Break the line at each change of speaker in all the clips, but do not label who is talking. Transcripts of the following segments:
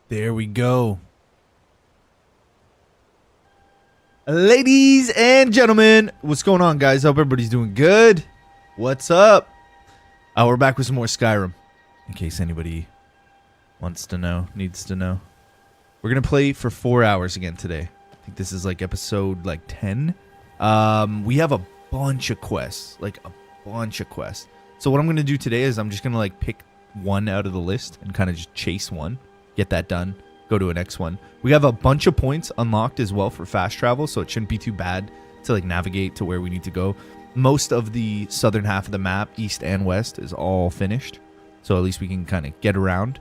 There we go. Ladies and gentlemen, what's going on, guys? Hope everybody's doing good. What's up? We're back with some more Skyrim, in case anybody wants to know, needs to know. We're going to play for 4 hours again today. I think this is like episode 10. We have a bunch of quests, So what I'm going to do today is I'm just going to pick one out of the list and kind of just chase one, get that done, go to a next one. We have a bunch of points unlocked as well for fast travel, so it shouldn't be too bad to navigate to where we need to go. Most of the southern half of the map, east and west, is all finished, so at least we can kind of get around.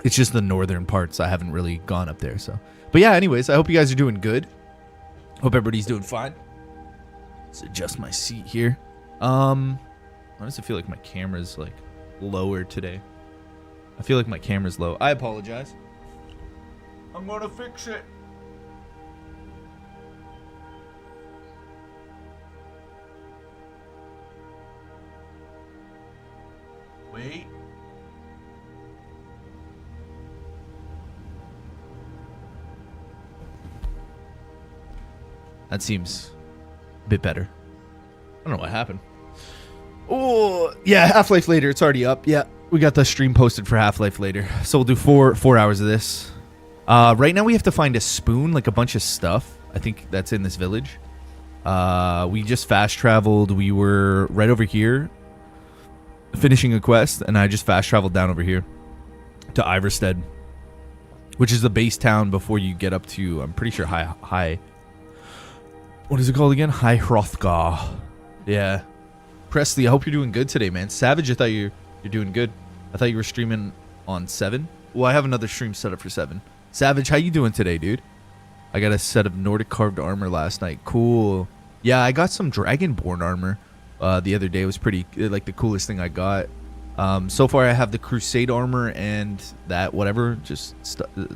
It's just the northern parts I haven't really gone up there. So, but yeah, anyways, I hope you guys are doing good. Hope everybody's doing fine. Let's adjust my seat here. Honestly, I feel like my camera's lower today. I feel like my camera's low. I apologize. I'm gonna fix it. Wait. That seems a bit better. I don't know what happened. Oh, yeah, Half-Life Later. It's already up. Yeah, we got the stream posted for Half-Life Later. So we'll do four hours of this. Right now we have to find a spoon, a bunch of stuff. I think that's in this village. We just fast traveled. We were right over here finishing a quest, and I just fast traveled down over here to Iverstead, which is the base town before you get up to, I'm pretty sure, High. What is it called again? High Hrothgar. Yeah. Presley, I hope you're doing good today, man. Savage, I thought you're doing good. I thought you were streaming on 7. Well, I have another stream set up for 7. Savage, how you doing today, dude? I got a set of Nordic carved armor last night. Cool. Yeah, I got some Dragonborn armor the other day. It was pretty, the coolest thing I got. So far, I have the Crusade armor and that whatever just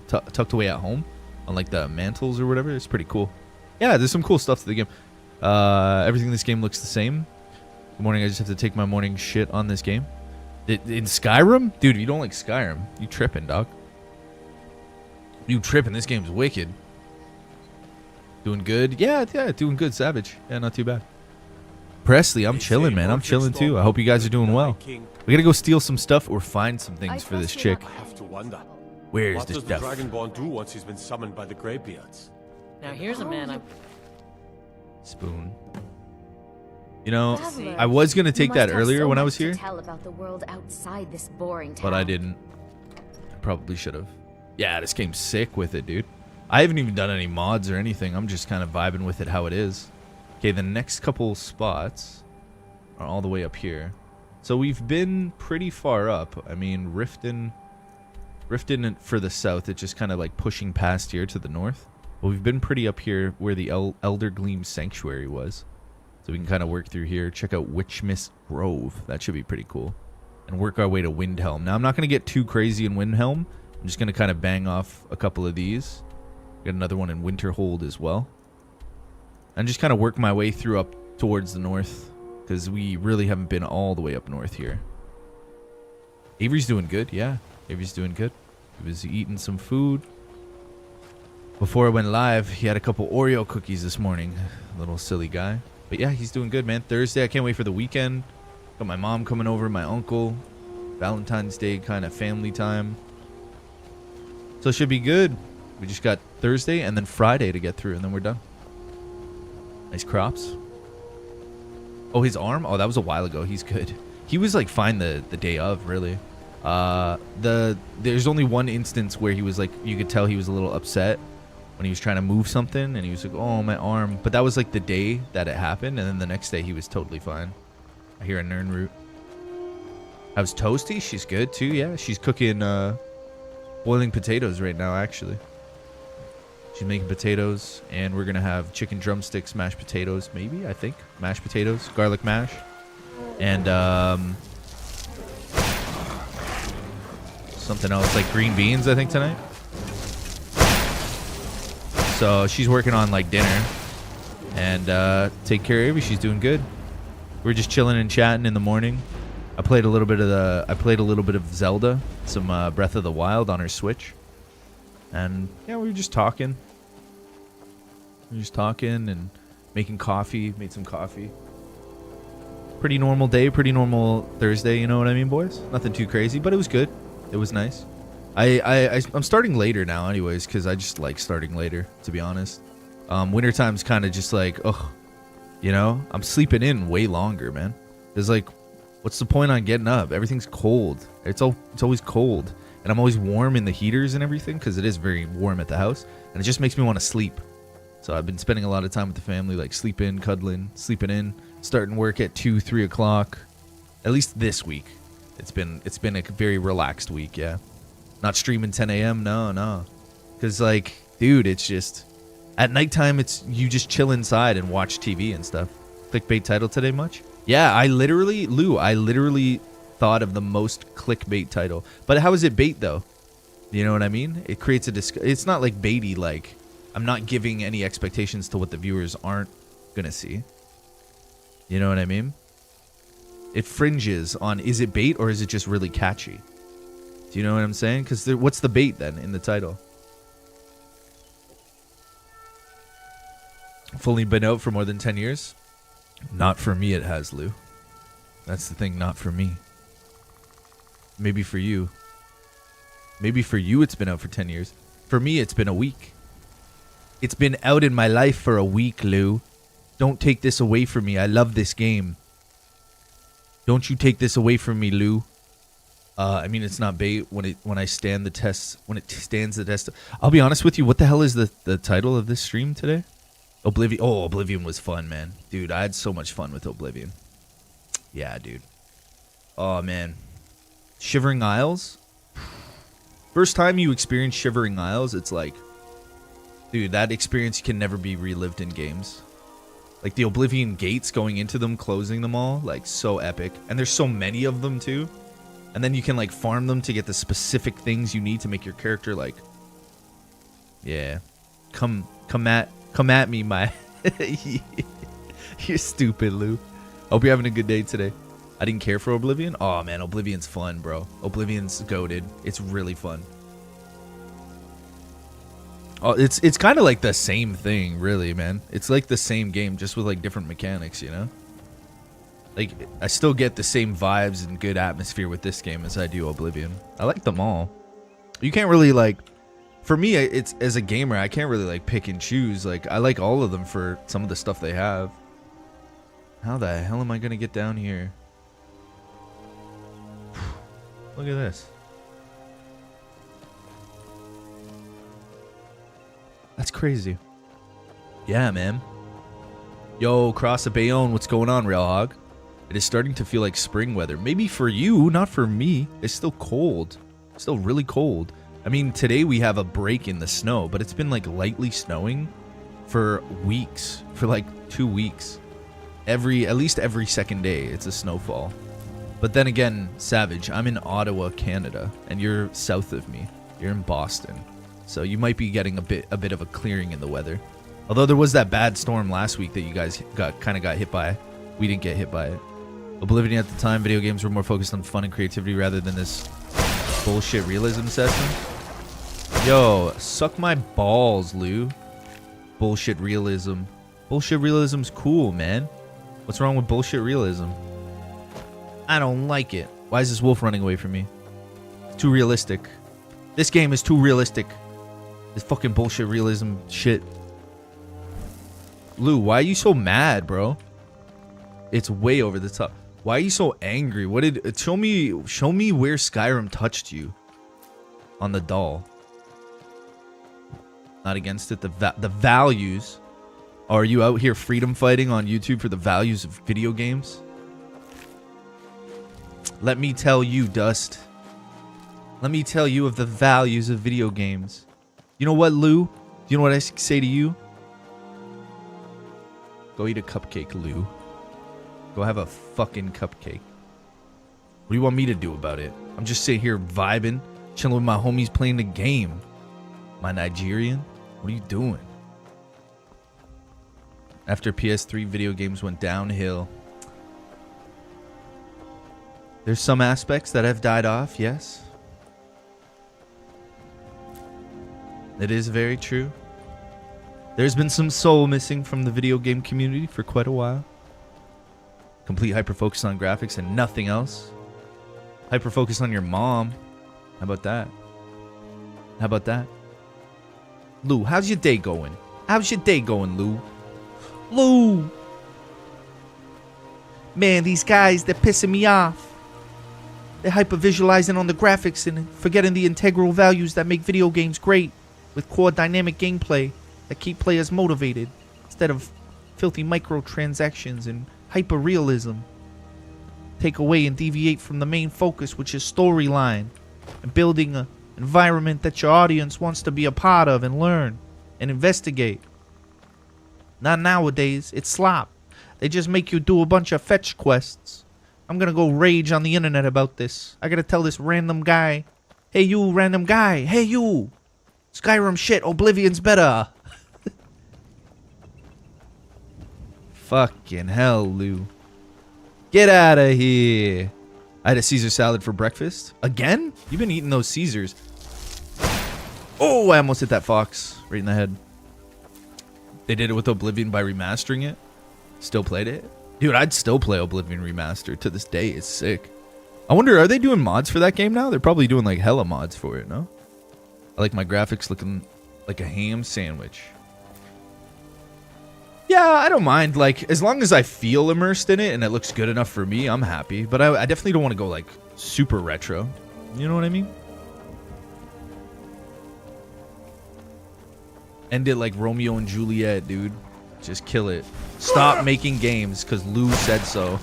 tucked away at home on the mantles or whatever. It's pretty cool. Yeah, there's some cool stuff to the game. Everything in this game looks the same. Good morning. I just have to take my morning shit on this game. In Skyrim? Dude, if you don't like Skyrim, you tripping, dog. You tripping. This game's wicked. Doing good? Yeah, doing good, Savage. Yeah, not too bad. Presley, I'm chilling, man. I'm chilling too. I hope you guys are doing well. We gotta go steal some stuff or find some things for this chick.
I have to wonder.
Where's this stuff?
What does the Dragonborn do once he's been summoned by the Greybeards?
Now here's a man I...
Spoon. You know, I was gonna take that earlier when I was here,
tell about the world outside this boring town.
but I didn't. I probably should have. Yeah, this game's sick with it, dude. I haven't even done any mods or anything. I'm just kind of vibing with it how it is. Okay, the next couple spots are all the way up here. So we've been pretty far up. I mean, Riften for the south, it's just kind of pushing past here to the north. But we've been pretty up here where the Elder Gleam Sanctuary was. So we can kind of work through here. Check out Witchmist Grove. That should be pretty cool. And work our way to Windhelm. Now, I'm not going to get too crazy in Windhelm. I'm just going to kind of bang off a couple of these. Got another one in Winterhold as well. And just kind of work my way through up towards the north. Because we really haven't been all the way up north here. Avery's doing good. Yeah, Avery's doing good. He was eating some food. Before I went live, he had a couple Oreo cookies this morning. Little silly guy. But yeah, he's doing good, man. Thursday, I can't wait for the weekend. Got my mom coming over, my uncle. Valentine's Day kind of family time. So it should be good. We just got Thursday and then Friday to get through, and then we're done. Nice crops. Oh, his arm? Oh, that was a while ago. He's good. He was fine the day of, really. There's only one instance where he was you could tell he was a little upset when he was trying to move something, and he was like, oh, my arm. But that was the day that it happened, and then the next day he was totally fine. I hear a Nernroot. How's Toasty? She's good too. Yeah, she's cooking boiling potatoes right now, actually. She's making potatoes, and we're gonna have chicken drumsticks, mashed potatoes, maybe, I think. Mashed potatoes, garlic mash, and something else green beans, I think, tonight. So she's working on dinner, and take care of Avery. She's doing good. We're just chilling and chatting in the morning. I played a little bit of Zelda, some Breath of the Wild on her Switch. And yeah, we were just talking. And making coffee. Made some coffee. Pretty normal day, pretty normal Thursday, you know what I mean, boys? Nothing too crazy, but it was good. It was nice. I'm starting later now anyways, because I just like starting later, to be honest. Wintertime's kind of just like, ugh, you know? I'm sleeping in way longer, man. There's like, what's the point on getting up? Everything's cold. It's always cold. And I'm always warm in the heaters and everything, because it is very warm at the house. And it just makes me want to sleep. So I've been spending a lot of time with the family, like sleeping, cuddling, sleeping in, starting work at 2, 3 o'clock. At least this week. It's been a very relaxed week, yeah. Not streaming 10 a.m., no. Because, like, dude, it's just... At nighttime, it's you just chill inside and watch TV and stuff. Clickbait title today much? Yeah, I literally thought of the most clickbait title. But how is it bait, though? You know what I mean? It creates a... It's not, like, baity, like... I'm not giving any expectations to what the viewers aren't gonna see. You know what I mean? It fringes on, is it bait or is it just really catchy? Do you know what I'm saying? Because what's the bait then in the title? Fully been out for more than 10 years? Not for me it has, Lou. That's the thing, not for me. Maybe for you. Maybe for you it's been out for 10 years. For me it's been a week. It's been out in my life for a week, Lou. Don't take this away from me. I love this game. Don't you take this away from me, Lou. I mean, it's not bait when I stand the test. When it stands the test. I'll be honest with you. What the hell is the title of this stream today? Oblivion. Oh, Oblivion was fun, man. Dude, I had so much fun with Oblivion. Yeah, dude. Oh, man. Shivering Isles? First time you experience Shivering Isles, it's like... Dude, that experience can never be relived in games. Like the Oblivion gates, going into them, closing them all, like so epic. And there's so many of them too. And then you can like farm them to get the specific things you need to make your character like, yeah, come at me, my. You're stupid, Lou. Hope you're having a good day today. I didn't care for Oblivion. Oh man, Oblivion's fun, bro. Oblivion's goated. It's really fun. Oh, it's kind of like the same thing, really, man. It's like the same game, just with like different mechanics, you know? Like, I still get the same vibes and good atmosphere with this game as I do Oblivion. I like them all. You can't really like, for me, it's as a gamer, I can't really like pick and choose. Like, I like all of them for some of the stuff they have. How the hell am I gonna get down here? Look at this. That's crazy. Yeah, man. Yo, Cross of Bayonne, what's going on, Railhog? It is starting to feel like spring weather. Maybe for you, not for me. It's still cold. It's still really cold. I mean, today we have a break in the snow, but it's been like lightly snowing for weeks. For like 2 weeks. At least every second day, it's a snowfall. But then again, Savage, I'm in Ottawa, Canada, and you're south of me. You're in Boston. So you might be getting a bit of a clearing in the weather. Although there was that bad storm last week that you guys kind of got hit by. We didn't get hit by it. Oblivion at the time, video games were more focused on fun and creativity rather than this bullshit realism session. Yo, suck my balls, Lou. Bullshit realism. Bullshit realism's cool, man. What's wrong with bullshit realism? I don't like it. Why is this wolf running away from me? It's too realistic. This game is too realistic. This fucking bullshit realism shit. Lou, why are you so mad, bro? It's way over the top. Why are you so angry? What did show me where Skyrim touched you on the doll. Not against it. The values. Are you out here freedom fighting on YouTube for the values of video games? Let me tell you, Dust. Let me tell you of the values of video games. You know what, Lou? You know what I say to you? Go eat a cupcake, Lou. Go have a fucking cupcake. What do you want me to do about it? I'm just sitting here vibing, chilling with my homies playing the game. My Nigerian? What are you doing? After PS3 video games went downhill. There's some aspects that have died off, yes. It is very true. There's been some soul missing from the video game community for quite a while. Complete hyper-focus on graphics and nothing else. Hyper-focus on your mom. How about that? How about that? Lou, how's your day going? How's your day going, Lou? Lou! Man, these guys, they're pissing me off. They're hyper-visualizing on the graphics and forgetting the integral values that make video games great, with core dynamic gameplay that keep players motivated, instead of filthy microtransactions and hyper-realism. Take away and deviate from the main focus, which is storyline, and building an environment that your audience wants to be a part of and learn and investigate. Not nowadays, it's slop. They just make you do a bunch of fetch quests. I'm gonna go rage on the internet about this. I gotta tell this random guy, hey you random guy, hey you, Skyrim shit, Oblivion's better. Fucking hell, Lou. Get out of here. I had a Caesar salad for breakfast. Again? You've been eating those Caesars. Oh, I almost hit that fox right in the head. They did it with Oblivion by remastering it. Still played it. Dude, I'd still play Oblivion Remastered to this day. It's sick. I wonder, are they doing mods for that game now? They're probably doing like hella mods for it, no? I like my graphics looking like a ham sandwich. Yeah, I don't mind. Like, as long as I feel immersed in it and it looks good enough for me, I'm happy. But I definitely don't want to go like super retro. You know what I mean? End it like Romeo and Juliet, dude. Just kill it. Stop making games because Lou said so.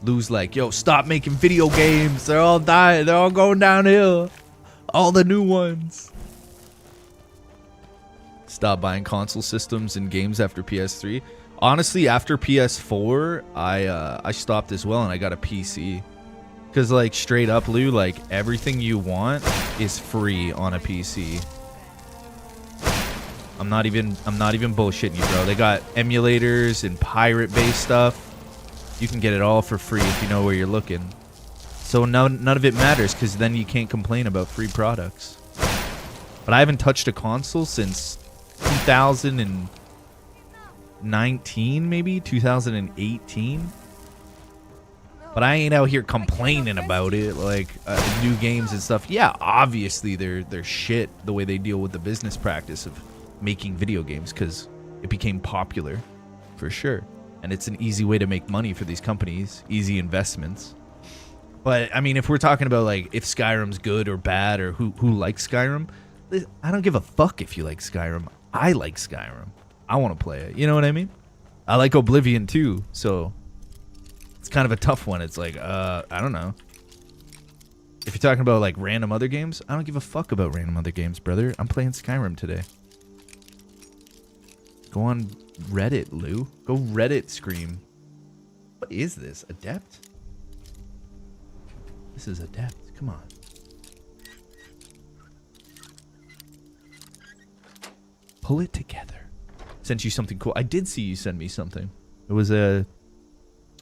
Lou's like, yo, stop making video games. They're all dying. They're all going downhill. All the new ones. Stop buying console systems and games after PS3. Honestly, after PS4, I stopped as well and I got a PC. Because like straight up, Lou, like everything you want is free on a PC. I'm not even bullshitting you, bro. They got emulators and pirate-based stuff. You can get it all for free if you know where you're looking. So none of it matters because then you can't complain about free products. But I haven't touched a console since 2019, maybe 2018. But I ain't out here complaining about it, like new games and stuff. Yeah, obviously they're shit the way they deal with the business practice of making video games because it became popular for sure, and it's an easy way to make money for these companies, easy investments. But I mean, if we're talking about like if Skyrim's good or bad or who likes Skyrim, I don't give a fuck if you like Skyrim. I like Skyrim. I want to play it. You know what I mean? I like Oblivion too, so it's kind of a tough one. It's like I don't know. If you're talking about like random other games, I don't give a fuck about random other games, brother. I'm playing Skyrim today. Go on Reddit, Lou. Go Reddit scream. What is this? Adept? This is Adept. Come on. Pull it together. Sent you something cool. I did see you send me something. It was a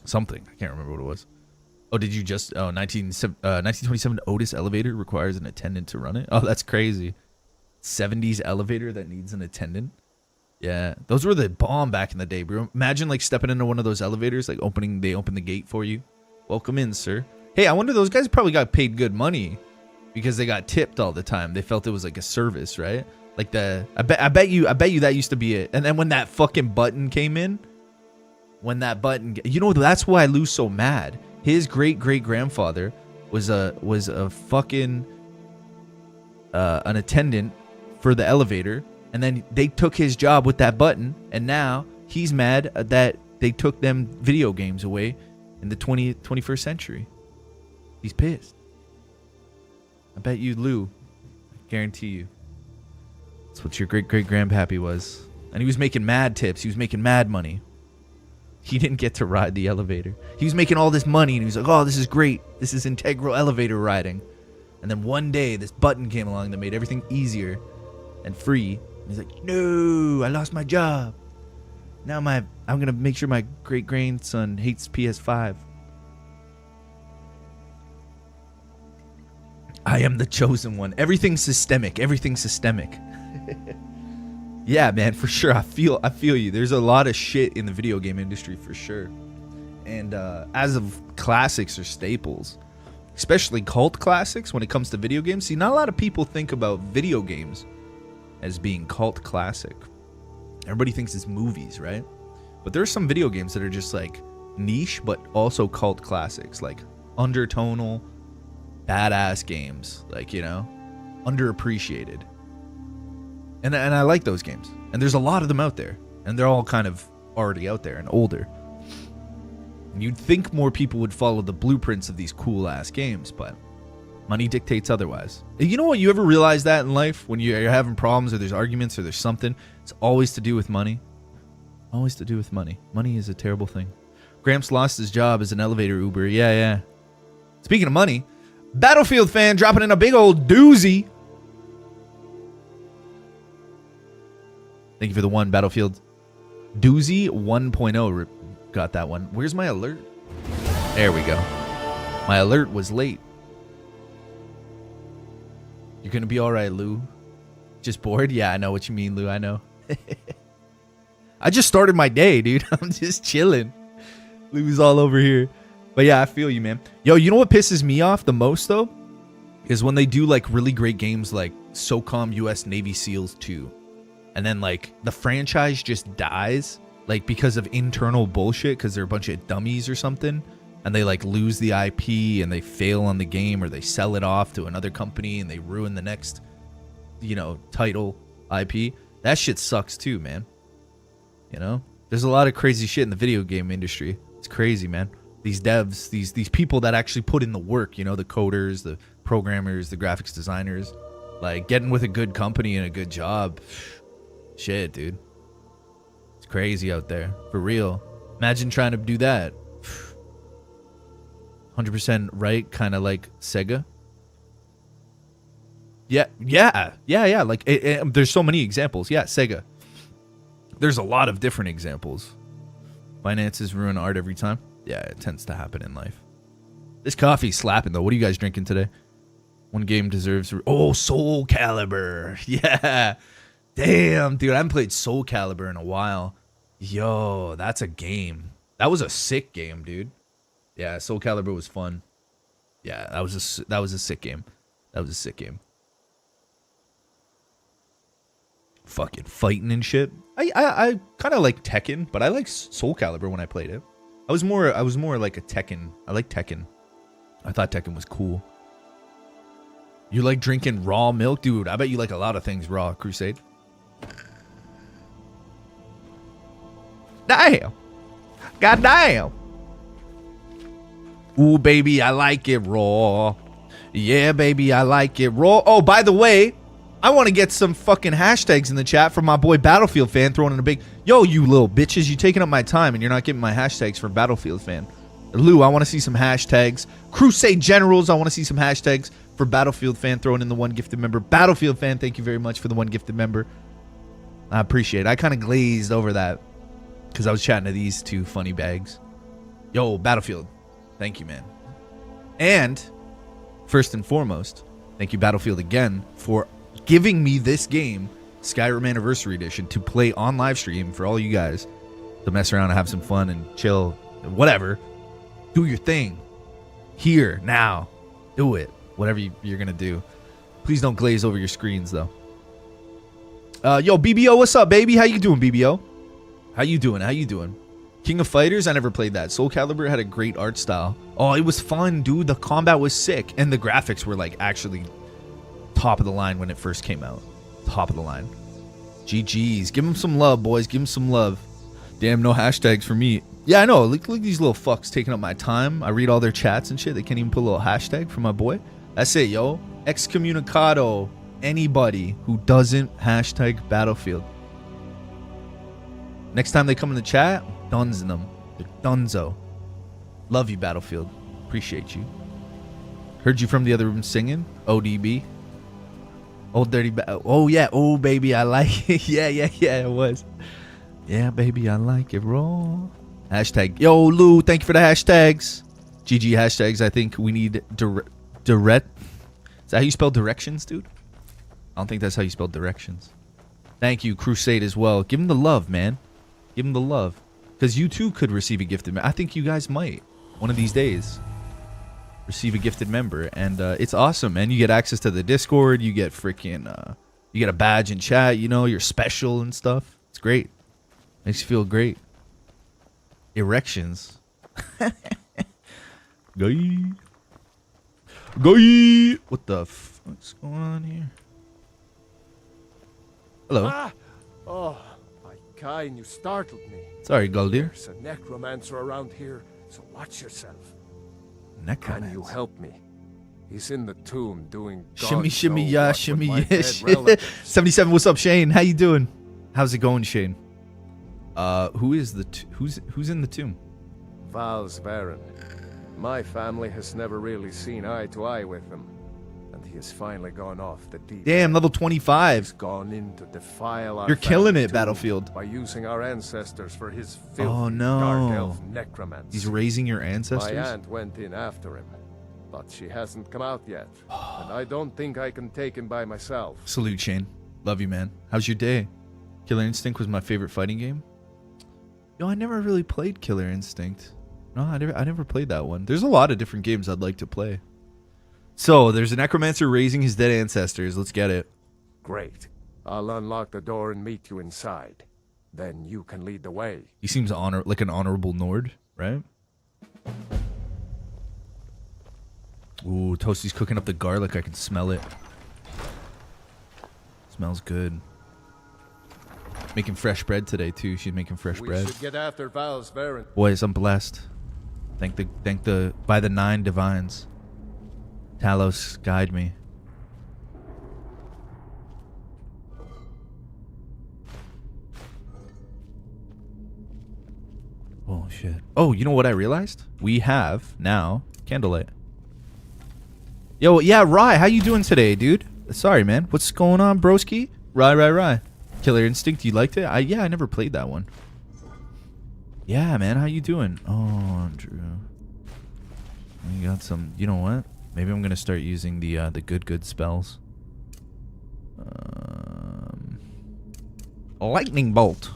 something. I can't remember what it was. Oh, did you just... Oh, 1927 Otis elevator requires an attendant to run it. Oh, that's crazy. 70s elevator that needs an attendant. Yeah, those were the bomb back in the day, bro. Imagine like stepping into one of those elevators, like they open the gate for you. Welcome in, sir. Hey, I wonder those guys probably got paid good money because they got tipped all the time. They felt it was like a service, right? Like I bet you that used to be it. And then when that fucking button came in, you know, that's why Lou's so mad. His great-great-grandfather was a fucking an attendant for the elevator. And then they took his job with that button, and now he's mad that they took them video games away in the 21st century. He's pissed. I bet you, Lou. I guarantee you. That's what your great-great-grandpappy was. And he was making mad tips. He was making mad money. He didn't get to ride the elevator. He was making all this money, and he was like, oh, this is great. This is integral elevator riding. And then one day, this button came along that made everything easier and free. He's like, no, I lost my job. Now I'm going to make sure my great-grandson hates PS5. I am the chosen one. Everything's systemic. Everything's systemic. Yeah, man, for sure. I feel you. There's a lot of shit in the video game industry for sure. And as of classics or staples, especially cult classics when it comes to video games, see, not a lot of people think about video games as being cult classic. Everybody thinks it's movies, right? But there are some video games that are just like niche, but also cult classics, like undertonal, badass games, like, you know, underappreciated. And I like those games. And there's a lot of them out there. And they're all kind of already out there and older. And you'd think more people would follow the blueprints of these cool-ass games, but money dictates otherwise. You know what? You ever realize that in life? When you're having problems or there's arguments or there's something, it's always to do with money. Always to do with money. Money is a terrible thing. Gramps lost his job as an elevator Uber. Yeah. Speaking of money, Battlefield fan dropping in a big old doozy. Thank you for the one, Battlefield. Doozy 1.0 got that one. Where's my alert? There we go. My alert was late. You're going to be all right, Lou. Just bored? Yeah, I know what you mean, Lou. I know. I just started my day, dude. I'm just chilling. Lou's all over here. But yeah, I feel you, man. Yo, you know what pisses me off the most, though? Is when they do, like, really great games like SOCOM US Navy SEALs 2. And then, like, the franchise just dies, like, because of internal bullshit, because they're a bunch of dummies or something. And they, like, lose the IP and they fail on the game, or they sell it off to another company and they ruin the next, you know, title IP. That shit sucks too, man. You know? There's a lot of crazy shit in the video game industry. It's crazy, man. These devs, these people that actually put in the work, you know, the coders, the programmers, the graphics designers, like, getting with a good company and a good job. Shit, dude. It's crazy out there. For real. Imagine trying to do that. 100% right, kind of like Sega. Yeah. Like, there's so many examples. Yeah, Sega. There's a lot of different examples. Finances ruin art every time. Yeah, it tends to happen in life. This coffee's slapping, though. What are you guys drinking today? One game deserves... Oh, Soul Calibur. Yeah. Damn, dude. I haven't played Soul Calibur in a while. Yo, that's a game. That was a sick game, dude. Yeah, Soul Calibur was fun. Yeah, that was a sick game. That was a sick game. Fucking fighting and shit. I kind of like Tekken, but I like Soul Calibur when I played it. I was more like a Tekken. I like Tekken. I thought Tekken was cool. You like drinking raw milk? Dude, I bet you like a lot of things raw, Crusade. Damn. Goddamn. Ooh, baby, I like it raw. Yeah, baby, I like it raw. Oh, by the way, I want to get some fucking hashtags in the chat from my boy Battlefield fan throwing in a big... Yo, you little bitches, you taking up my time and you're not getting my hashtags for Battlefield fan. Lou, I want to see some hashtags. Crusade Generals, I want to see some hashtags for Battlefield fan throwing in the one gifted member. Battlefield fan, thank you very much for the one gifted member. I appreciate it. I kind of glazed over that because I was chatting to these two funny bags. Yo, Battlefield, thank you, man. And first and foremost, thank you, Battlefield, again, for giving me this game, Skyrim Anniversary Edition, to play on live stream for all you guys to mess around and have some fun and chill, whatever. Do your thing. Here, now. Do it. Whatever you're going to do. Please don't glaze over your screens, though. Yo, BBO, what's up, baby? How you doing, BBO? How you doing? King of Fighters, I never played that. Soul Calibur had a great art style. Oh, it was fun, dude. The combat was sick. And the graphics were, like, actually top of the line when it first came out. Top of the line. GG's. Give them some love, boys. Give them some love. Damn, no hashtags for me. Yeah, I know. Look at these little fucks taking up my time. I read all their chats and shit. They can't even put a little hashtag for my boy. That's it, yo. Excommunicado anybody who doesn't hashtag Battlefield. Next time they come in the chat, duns them. They're dunzo. Love you, Battlefield. Appreciate you. Heard you from the other room singing. ODB. Old Dirty Oh, yeah. Oh, baby, I like it. Yeah, it was. Yeah, baby, I like it raw. Hashtag. Yo, Lou, thank you for the hashtags. GG hashtags. I think we need direct. Is that how you spell directions, dude? I don't think that's how you spell directions. Thank you, Crusade, as well. Give him the love, man. Give him the love. Because you too could receive a gifted member. I think you guys might. One of these days. Receive a gifted member. And it's awesome, man. You get access to the Discord. You get freaking... you get a badge in chat. You know, you're special and stuff. It's great. Makes you feel great. Erections. Guy. Guy. What the fuck's going on here? Hello.
Ah! Oh, my kind, you startled me.
Sorry, Galdir.
There's a necromancer around here, so watch yourself.
Necromancer.
Can you help me? He's in the tomb doing
Shimmy,
God
shimmy,
knows
yeah,
what
shimmy,
with my
yeah.
dead relatives.
77. What's up, Shane? How you doing? How's it going, Shane? Who is the who's in the tomb?
Val's Baron. My family has never really seen eye to eye with him, and he has finally gone off the deep.
Damn, level 25.
He's gone in to defile our
You're killing
family
it,
tomb
Battlefield.
by using our ancestors for his filthy
Oh, no.
dark elf necromancy.
He's raising your
My
ancestors.
aunt went in after him, but she hasn't come out yet, and I don't think I can take him by myself.
Salute, Shane. Love you, man. How's your day? Killer Instinct was my favorite fighting game. Yo, I never really played Killer Instinct. No, I never played that one. There's a lot of different games I'd like to play. So, there's a necromancer raising his dead ancestors. Let's get it.
Great. I'll unlock the door and meet you inside. Then you can lead the way.
He seems like an honorable Nord, right? Ooh, Toasty's cooking up the garlic. I can smell it. Smells good. Making fresh bread today too. She's making fresh
We
bread.
should get after Val's Baron.
Boys, I'm blessed. Thank the by the 9 divines. Talos, guide me. Oh shit. Oh, you know what I realized? We have now candlelight. Yo, yeah, Rye, how you doing today, dude? Sorry, man. What's going on, broski? Rye. Killer Instinct, you liked it? Yeah, I never played that one. Yeah, man, how you doing? Oh, Drew. You got some, you know what? Maybe I'm gonna start using the good spells. Lightning bolt.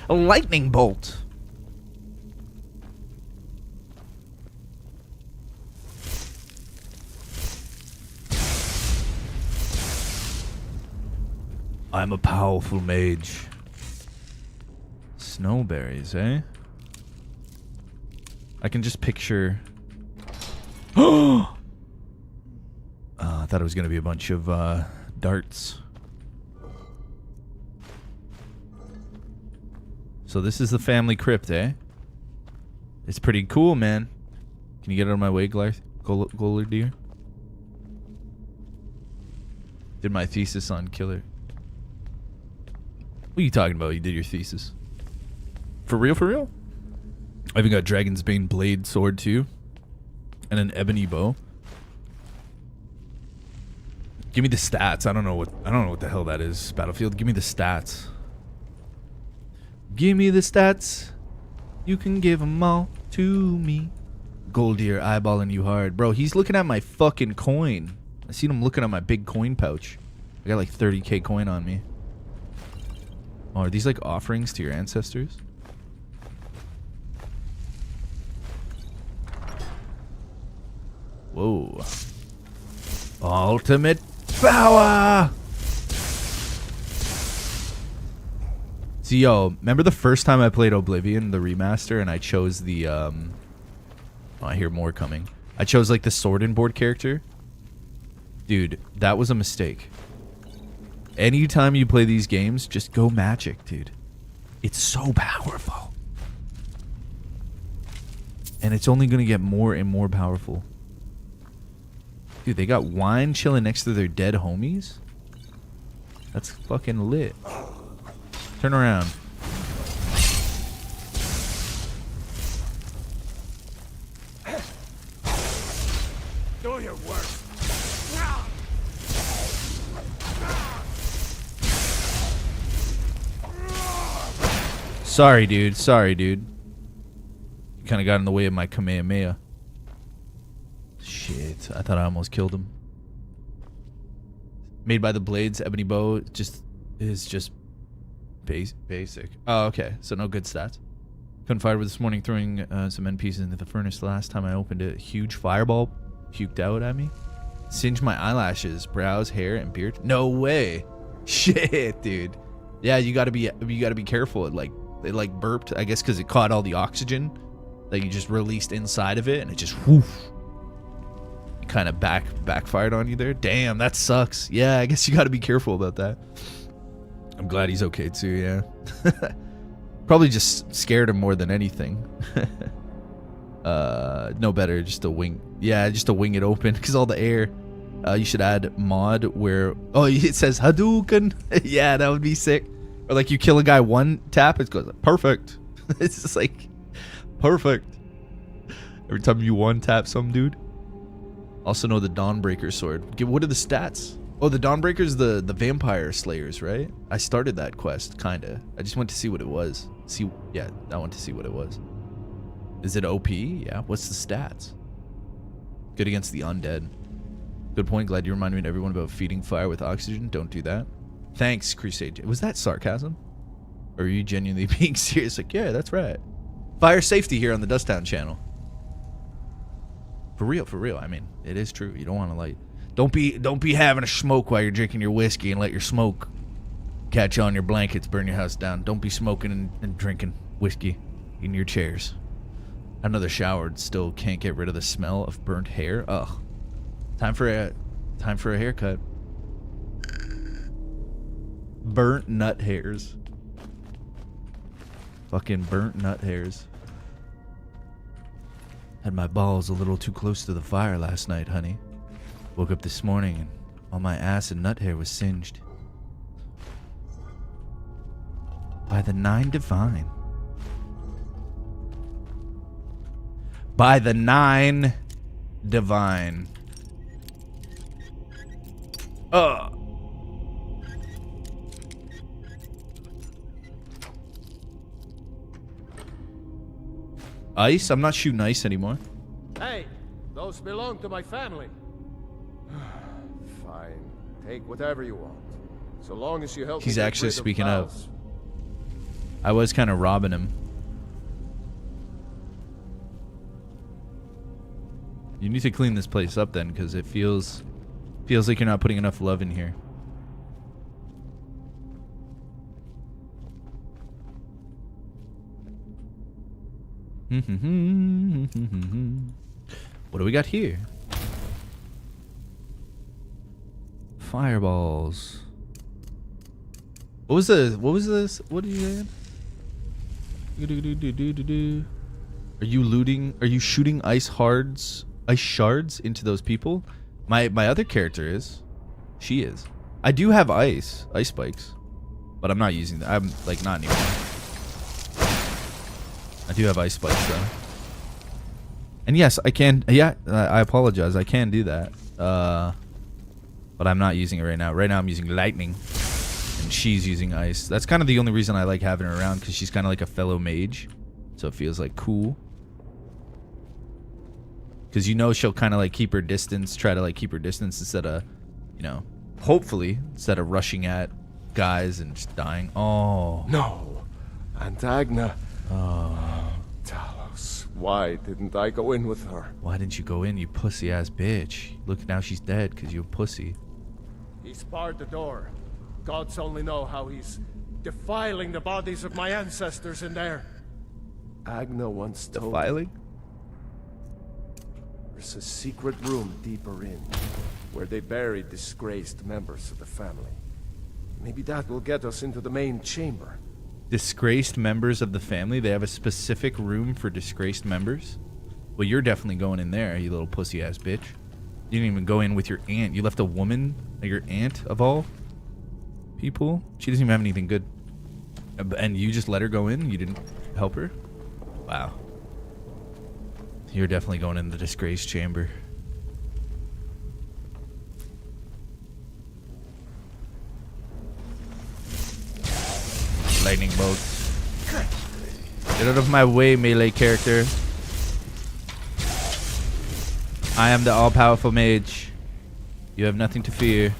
A lightning bolt. I'm a powerful mage. Snowberries, eh? I can just picture... I thought it was going to be a bunch of darts. So this is the family crypt, eh? It's pretty cool, man. Can you get out of my way, Goler deer? Did my thesis on Killer. What are you talking about? You did your thesis. For real, for real? I even got Dragon's Bane blade sword too. And an ebony bow. Give me the stats. I don't know what the hell that is. Battlefield. Give me the stats. Give me the stats. You can give them all to me. Goldier eyeballing you hard. Bro, he's looking at my fucking coin. I seen him looking at my big coin pouch. I got like 30k coin on me. Oh, are these like offerings to your ancestors? Whoa. Ultimate power! See, yo, remember the first time I played Oblivion, the remaster, and I chose the, oh, I hear more coming. I chose like the sword and board character? Dude, that was a mistake. Anytime you play these games, just go magic, dude. It's so powerful. And it's only going to get more and more powerful. Dude, they got wine chilling next to their dead homies? That's fucking lit. Turn around.
Do your work.
Sorry, dude. Sorry, dude. Kind of got in the way of my Kamehameha. Shit, I thought I almost killed him. Made by the Blades, Ebony Bow is just basic. Oh, okay. So no good stats. Couldn't fire with this morning, throwing some NPCs into the furnace. The last time I opened it, huge fireball puked out at me. Singed my eyelashes, brows, hair, and beard. No way. Shit, dude. Yeah, you gotta be careful. It like burped, I guess, because it caught all the oxygen that you just released inside of it, and it just whoof. Kind of backfired on you there. Damn, that sucks. Yeah, I guess you gotta be careful about that. I'm glad he's okay too. Yeah. Probably just scared him more than anything. No better, just to wing. Yeah, just to wing it open because all the air. You should add mod where it says Hadouken. Yeah, that would be sick. Or like you kill a guy one tap, it goes perfect. It's just like perfect. Every time you one tap some dude. Also know the Dawnbreaker sword. What are the stats? Oh, the Dawnbreaker's the vampire slayers, right? I started that quest, kinda. I just went to see what it was. I went to see what it was. Is it OP? Yeah. What's the stats? Good against the undead. Good point. Glad you reminded me everyone about feeding fire with oxygen. Don't do that. Thanks, Crusade. Was that sarcasm? Or are you genuinely being serious? Like, yeah, that's right. Fire safety here on the Dust Town channel. For real. I mean, it is true. You don't want to light. Don't be having a smoke while you're drinking your whiskey and let your smoke catch on your blankets, burn your house down. Don't be smoking and drinking whiskey in your chairs. Another showered, still can't get rid of the smell of burnt hair. Ugh. Time for a haircut. Burnt nut hairs. Fucking burnt nut hairs. Had my balls a little too close to the fire last night, honey. Woke up this morning and all my ass and nut hair was singed. By the Nine Divine. By the Nine Divine. Ice? I'm not shooting ice anymore.
Hey, those belong to my family. Fine, take whatever you want. So long as you help
He's
me get
actually
rid of
speaking up.
Klaus.
I was kind of robbing him. You need to clean this place up then, because it feels like you're not putting enough love in here. What do we got here? Fireballs. What was this? What did you say? Are you looting? Are you shooting ice shards into those people? My other character is. She is. I do have ice spikes, but I'm not using that. I'm like not anymore. I do have ice spikes though. And yes, I can. Yeah, I apologize. I can do that. But I'm not using it right now. Right now I'm using lightning, and she's using ice. That's kind of the only reason I like having her around, because she's kind of like a fellow mage, so it feels like cool. Because you know she'll kind of like keep her distance, try to like keep her distance instead of, you know, hopefully instead of rushing at guys and just dying. Oh
No, Aunt Agna. Oh, Talos, why didn't I go in with her?
Why didn't you go in, you pussy ass bitch? Look, now she's dead because you're a pussy.
He's barred the door. Gods only know how he's defiling the bodies of my ancestors in there. Agna once told me
Defiling?
there's a secret room deeper in, where they bury disgraced members of the family. Maybe that will get us into the main chamber.
Disgraced members of the family? They have a specific room for disgraced members? Well, you're definitely going in there, you little pussy ass bitch. You didn't even go in with your aunt. You left a woman, your aunt of all people. She doesn't even have anything good. And you just let her go in? You didn't help her? Wow. You're definitely going in the disgrace chamber. Lightning bolts. Get out of my way, melee character. I am the all-powerful mage. You have nothing to fear.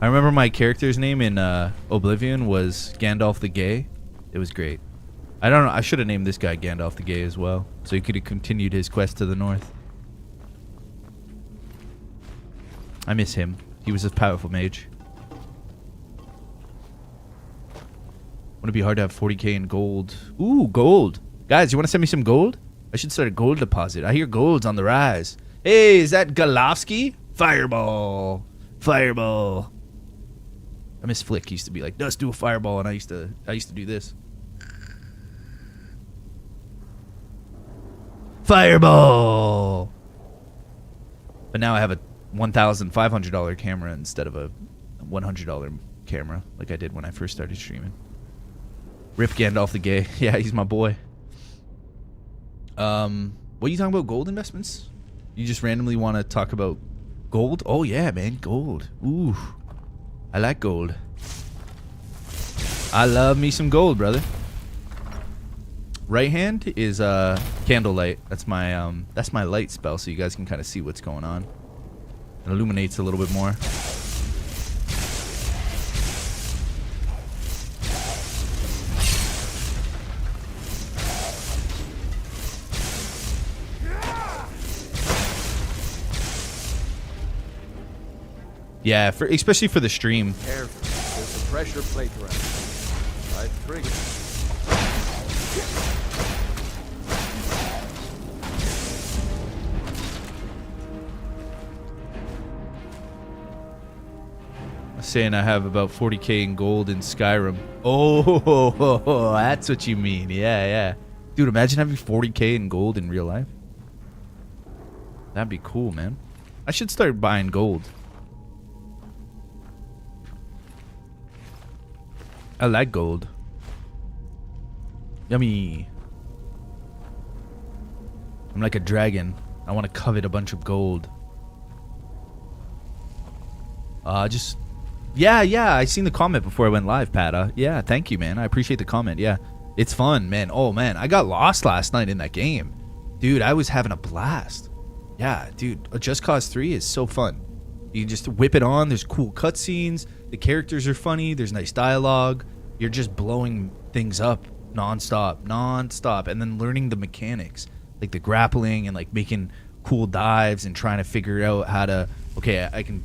I remember my character's name in Oblivion was Gandalf the Gay. It was great. I don't know. I should have named this guy Gandalf the Gay as well, so he could have continued his quest to the north. I miss him. He was a powerful mage. Wouldn't it be hard to have 40k in gold? Ooh, gold. Guys, you want to send me some gold? I should start a gold deposit. I hear gold's on the rise. Hey, is that Golofsky? Fireball. Fireball. I miss Flick used to be like, let's do a fireball, and I used to do this. Fireball. But now I have a $1,500 camera instead of a $100 camera like I did when I first started streaming. Rip Gandalf the Gay. Yeah, he's my boy. What are you talking about? Gold investments? You just randomly want to talk about gold? Oh yeah, man, gold. Ooh, I like gold. I love me some gold, brother. Right hand is candlelight. That's my light spell, so you guys can kind of see what's going on. It illuminates a little bit more. Yeah, especially for the stream.
Careful, there's a pressure plate around. I trigger.
Saying I have about 40k in gold in Skyrim. Oh, that's what you mean. Yeah, yeah. Dude, imagine having 40k in gold in real life. That'd be cool, man. I should start buying gold. I like gold. Yummy. I'm like a dragon. I want to covet a bunch of gold. Yeah, I seen the comment before I went live, Pat. Yeah, thank you, man. I appreciate the comment. Yeah, it's fun, man. Oh, man, I got lost last night in that game. Dude, I was having a blast. Yeah, dude, Just Cause 3 is so fun. You can just whip it on. There's cool cutscenes. The characters are funny. There's nice dialogue. You're just blowing things up nonstop. And then learning the mechanics, like the grappling and like making cool dives and trying to figure out how to, okay, I can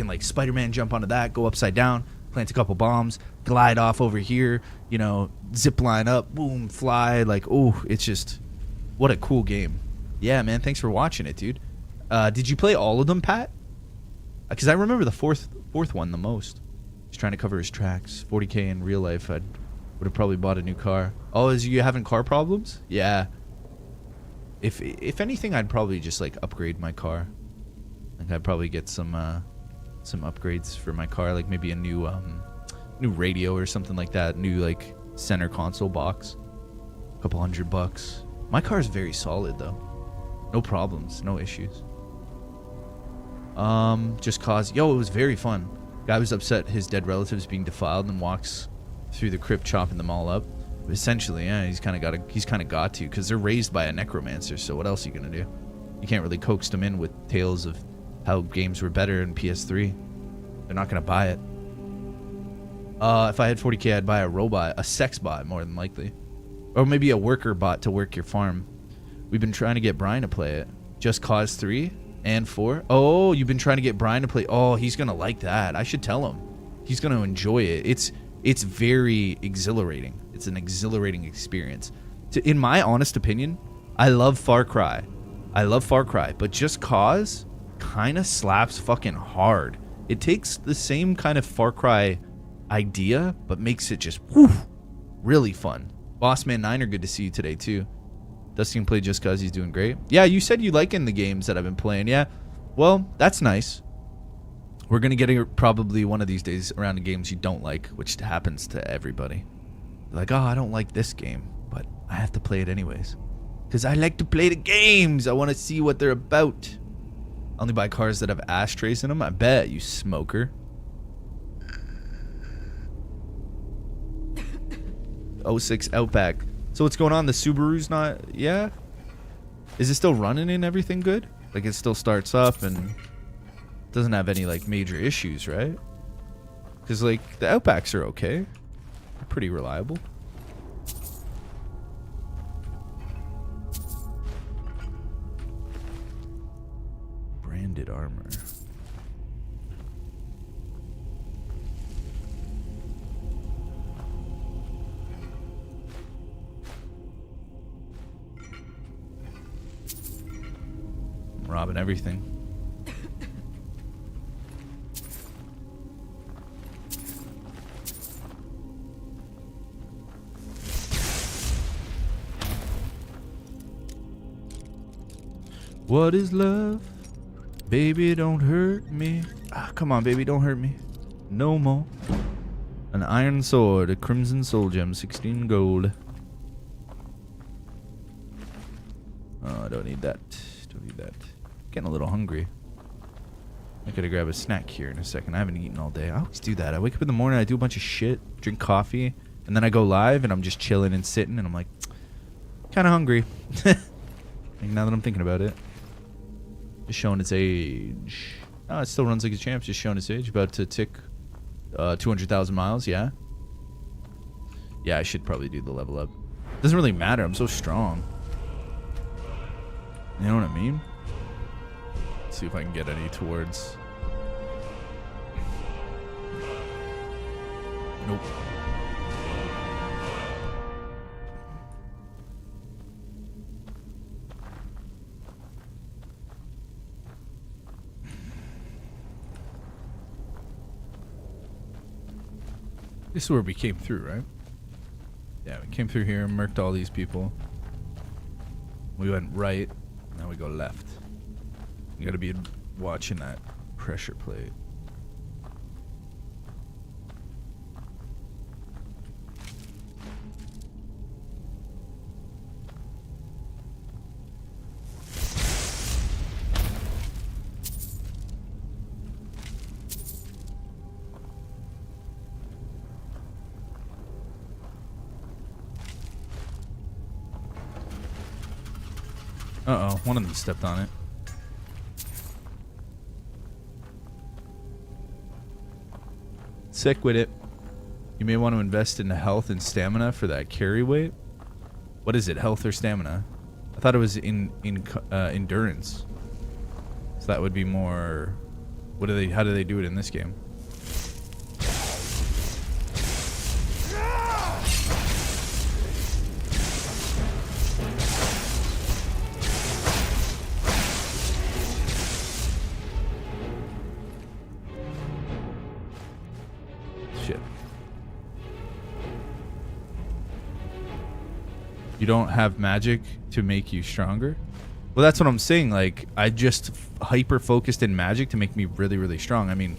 like Spider-Man jump onto that, go upside down, plant a couple bombs, glide off over here, you know, zip line up, boom, fly. Like, oh, it's just, what a cool game. Yeah, man, thanks for watching it, dude. Did you play all of them, Pat? Because I remember the fourth one the most. He's trying to cover his tracks. 40k in real life, I would have probably bought a new car. Oh, is you having car problems? Yeah. If anything, I'd probably just like upgrade my car. Like I'd probably get some upgrades for my car, like maybe a new radio or something like that, new like center console box, a couple $100. My car is very solid though, no problems, no issues. Just Cause, yo, it was very fun. Guy was upset his dead relatives being defiled and walks through the crypt chopping them all up. But essentially, yeah, he's kind of got to, because they're raised by a necromancer, so what else are you gonna do? You can't really coax them in with tales of how games were better in PS3. They're not gonna buy it. If I had 40k, I'd buy a robot, a sex bot, more than likely, or maybe a worker bot to work your farm. We've been trying to get Brian to play it. Just Cause 3 and 4. Oh, you've been trying to get Brian to play. Oh, he's gonna like that. I should tell him. He's gonna enjoy it. It's very exhilarating. It's an exhilarating experience. In my honest opinion, I love Far Cry. But Just Cause kind of slaps fucking hard. It takes the same kind of Far Cry idea, but makes it just really fun. Bossman 9 are good to see you today too. Dustin played Just Cause, he's doing great. Yeah, you said you liking the games that I've been playing. Yeah, well, that's nice. We're gonna get probably one of these days around the games you don't like, which happens to everybody. Like, oh, I don't like this game, but I have to play it anyways, because I like to play the games. I want to see what they're about. Only buy cars that have ashtrays in them. I bet, you smoker. '06 Outback. So what's going on? The Subaru's not... Yeah? Is it still running and everything good? Like it still starts up and doesn't have any like major issues, right? Because like the Outbacks are okay. They're pretty reliable. Branded armor. I'm robbing everything. What is love? Baby, don't hurt me. Ah, come on, baby, don't hurt me. No more. An iron sword, a crimson soul gem, 16 gold. Oh, I don't need that. Don't need that. Getting a little hungry. I gotta grab a snack here in a second. I haven't eaten all day. I always do that. I wake up in the morning, I do a bunch of shit, drink coffee, and then I go live and I'm just chilling and sitting and I'm like, kind of hungry. Like, now that I'm thinking about it. Just showing its age. Oh, it still runs like a champ. Just showing its age. About to tick 200,000 miles. Yeah. Yeah, I should probably do the level up. Doesn't really matter. I'm so strong. You know what I mean? Let's see if I can get any towards. Nope. This is where we came through, right? Yeah, we came through here, murked all these people. We went right, now we go left. You gotta be watching that pressure plate. Uh-oh, one of them stepped on it. Sick with it. You may want to invest in health and stamina for that carry weight. What is it, health or stamina? I thought it was in endurance. So that would be more... What do they? How do they do it in this game? You don't have magic to make you stronger? Well, that's what I'm saying. Like, I just hyper focused in magic to make me really, really strong. I mean,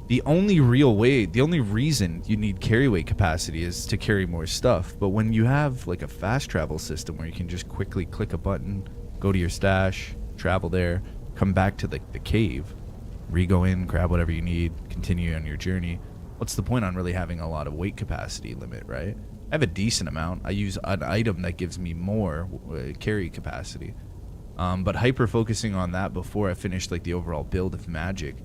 the only real way, the only reason you need carry weight capacity is to carry more stuff. But when you have like a fast travel system where you can just quickly click a button, go to your stash, travel there, come back to the cave, re-go in, grab whatever you need, continue on your journey. What's the point on really having a lot of weight capacity limit, right? I have a decent amount. I use an item that gives me more carry capacity. But hyper focusing on that before I finish like the overall build of magic,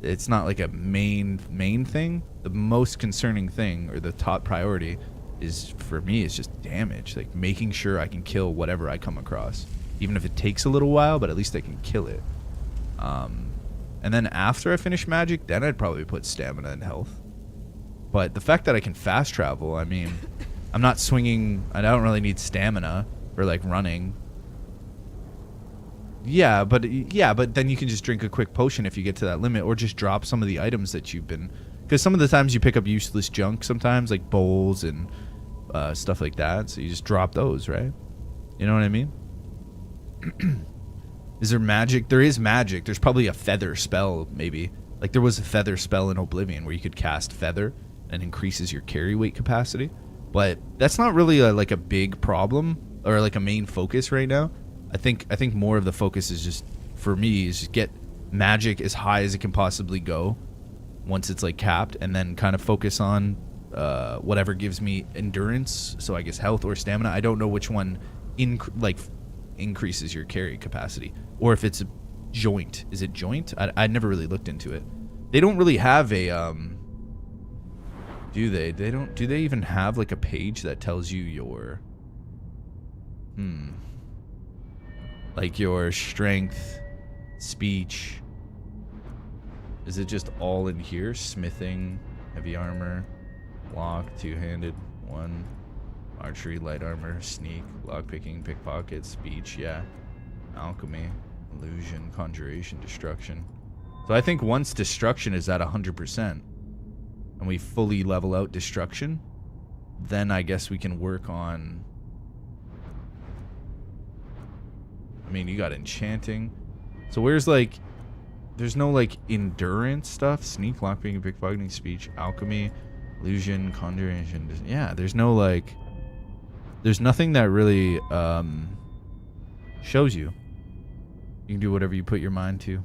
it's not like a main thing. The most concerning thing, or the top priority, is for me is just damage. Like making sure I can kill whatever I come across, even if it takes a little while, but at least I can kill it. And then after I finish magic, then I'd probably put stamina and health. But the fact that I can fast travel, I mean, I'm not swinging. I don't really need stamina for like running. Yeah, but then you can just drink a quick potion if you get to that limit, or just drop some of the items that you've been. Because some of the times you pick up useless junk sometimes, like bowls and stuff like that. So you just drop those, right? You know what I mean? Is there magic? There is magic. There's probably a feather spell, maybe. Like there was a feather spell in Oblivion where you could cast feather and increases your carry weight capacity. But that's not really like a big problem or like a main focus right now. I think more of the focus is just, for me, is just get magic as high as it can possibly go once it's like capped, and then kind of focus on whatever gives me endurance. So I guess health or stamina. I don't know which one increases your carry capacity. Or if it's a joint. Is it joint? I never really looked into it. They don't really have a do they? Do they even have like a page that tells you your like your strength, speech? Is it just all in here? Smithing, heavy armor, lock, two-handed, one, archery, light armor, sneak, lockpicking, pickpocket, speech, yeah. Alchemy, illusion, conjuration, destruction. So I think once destruction is at 100% and we fully level out destruction, then I guess we can work on... I mean, you got enchanting. So where's like... There's no like endurance stuff. Sneak, lockpicking, pickpocketing, speech, alchemy, illusion, conjuration. Yeah, there's no like... There's nothing that really shows you. You can do whatever you put your mind to.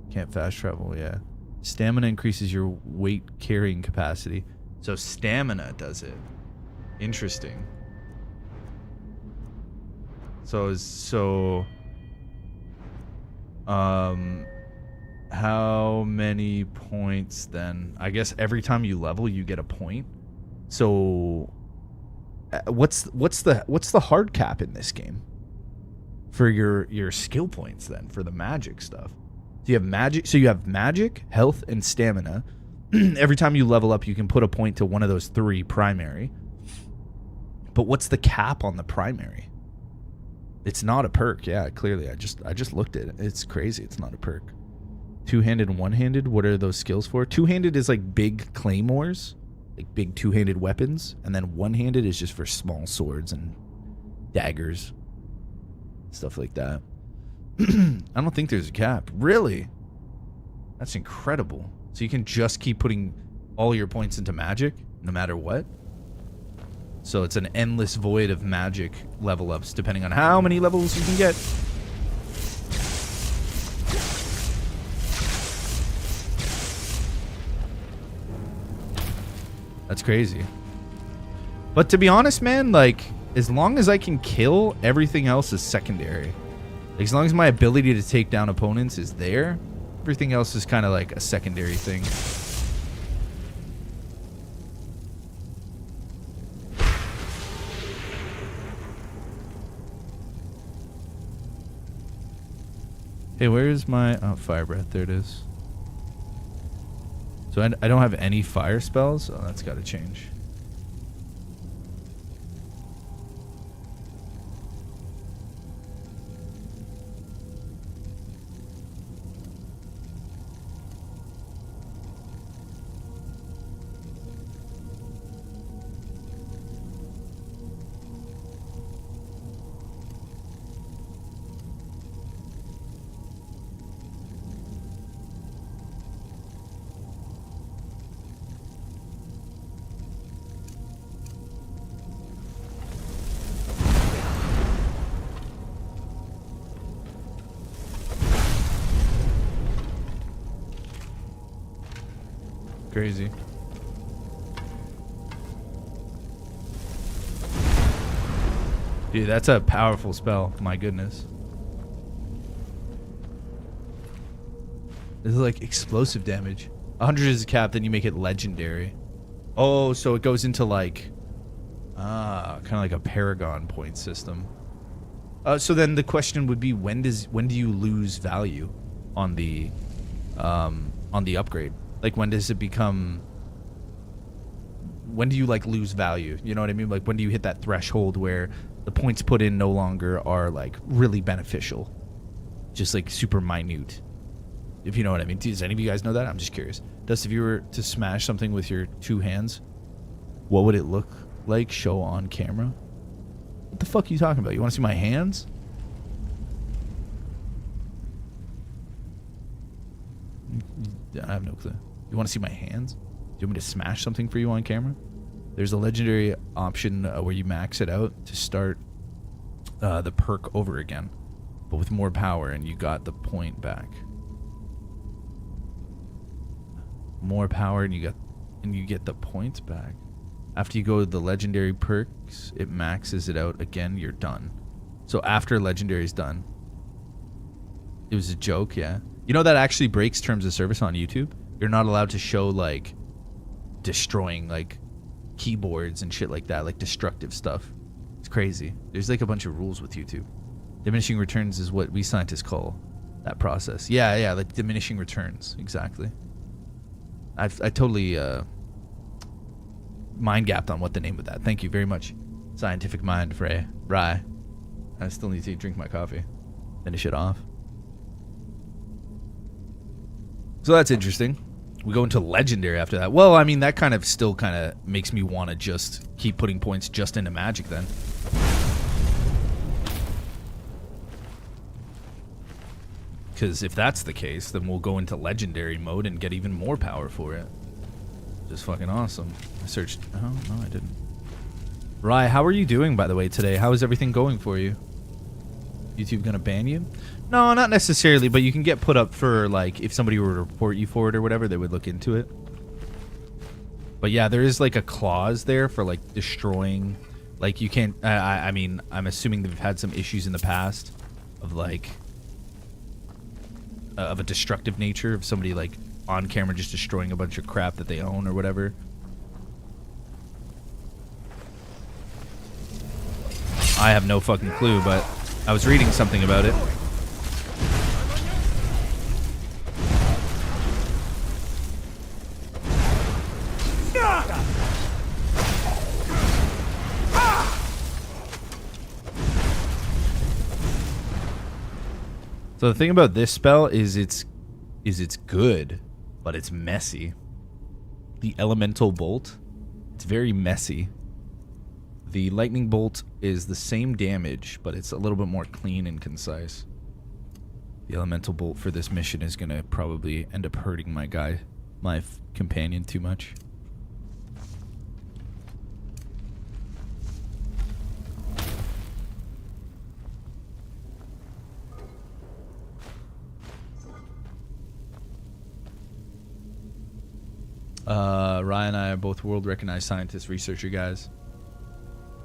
Can't fast travel, yeah. Stamina increases your weight carrying capacity. So stamina does it. Interesting. So how many points then? I guess every time you level you get a point. So what's the hard cap in this game for your skill points then for the magic stuff? So you have magic, health, and stamina. Every time you level up, you can put a point to one of those three primary. But what's the cap on the primary? It's not a perk. Yeah, clearly. I just looked at it. It's crazy. It's not a perk. Two-handed and one-handed, what are those skills for? Two-handed is like big claymores, like big two-handed weapons, and then one-handed is just for small swords and daggers, stuff like that. I don't think there's a cap. Really? That's incredible. So you can just keep putting all your points into magic, no matter what? So it's an endless void of magic level ups, depending on how many levels you can get. That's crazy. But to be honest, man, like, as long as I can kill, everything else is secondary. Like, as long as my ability to take down opponents is there, everything else is kind of like a secondary thing. Hey, where's my... Oh, fire breath. There it is. So I don't have any fire spells? Oh, that's got to change. Crazy. Dude, that's a powerful spell. My goodness. This is like explosive damage. 100 is a cap, then you make it legendary. Oh, so it goes into like... kind of like a Paragon point system. So then the question would be, when do you lose value on the upgrade? Like, when does it become... When do you, like, lose value? You know what I mean? Like, when do you hit that threshold where the points put in no longer are, like, really beneficial? Just, like, super minute. If you know what I mean. Does any of you guys know that? I'm just curious. Dust, if you were to smash something with your two hands, what would it look like show on camera? What the fuck are you talking about? You want to see my hands? I have no clue. You want to see my hands? Do you want me to smash something for you on camera? There's a legendary option where you max it out to start the perk over again, but with more power, and you got the point back. More power, and you get the points back. After you go to the legendary perks, it maxes it out again. You're done. So after legendary's done. It was a joke, yeah. You know that actually breaks terms of service on YouTube? You're not allowed to show like destroying like keyboards and shit like that, like destructive stuff. It's crazy. There's like a bunch of rules with YouTube. Diminishing returns is what we scientists call that process. Yeah, like diminishing returns. Exactly. I totally mind gapped on what the name of that. Thank you very much. Scientific mind, Frey. Rye. I still need to drink my coffee. Finish it off. So that's interesting. We go into legendary after that. Well, I mean, that kind of still kind of makes me want to just keep putting points just into magic then. Because if that's the case, then we'll go into legendary mode and get even more power for it. Just fucking awesome. I searched. Oh, no, I didn't. Rye, how are you doing, by the way, today? How is everything going for you? YouTube gonna ban you? No, not necessarily, but you can get put up for, like, if somebody were to report you for it or whatever, they would look into it. But yeah, there is, like, a clause there for, like, destroying. Like, you can't, I mean, I'm assuming they've had some issues in the past of, like, of a destructive nature of somebody, like, on camera just destroying a bunch of crap that they own or whatever. I have no fucking clue, but I was reading something about it. So the thing about this spell is it's good, but it's messy. The elemental bolt, it's very messy. The lightning bolt is the same damage, but it's a little bit more clean and concise. The elemental bolt for this mission is gonna probably end up hurting my companion too much. Ryan and I are both world-recognized scientists, researcher guys.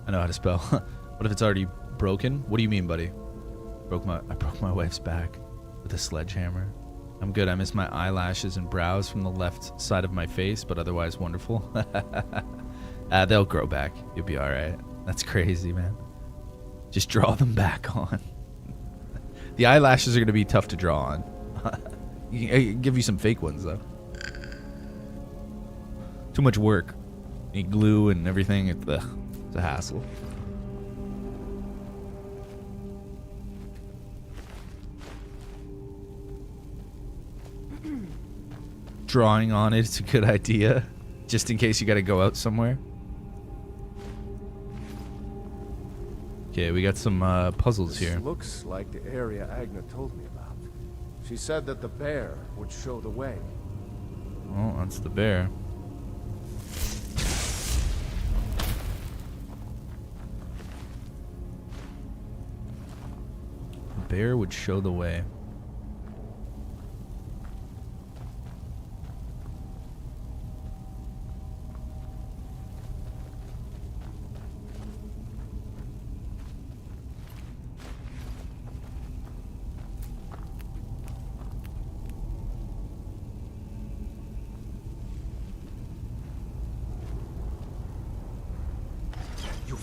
I know how to spell. What if it's already broken? What do you mean, buddy? I broke my wife's back with a sledgehammer. I'm good. I miss my eyelashes and brows from the left side of my face, but otherwise wonderful. They'll grow back. You'll be all right. That's crazy, man. Just draw them back on. The eyelashes are going to be tough to draw on. I can give you some fake ones, though. Too much work. Need glue and everything. It's a hassle. Drawing on it's a good idea, just in case you got to go out somewhere. Okay, we got some puzzles here.
This looks like the area Agna told me about. She said that the bear would show the way.
Oh, that's the bear. The bear would show the way.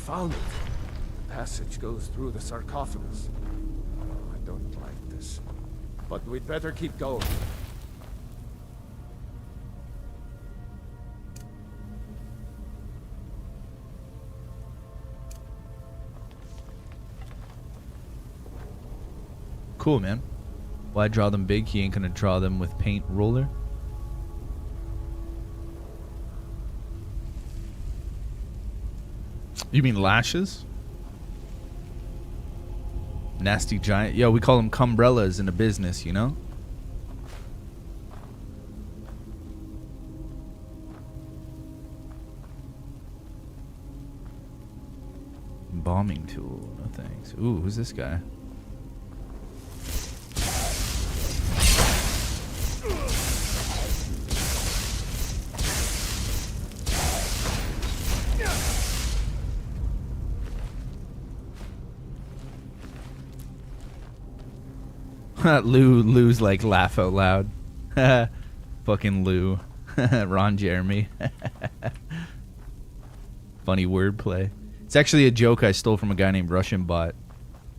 Found it. The passage goes through the sarcophagus. Oh, I don't like this. But we'd better keep going.
Cool, man. Why draw them big? He ain't gonna draw them with paint roller. You mean lashes? Nasty giant. Yo, we call them cumbrellas in the business, you know? Bombing tool. No thanks. Ooh, who's this guy? Lou's like laugh out loud. Fucking Lou. Ron Jeremy. Funny wordplay. It's actually a joke I stole from a guy named Russian Bot.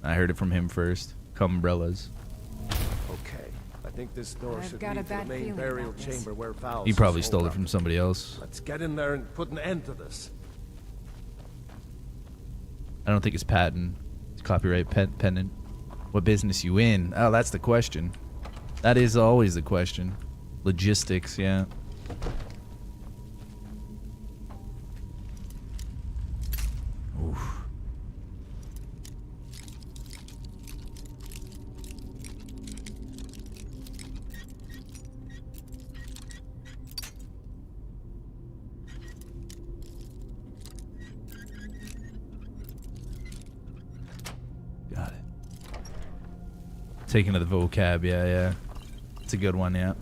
I heard it from him first. Umbrellas.
Okay, I think this door
I've
should
got a
lead to the
bad
main
feeling
burial
about this.
chamber where Val.
He probably stole it from somebody else.
Let's get in there and put an end to this.
I don't think it's patent. It's copyright pendant. What business you in? Oh, that's the question. That is always the question. Logistics, yeah. Oof. Got it. Taking to the vocab, yeah. It's a good one, yeah.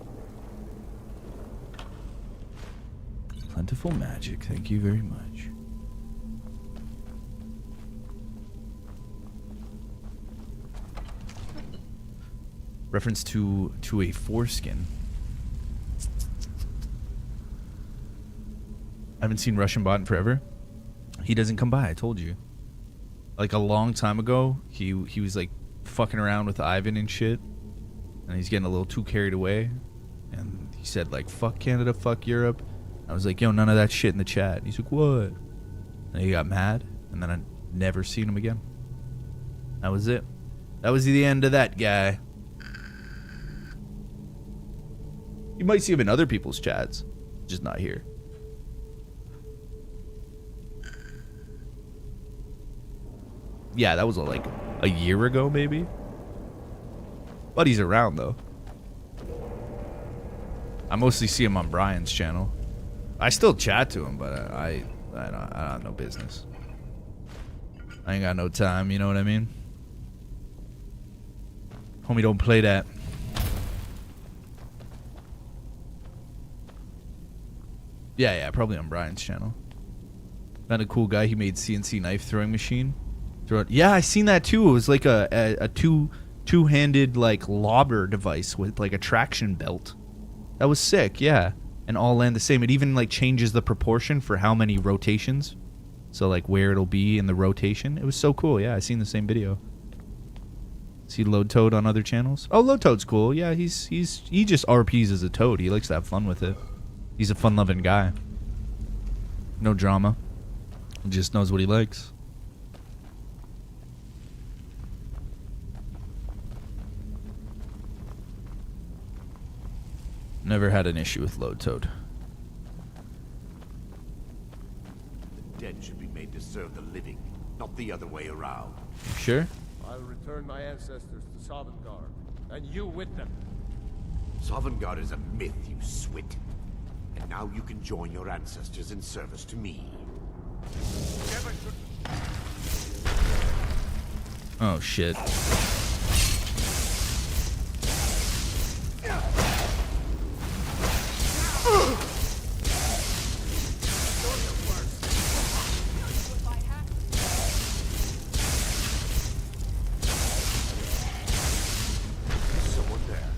Plentiful magic, thank you very much. Reference to a foreskin. I haven't seen Russian Bot in forever. He doesn't come by, I told you. Like a long time ago, he was like fucking around with Ivan and shit. And he's getting a little too carried away. And he said like, fuck Canada, fuck Europe. I was like, yo, none of that shit in the chat. And he's like, what? And he got mad. And then I never seen him again. That was it. That was the end of that guy. You might see him in other people's chats. Just not here. Yeah, that was like a year ago, maybe. But he's around, though. I mostly see him on Brian's channel. I still chat to him, but I don't no business. I ain't got no time, you know what I mean? Homie, don't play that. Yeah, probably on Brian's channel. Found a cool guy. He made CNC knife throwing machine. Yeah, I seen that too. It was like a two-handed like lobber device with like a traction belt. That was sick, yeah. And all land the same. It even like changes the proportion for how many rotations. So like where it'll be in the rotation. It was so cool. Yeah, I seen the same video. See Load Toad on other channels? Oh, Load Toad's cool. Yeah, he just RPs as a toad. He likes to have fun with it. He's a fun-loving guy. No drama. He just knows what he likes. Never had an issue with Load Toad.
The dead should be made to serve the living, not the other way around.
Sure?
I'll return my ancestors to Sovngarde, and you with them.
Sovngarde is a myth, you swit. And now you can join your ancestors in service to me.
Oh, shit.
Someone there.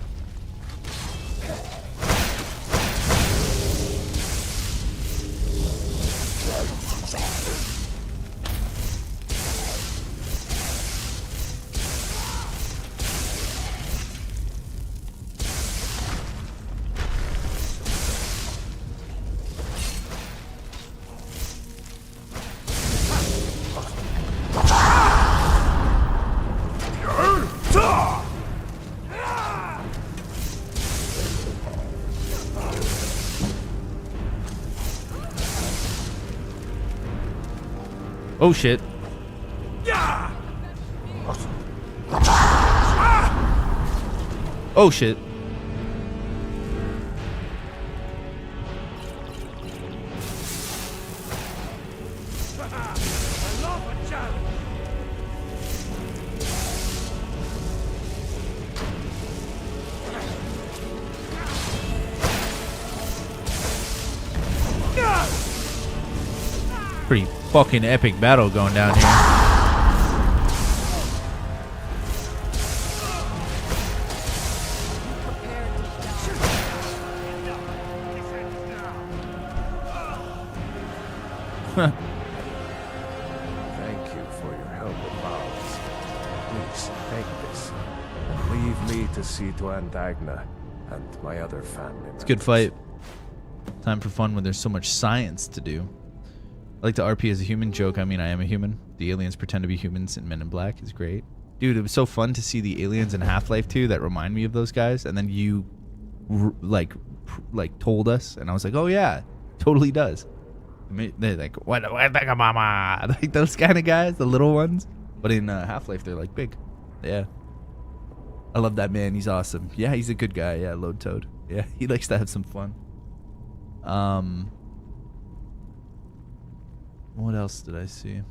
Oh, shit. Oh, shit. Pretty fucking epic battle going down here.
Thank you for your help with vows. Please, take this. And leave me to see to Antagna and my other family.
It's a good fight. Time for fun when there's so much science to do. I like to RP as a human joke. I mean, I am a human. The aliens pretend to be humans in Men in Black is great. Dude, it was so fun to see the aliens in Half-Life 2 that remind me of those guys. And then you, like told us. And I was like, oh, yeah, totally does. They're like, what mama? Like those kind of guys, the little ones. But in Half-Life, they're like big. Yeah. I love that man. He's awesome. Yeah, he's a good guy. Yeah, Load Toad. Yeah, he likes to have some fun. What else did I see?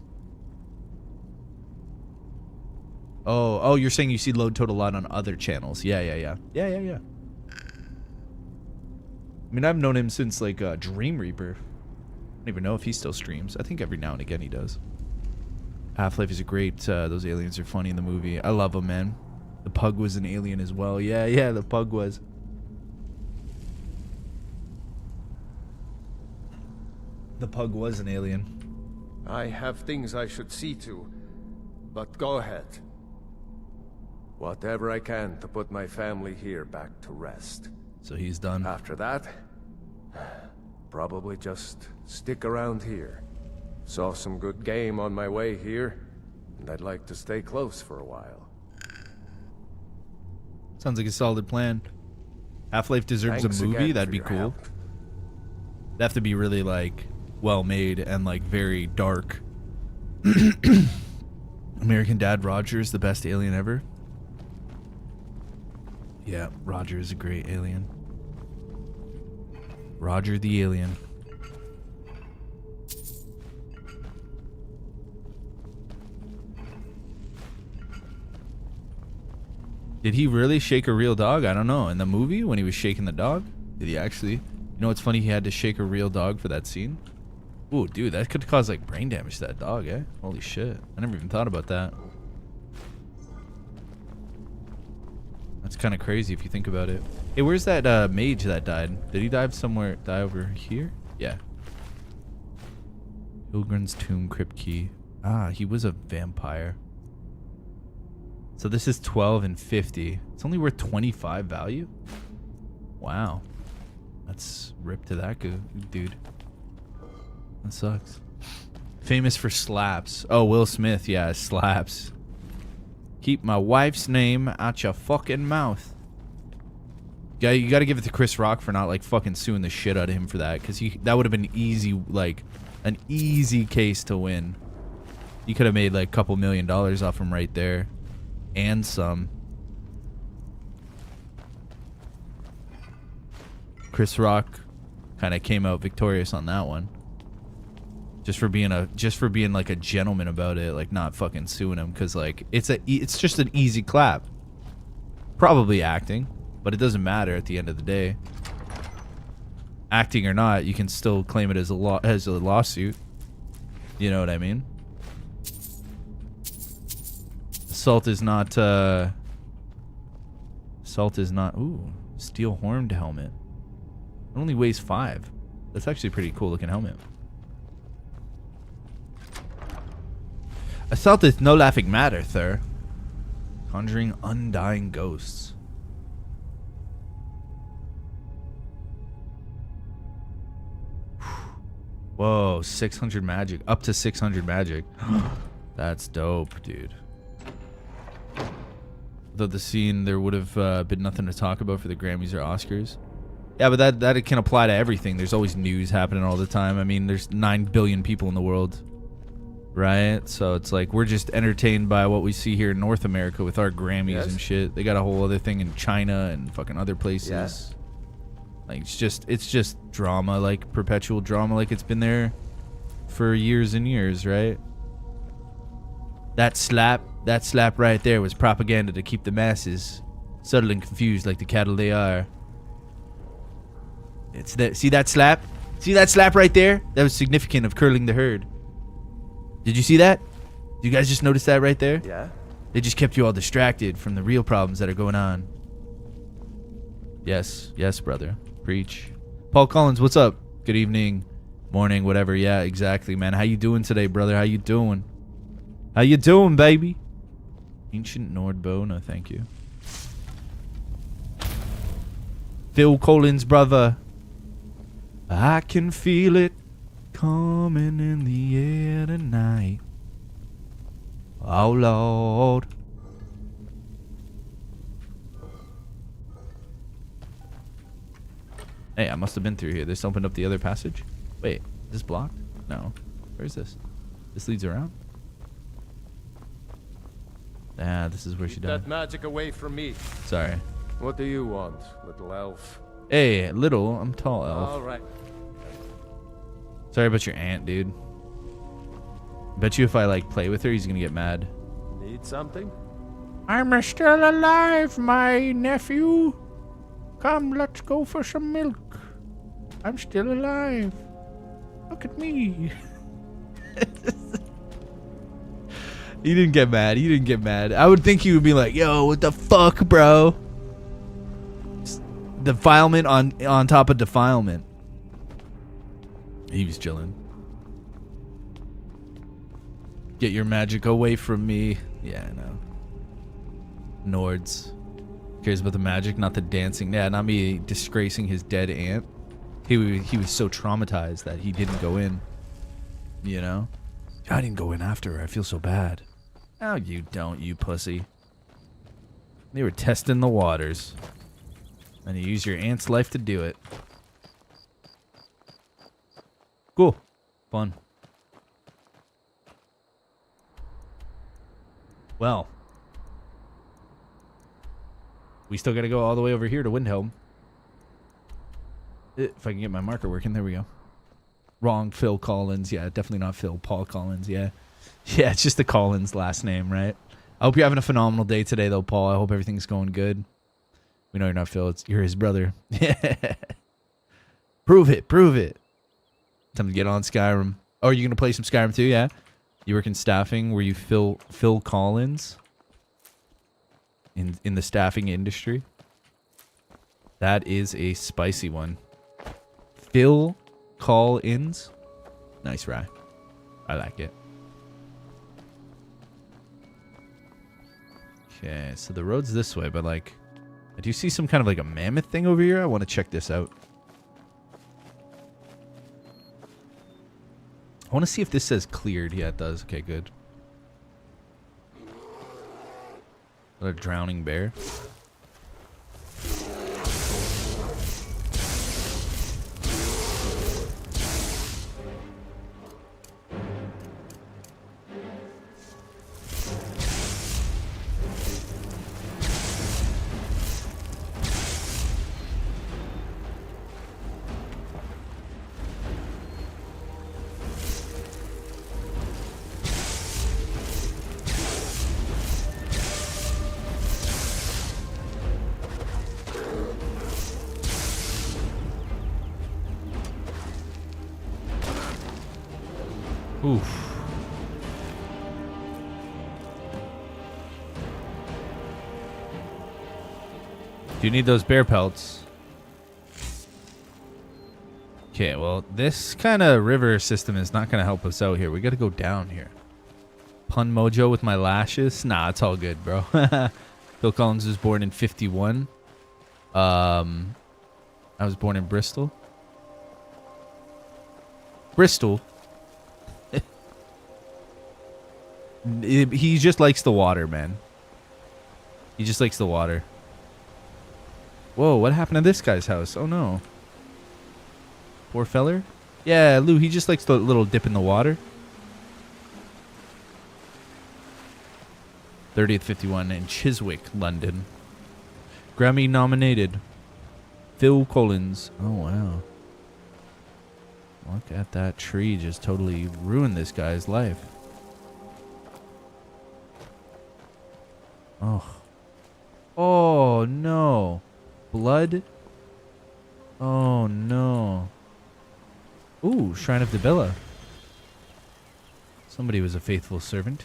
Oh, you're saying you see Load Toad a lot on other channels. Yeah. I mean, I've known him since like Dream Reaper. I don't even know if he still streams. I think every now and again he does. Half-Life is a great, those aliens are funny in the movie. I love them, man. The pug was an alien as well. Yeah, the pug was. The pug was an alien.
I have things I should see to, but go ahead. Whatever I can to put my family here back to rest.
So he's done.
After that, probably just stick around here. Saw some good game on my way here, and I'd like to stay close for a while.
Sounds like a solid plan. Half-Life deserves
Thanks
a movie.
again
That'd
for
be
your
cool.
help.
It'd have to be really like well made and like very dark. American Dad Roger is the best alien ever. Yeah, Roger is a great alien. Roger the alien. Did he really shake a real dog? I don't know. In the movie, when he was shaking the dog, did he actually? You know what's funny? He had to shake a real dog for that scene. Ooh, dude, that could cause like brain damage to that dog, eh? Holy shit. I never even thought about that. That's kind of crazy if you think about it. Hey, where's that mage that died? Did he die over here? Yeah. Pilgrim's Tomb Crypt Key. Ah, he was a vampire. So this is 12 and 50. It's only worth 25 value? Wow. That's ripped to that dude. That sucks. Famous for slaps. Oh, Will Smith. Yeah, slaps. Keep my wife's name out your fucking mouth. Yeah, you gotta give it to Chris Rock for not like fucking suing the shit out of him for that, because that would have been easy, like an easy case to win. You could have made like a couple $1 million off him right there, and some. Chris Rock kind of came out victorious on that one. Just for being like a gentleman about it, like not fucking suing him, because like it's just an easy clap. Probably acting, but it doesn't matter at the end of the day. Acting or not, you can still claim it as a lawsuit. You know what I mean? Assault is not. Ooh, steel horned helmet. It only weighs 5. That's actually a pretty cool looking helmet. Assault is no laughing matter, sir. Conjuring undying ghosts. Whoa, 600 magic. Up to 600 magic. That's dope, dude. Though the scene, there would have been nothing to talk about for the Grammys or Oscars. Yeah, but that can apply to everything. There's always news happening all the time. I mean, there's 9 billion people in the world. Right? So it's like we're just entertained by what we see here in North America with our Grammys and shit. They got a whole other thing in China and fucking other places. Yes. Like it's just drama, like perpetual drama, like it's been there for years and years, right? That slap right there was propaganda to keep the masses subtle and confused like the cattle they are. See that slap? See that slap right there? That was significant of curling the herd. Did you see that? Did you guys just notice that right there?
Yeah.
They just kept you all distracted from the real problems that are going on. Yes, brother. Preach. Paul Collins, what's up? Good evening. Morning, whatever. Yeah, exactly, man. How you doing today, brother? How you doing? How you doing, baby? Ancient Nord bow. No, thank you. Phil Collins, brother. I can feel it coming in the air tonight. Oh, Lord. Hey, I must have been through here. This opened up the other passage. Wait, is this blocked? No. Where is this? This leads around? Ah, this is where she died.
That magic away from me.
Sorry.
What do you want, little elf?
Hey, little. I'm tall elf.
All right.
Sorry about your aunt, dude. Bet you if I, like, play with her, he's gonna get mad.
Need something?
I'm still alive, my nephew. Come, let's go for some milk. I'm still alive. Look at me. He didn't get mad. He didn't get mad. I would think he would be like, yo, what the fuck, bro? Defilement on top of defilement. He was chilling. Get your magic away from me. Yeah, I know. Nords. Cares about the magic, not the dancing. Yeah, not me disgracing his dead aunt. He was so traumatized that he didn't go in. You know? I didn't go in after her. I feel so bad. Oh, you don't, you pussy. They were testing the waters. And you use your aunt's life to do it. Cool. Fun. Well. We still gotta go all the way over here to Windhelm. If I can get my marker working. There we go. Wrong. Phil Collins. Yeah, definitely not Phil. Paul Collins. Yeah. Yeah, it's just the Collins last name, right? I hope you're having a phenomenal day today, though, Paul. I hope everything's going good. We know you're not Phil. You're his brother. Yeah. Prove it. Prove it. Time to get on Skyrim. Oh, are you going to play some Skyrim too? Yeah. You work in staffing. Were you Phil Collins? In the staffing industry? That is a spicy one. Phil Collins. Nice rye. I like it. Okay, so the road's this way, but like, I do see some kind of like a mammoth thing over here. I want to check this out. I want to see if this says cleared. Yeah, it does. Okay, good. A drowning bear. Oof. Do you need those bear pelts? Okay, well, this kind of river system is not going to help us out here. We got to go down here. Pun mojo with my lashes? Nah, it's all good, bro. Phil Collins was born in 51. I was born in Bristol. Bristol? He just likes the water, man. He just likes the water. Whoa, what happened to this guy's house? Oh, no. Poor feller? Yeah, Lou, he just likes the little dip in the water. 30th 51 in Chiswick, London. Grammy nominated. Phil Collins. Oh, wow. Look at that tree. Just totally ruined this guy's life. Oh. Oh, no. Blood? Oh, no. Ooh, Shrine of Dibella. Somebody was a faithful servant.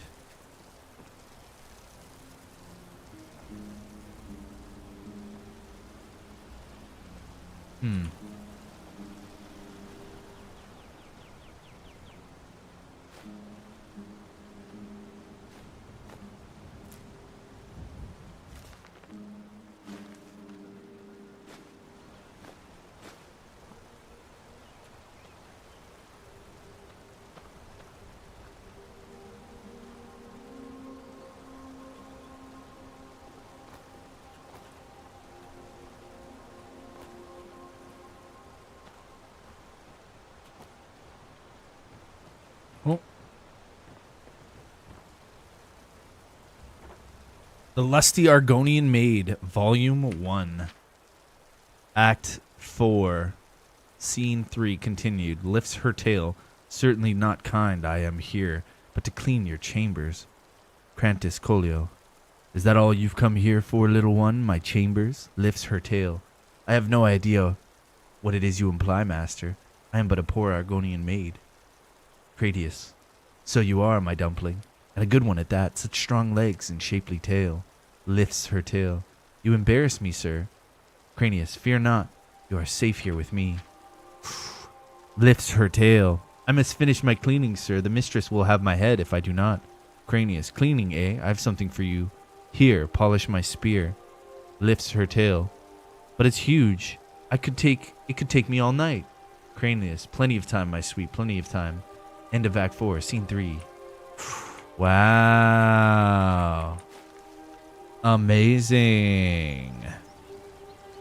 The Lusty Argonian Maid, Volume 1. Act 4. Scene 3 continued. Lifts her tail. Certainly not kind I am here, but to clean your chambers. Crantis Colio. Is that all you've come here for, little one, my chambers? Lifts her tail. I have no idea what it is you imply, master. I am but a poor Argonian maid. Cratius. So you are, my dumpling. And a good one at that, such strong legs and shapely tail. Lifts her tail. You embarrass me, sir. Cranius, fear not. You are safe here with me. Lifts her tail. I must finish my cleaning, sir. The mistress will have my head if I do not. Cranius, cleaning, eh? I have something for you. Here, polish my spear. Lifts her tail. But it's huge. It could take me all night. Cranius, plenty of time, my sweet, plenty of time. End of Act 4, Scene 3. Wow. Amazing.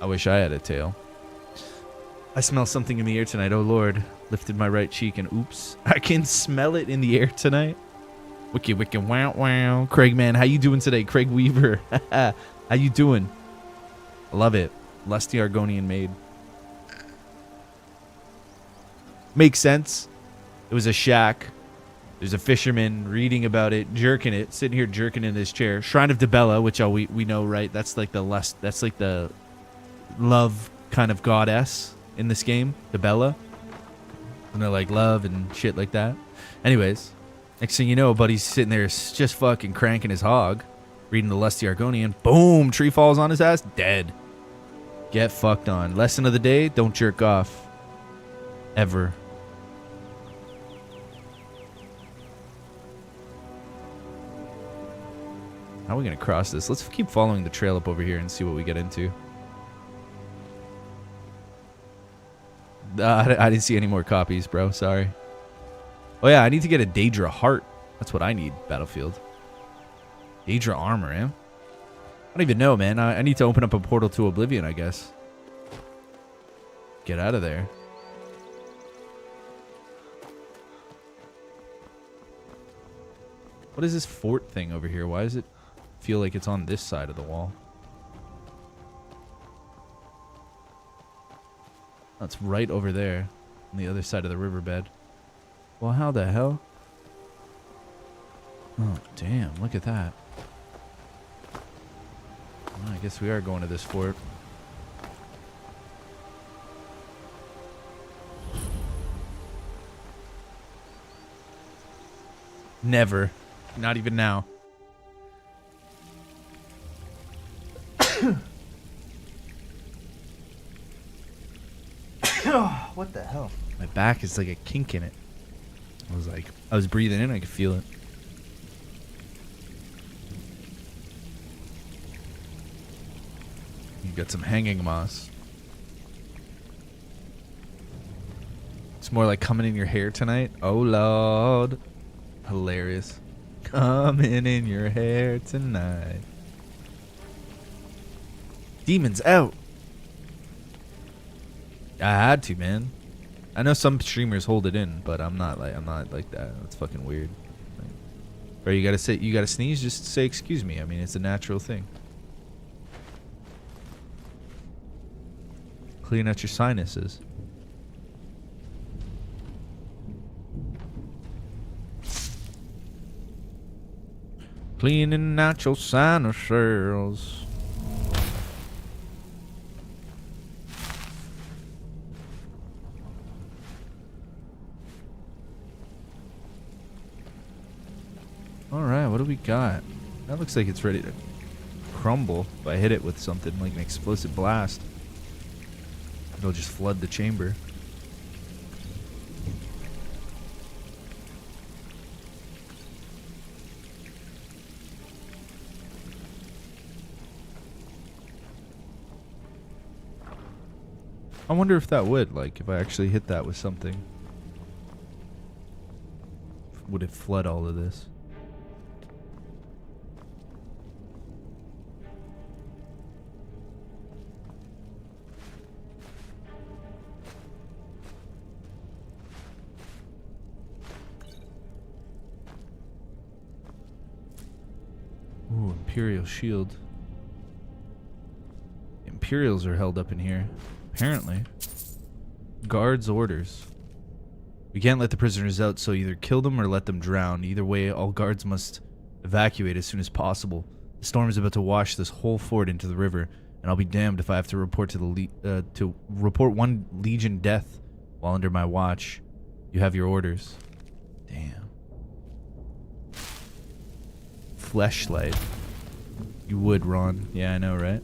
I wish I had a tail. I smell something in the air tonight, oh lord. Lifted my right cheek and oops. I can smell it in the air tonight. Wiki wiki wow wow. Craig, man, how you doing today? Craig Weaver. How you doing? I love it. Lusty Argonian Maid. Makes sense. It was a shack. There's a fisherman reading about it, jerking it, sitting here jerking in his chair. Shrine of Dibella, which we know, right? That's like the lust. That's like the love kind of goddess in this game, Dibella. And they're like love and shit like that. Anyways, next thing you know, buddy's sitting there just fucking cranking his hog, reading the Lusty Argonian. Boom! Tree falls on his ass, dead. Get fucked on. Lesson of the day: don't jerk off. Ever. How are we going to cross this? Let's keep following the trail up over here and see what we get into. I didn't see any more copies, bro. Sorry. Oh, yeah. I need to get a Daedra heart. That's what I need, Battlefield. Daedra armor, eh? I don't even know, man. I need to open up a portal to Oblivion, I guess. Get out of there. What is this fort thing over here? Why does it feel like it's on this side of the wall? Oh, it's right over there on the other side of the riverbed. Well, how the hell? Oh, damn. Look at that. Well, I guess we are going to this fort. Never. Not even now. What the hell? My back is like a kink in it. I was breathing in, I could feel it. You got some hanging moss. It's more like coming in your hair tonight. Oh lord. Hilarious. Coming in your hair tonight. Demons out. I had to, man. I know some streamers hold it in, but I'm not like that. That's fucking weird. Bro, you gotta sneeze, just say excuse me. I mean, it's a natural thing. Clean out your sinuses. Cleaning out your sinuses. Alright, what do we got? That looks like it's ready to crumble if I hit it with something like an explosive blast. It'll just flood the chamber. I wonder if that would, like, if I actually hit that with something. Would it flood all of this? Ooh. Ooh, Imperial shield. Imperials are held up in here, apparently. Guards' orders. We can't let the prisoners out, so either kill them or let them drown. Either way, all guards must evacuate as soon as possible. The storm is about to wash this whole fort into the river, and I'll be damned if I have to report to report one Legion death while under my watch. You have your orders. Damn. Fleshlight. You would, Ron. Yeah, I know, right?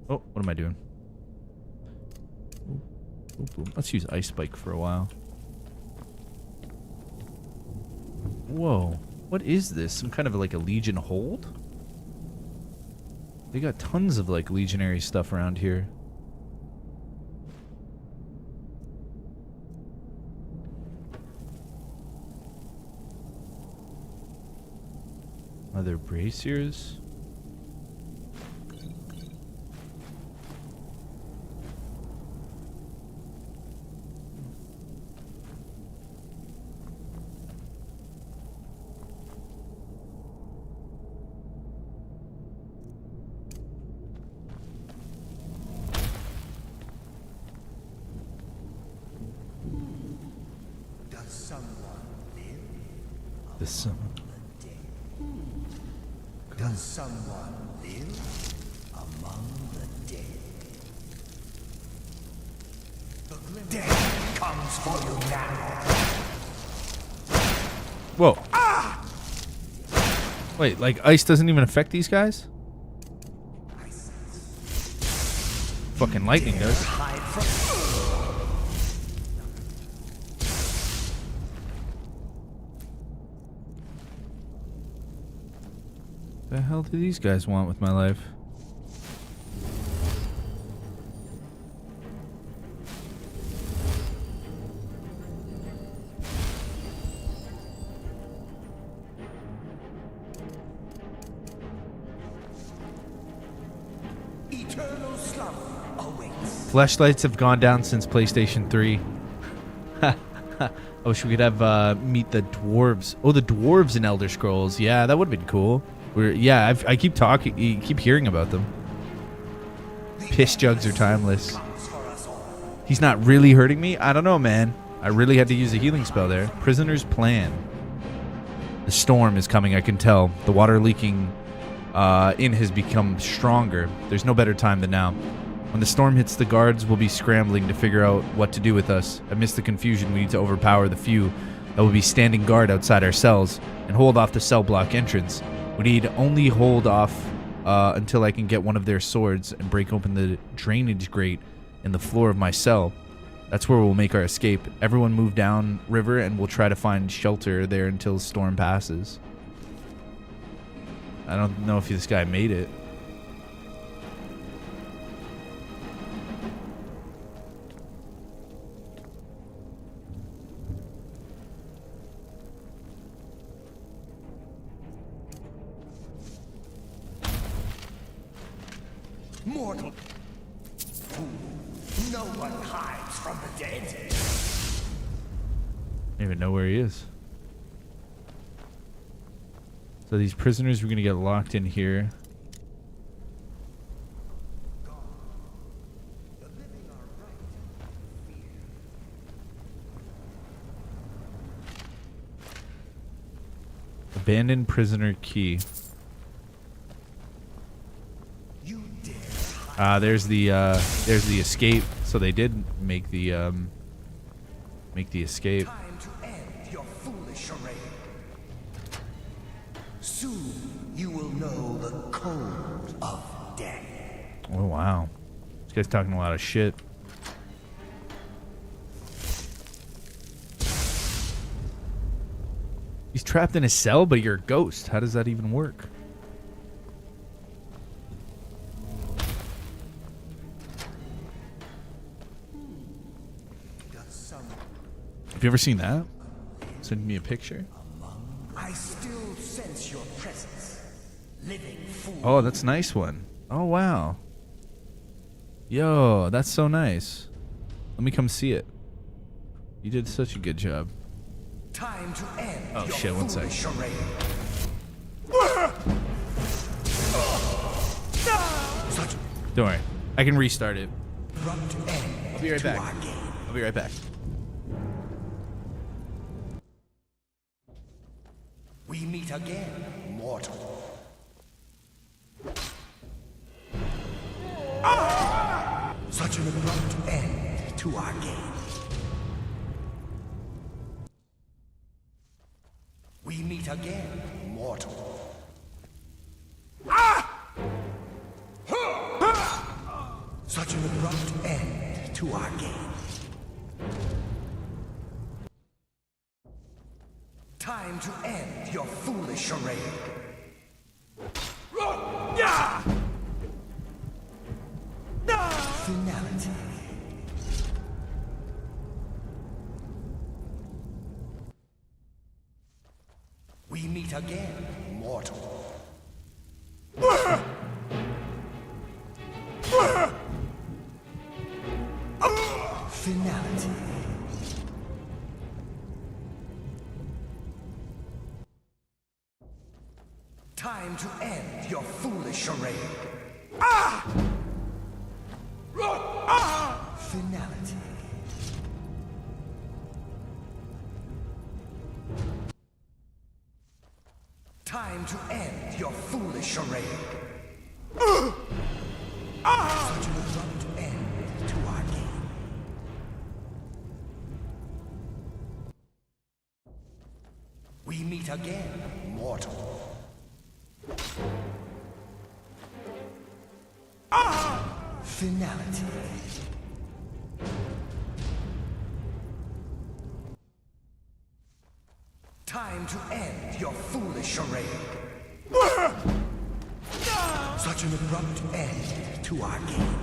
Oh, what am I doing? Let's use Ice Spike for a while. Whoa. What is this? Some kind of like a Legion hold? They got tons of like legionary stuff around here. Are there braziers?
Does someone live among the dead? The death comes for you now.
Whoa. Ah! Wait, like ice doesn't even affect these guys? Fucking lightning does. The hell do these guys want with my life?
Eternal slumber awaits.
Flashlights have gone down since PlayStation 3. I wish we could have meet the dwarves. Oh, the dwarves in Elder Scrolls. Yeah, that would have been cool. I keep keep hearing about them. Piss jugs are timeless. He's not really hurting me? I don't know, man. I really had to use a healing spell there. Prisoner's plan. The storm is coming, I can tell. The water leaking in has become stronger. There's no better time than now. When the storm hits, the guards will be scrambling to figure out what to do with us. Amidst the confusion, we need to overpower the few that will be standing guard outside our cells and hold off the cell block entrance. We need only hold off until I can get one of their swords and break open the drainage grate in the floor of my cell. That's where we'll make our escape. Everyone move down river and we'll try to find shelter there until the storm passes. I don't know if this guy made it.
Mortal. No one hides from the dead.
I don't even know where he is. So these prisoners, we're going to get locked in here. Abandoned prisoner key. There's the escape. So they did make the escape.
Time to end your foolish array. Soon you will know the cold of death.
Oh wow, this guy's talking a lot of shit. He's trapped in a cell, but you're a ghost. How does that even work? Have you ever seen that? Send me a picture.
I still sense your presence. Living fool.
Oh, that's a nice one. Oh, wow. Yo, that's so nice. Let me come see it. You did such a good job.
Time to end.
Oh
your
shit, one sec.
charade.
Don't worry. I can restart it.
Abrupt end.
I'll be right
to
back.
our game.
I'll be right back.
We meet again, mortal. Such an abrupt end to our game. We meet again, mortal. Such an abrupt end to our game. Time to end your foolish charade. Finality. We meet again, mortal. Finality. Time to end your foolish charade. Finality. Time to end your foolish charade. Such an abrupt end to our game. We meet again, mortal. Finality. Time to end your foolish charade. Such an abrupt end to our game.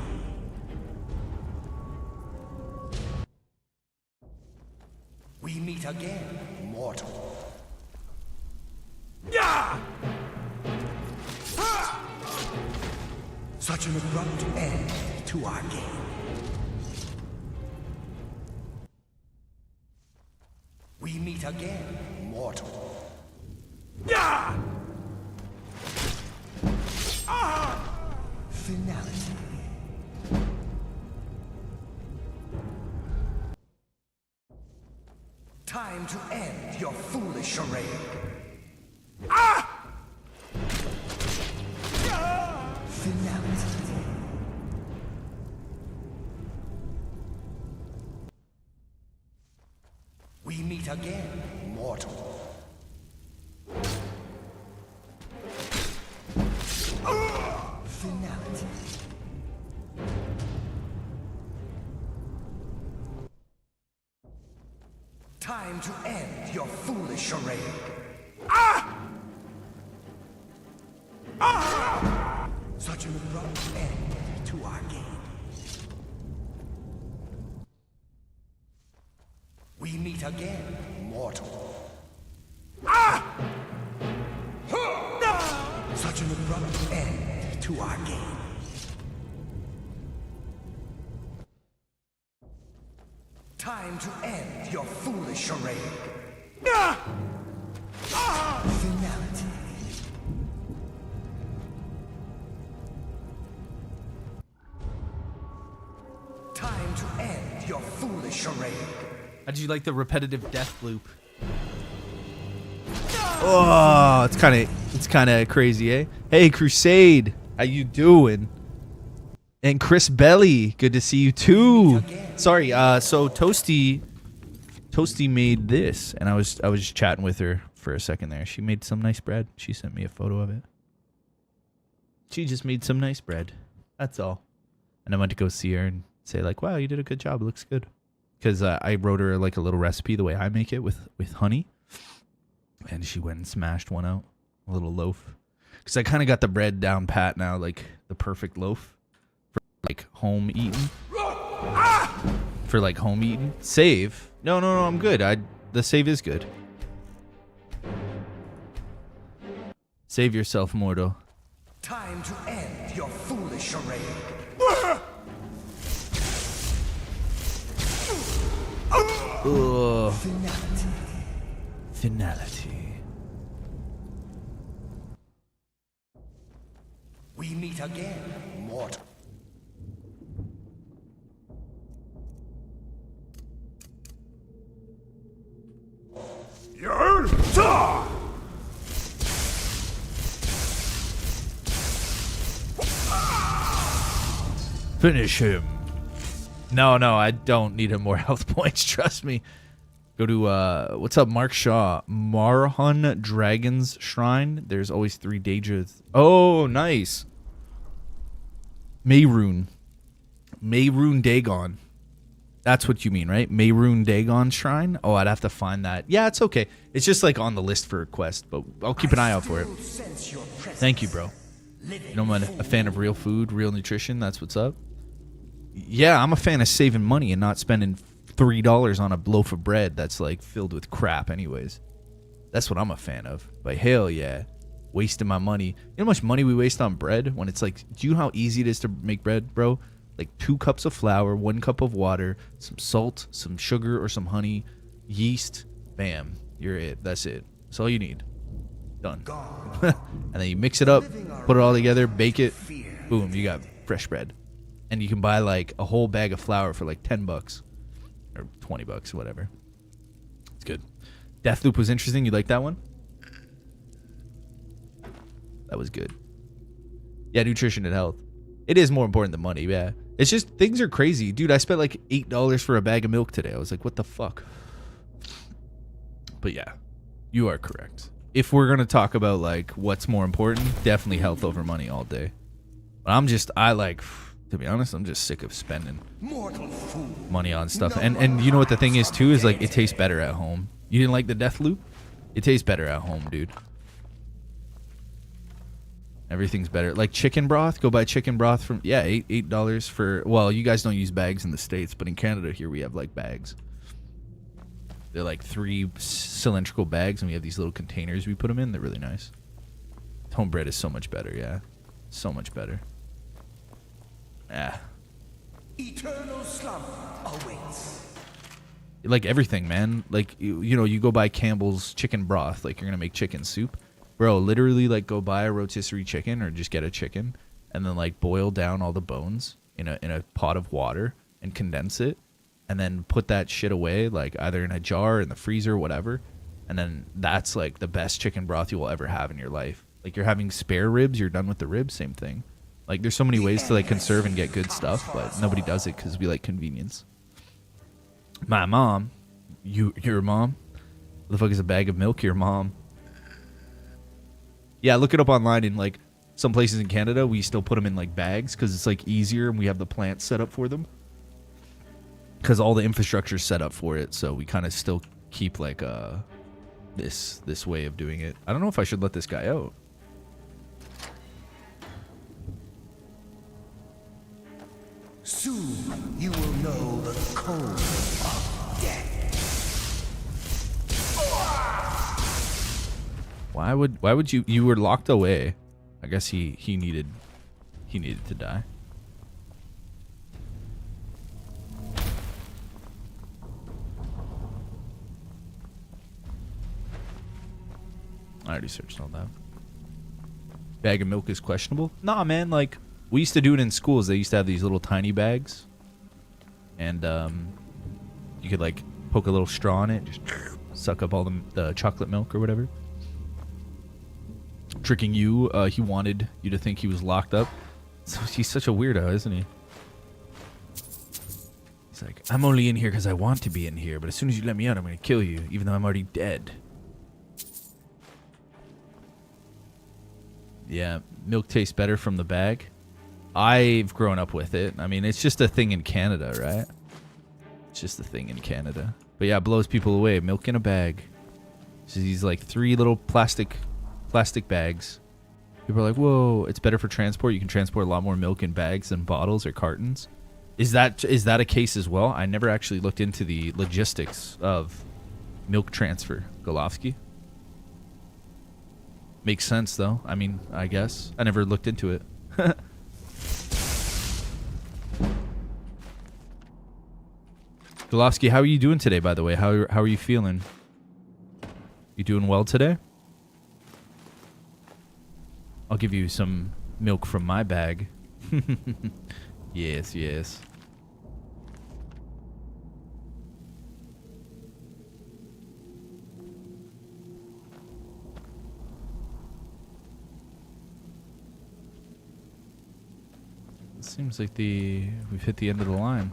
We meet again, mortal. Such an abrupt end to our game. We meet again, mortal. Finality. Time to end your foolish charade. Finality. We meet again, mortal. Finality. Time to end your foolish charade. Such an abrupt end to our game. We meet again, mortal. Such an abrupt end to our game. Time to end your foolish charade. Finality. Time to end your foolish charade.
How'd you like the repetitive death loop? Oh, it's kind of crazy, eh? Hey, Crusade, how you doing? And Chris Belly, good to see you too. Sorry, so Toasty made this, and I was chatting with her for a second there. She made some nice bread. She sent me a photo of it. She just made some nice bread. That's all. And I went to go see her and say like, "Wow, you did a good job. It looks good." Because I wrote her like a little recipe the way I make it with honey, and she went and smashed one out, a little loaf. Because I kind of got the bread down pat now, like the perfect loaf for like home eating. For like home eating. Save? No, I'm good. The save is good. Save yourself, mortal.
Time to end your foolish charade.
Ugh.
Finality.
Finality.
We meet again, mortal.
Finish him. No, I don't need him more health points. Trust me. Go to, what's up, Mark Shaw? Marhun Dragon's Shrine. There's always 3 Daedras. Oh, nice. Mayroon Dagon. That's what you mean, right? Mayroon Dagon Shrine? Oh, I'd have to find that. Yeah, it's okay. It's just like on the list for a quest, but I'll keep an eye out for it. Thank you, bro. You know, I'm a fan of real food, real nutrition. That's what's up. Yeah, I'm a fan of saving money and not spending $3 on a loaf of bread that's like filled with crap anyways. That's what I'm a fan of. But hell yeah, wasting my money. You know how much money we waste on bread when it's like, do you know how easy it is to make bread, bro? Like 2 cups of flour, 1 cup of water, some salt, some sugar or some honey, yeast, bam, you're it. That's it. That's all you need. Done. And then you mix it up, put it all together, bake it, boom, you got fresh bread. And you can buy like a whole bag of flour for like $10 or $20, whatever. It's good. Deathloop was interesting. You like that one? That was good. Yeah, nutrition and health. It is more important than money, yeah. It's just, things are crazy. Dude, I spent like $8 for a bag of milk today. I was like, what the fuck? But yeah, you are correct. If we're going to talk about like what's more important, definitely health over money all day. But to be honest, I'm just sick of spending money on stuff. And you know what the thing is too, is like it tastes better at home. You didn't like the Deathloop? It tastes better at home, dude. Everything's better. Like chicken broth, go buy chicken broth from, yeah, $8 for, well, you guys don't use bags in the States, but in Canada here we have like bags. They're like 3 cylindrical bags and we have these little containers we put them in. They're really nice. Home bread is so much better, yeah. So much better. Yeah.
Eternal slumber awaits.
Like everything, man. Like, you know, you go buy Campbell's chicken broth, like you're going to make chicken soup. Bro, literally, like, go buy a rotisserie chicken or just get a chicken and then, like, boil down all the bones in a pot of water and condense it and then put that shit away, like, either in a jar, in the freezer, whatever. And then that's, like, the best chicken broth you will ever have in your life. Like, you're having spare ribs, you're done with the ribs, same thing. Like, there's so many ways to, like, conserve and get good stuff, but nobody does it because we like convenience. My mom, your mom? What the fuck is a bag of milk? Your mom. Yeah, look it up online. In like some places in Canada, we still put them in like bags because it's like easier and we have the plants set up for them. Because all the infrastructure is set up for it, so we kind of still keep like this way of doing it. I don't know if I should let this guy out.
Soon you will know the code of death.
Why would you were locked away? I guess he needed to die. I already searched all that. Bag of milk is questionable? Nah, man, like we used to do it in schools. They used to have these little tiny bags. And you could like poke a little straw in it, just suck up all the chocolate milk or whatever. Tricking you. He wanted you to think he was locked up. So he's such a weirdo, isn't he? He's like, I'm only in here because I want to be in here, but as soon as you let me out, I'm going to kill you, even though I'm already dead. Yeah, milk tastes better from the bag. I've grown up with it. I mean, it's just a thing in Canada, right? It's just a thing in Canada. But yeah, it blows people away. Milk in a bag. So these like 3 little plastic bags. People are like, whoa, it's better for transport. You can transport a lot more milk in bags than bottles or cartons. Is that a case as well? I never actually looked into the logistics of milk transfer. Golovsky? Makes sense, though. I mean, I guess. I never looked into it. Golovsky, how are you doing today, by the way? How are you feeling? You doing well today? I'll give you some milk from my bag. Yes, yes. Seems like we've hit the end of the line.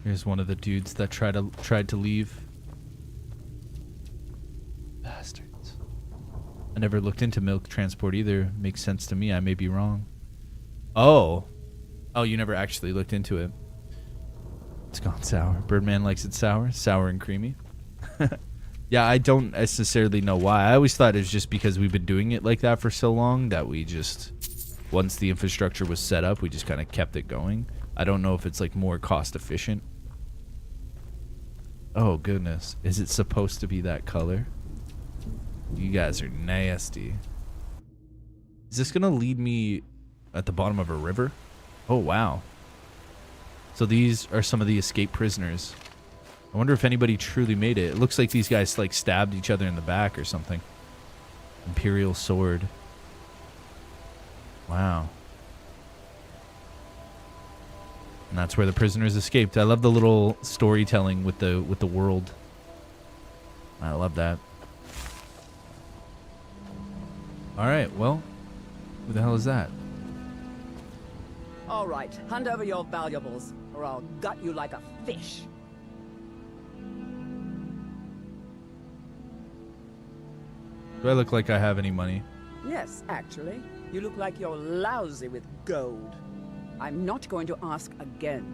Here's one of the dudes that tried to leave. Bastards. I never looked into milk transport either. Makes sense to me. I may be wrong. Oh. Oh, you never actually looked into it. It's gone sour. Birdman likes it sour. Sour and creamy. Yeah, I don't necessarily know why. I always thought it was just because we've been doing it like that for so long that we just, once the infrastructure was set up, we just kind of kept it going. I don't know if it's like more cost efficient. Oh, goodness. Is it supposed to be that color? You guys are nasty. Is this going to lead me at the bottom of a river? Oh, wow. So these are some of the escaped prisoners. I wonder if anybody truly made it. It looks like these guys like stabbed each other in the back or something. Imperial sword. Wow. And that's where the prisoners escaped. I love the little storytelling with the world. I love that. All right, well, who the hell is that?
All right, hand over your valuables, or I'll gut you like a fish.
Do I look like I have any money?
Yes, actually. You look like you're lousy with gold. I'm not going to ask again.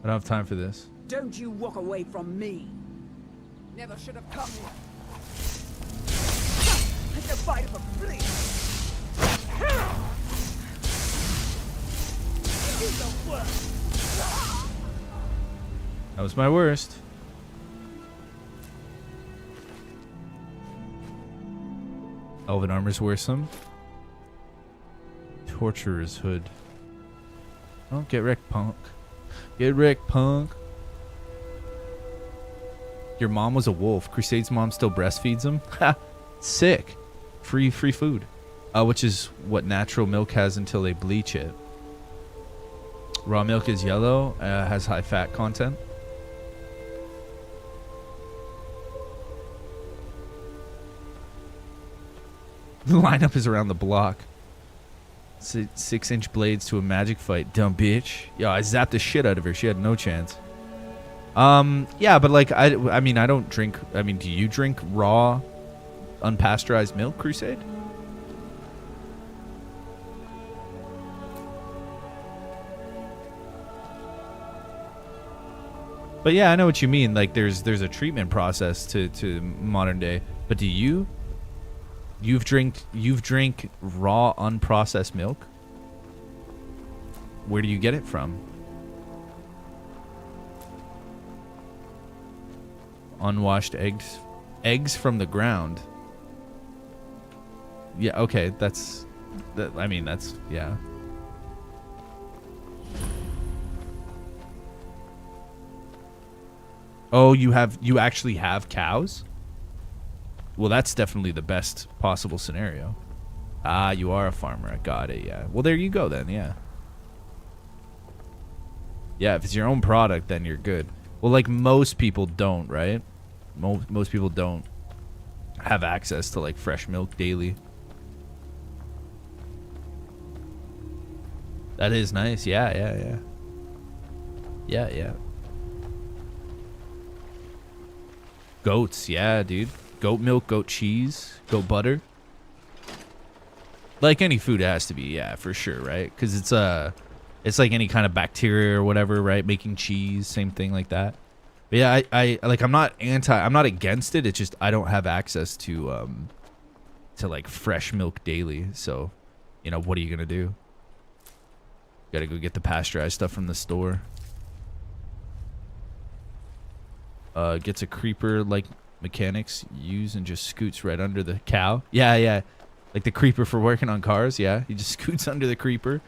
I don't have time for this.
Don't you walk away from me. Never should have come here. Like the bite of a flea. This is the worst.
That was my worst. Elven armor's worrisome. Torturer's hood. Oh, get wrecked, punk. Get wrecked, punk. Your mom was a wolf. Crusade's mom still breastfeeds him? Ha! Sick. Free food. Which is what natural milk has until they bleach it. Raw milk is yellow, has high fat content. The lineup is around the block. 6-inch blades to a magic fight. Dumb bitch. Yo, I zapped the shit out of her. She had no chance. Yeah, but like, I mean, I don't drink. I mean, do you drink raw, unpasteurized milk, Crusade? But yeah, I know what you mean. Like, there's a treatment process to modern day. But do you? You've drank raw unprocessed milk? Where do you get it from? Unwashed eggs from the ground. Yeah, okay, I mean, that's yeah. Oh, you actually have cows? Well, that's definitely the best possible scenario. Ah, you are a farmer. I got it, yeah. Well, there you go then, yeah. Yeah, if it's your own product, then you're good. Well, like, most people don't, right? Most people don't have access to, like, fresh milk daily. That is nice. Yeah. Yeah. Goats, yeah, dude. Goat milk, goat cheese, goat butter. Like any food has to be, yeah, for sure, right? Because it's like any kind of bacteria or whatever, right? Making cheese, same thing like that. But yeah, I like, I'm not against it. It's just I don't have access to to like fresh milk daily. So, you know, what are you gonna do? Gotta go get the pasteurized stuff from the store. Gets a creeper like mechanics use and just scoots right under the cow. Yeah, yeah. Like the creeper for working on cars. Yeah, he just scoots under the creeper.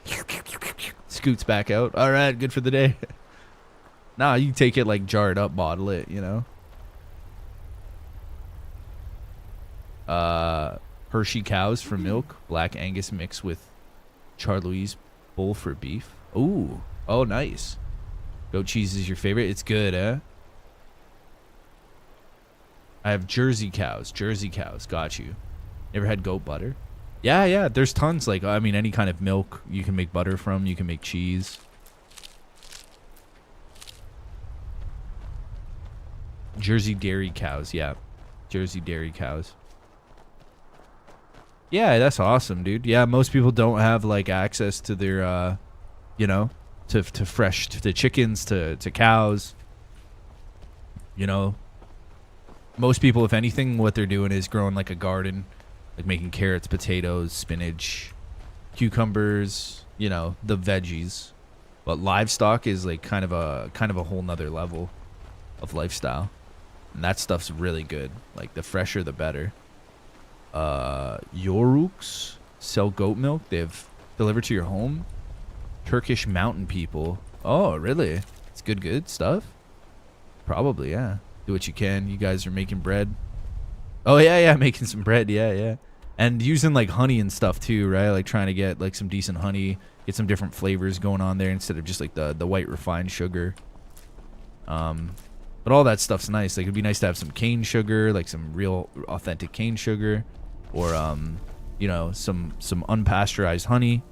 Scoots back out. All right, good for the day. Nah, you take it like jarred up, bottle it, you know. Hershey cows for milk. Black Angus mixed with Charloise bull for beef. Ooh. Oh, nice. Goat cheese is your favorite? It's good, eh? I have Jersey cows. Jersey cows. Got you. Never had goat butter? Yeah, yeah. There's tons. Like, I mean, any kind of milk you can make butter from. You can make cheese. Jersey dairy cows. Yeah. Jersey dairy cows. Yeah, that's awesome, dude. Yeah, most people don't have, like, access to their, you know, to fresh, to chickens, to cows. You know. Most people, if anything, what they're doing is growing, like, a garden. Like making carrots, potatoes, spinach, cucumbers, you know, the veggies. But livestock is like kind of a whole nother level of lifestyle. And that stuff's really good. Like the fresher the better. Yoruks sell goat milk. They have delivered to your home. Turkish mountain people. Oh, really? It's good stuff? Probably, yeah. Do what you can. You guys are making bread. Oh, yeah, making some bread, yeah. And using, like, honey and stuff, too, right? Like, trying to get, like, some decent honey, get some different flavors going on there instead of just, like, the white refined sugar. But all that stuff's nice. Like, it'd be nice to have some cane sugar, like some real authentic cane sugar. Or, you know, some unpasteurized honey.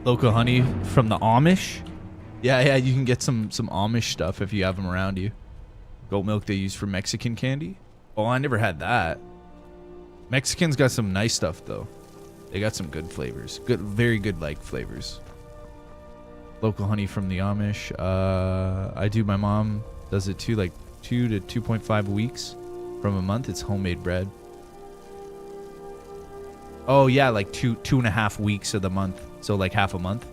Local honey from the Amish. Yeah, you can get some Amish stuff if you have them around you. Goat milk they use for Mexican candy. Oh, I never had that. Mexicans got some nice stuff though. They got some good flavors. Good, very good like flavors. Local honey from the Amish. I do. My mom does it too. Like 2 to 2.5 weeks from a month. It's homemade bread. Oh yeah, like 2.5 weeks of the month. So like half a month.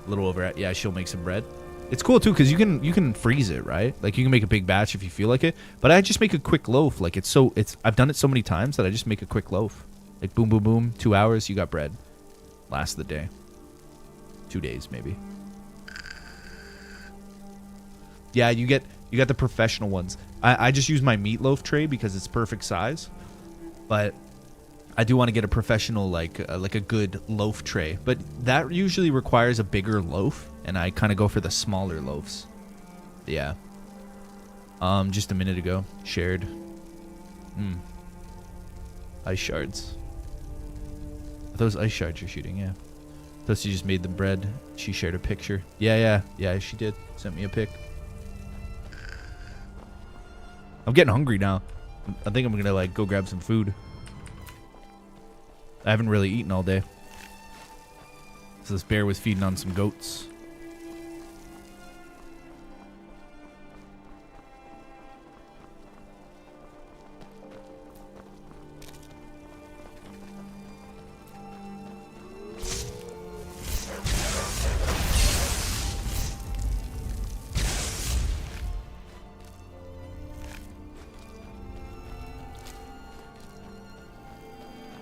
A little over. Yeah, she'll make some bread. It's cool too because you can freeze it, right? Like you can make a big batch if you feel like it. But I just make a quick loaf. Like I've done it so many times that I just make a quick loaf. Like boom, boom, boom. 2 hours, you got bread. Last the day. 2 days maybe. Yeah, you got the professional ones. I just use my meatloaf tray because it's perfect size. But I do want to get a professional, like a good loaf tray, but that usually requires a bigger loaf, and I kind of go for the smaller loaves. Yeah. Just a minute ago, shared. Ice shards. Are those ice shards you're shooting? Yeah. Thought she just made the bread. She shared a picture. Yeah, she did. Sent me a pic. I'm getting hungry now. I think I'm gonna like go grab some food. I haven't really eaten all day. So this bear was feeding on some goats.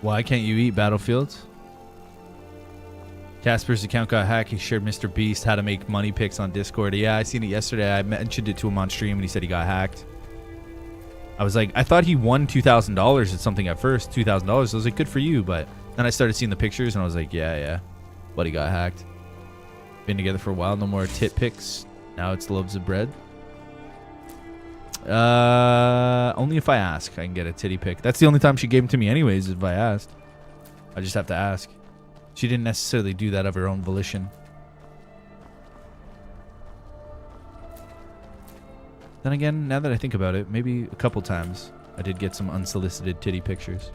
Why can't you eat Battlefields? Casper's account got hacked. He shared Mr. Beast how to make money picks on Discord. Yeah, I seen it yesterday. I mentioned it to him on stream and he said he got hacked. I was like, I thought he won $2,000 at something at first. $2,000. I was like, good for you. But then I started seeing the pictures and I was like, yeah. Buddy got hacked. Been together for a while. No more tit pics. Now it's loaves of bread. Only if I ask, I can get a titty pic. That's the only time she gave them to me anyways, if I asked. I just have to ask. She didn't necessarily do that of her own volition. Then again, now that I think about it, maybe a couple times I did get some unsolicited titty pictures.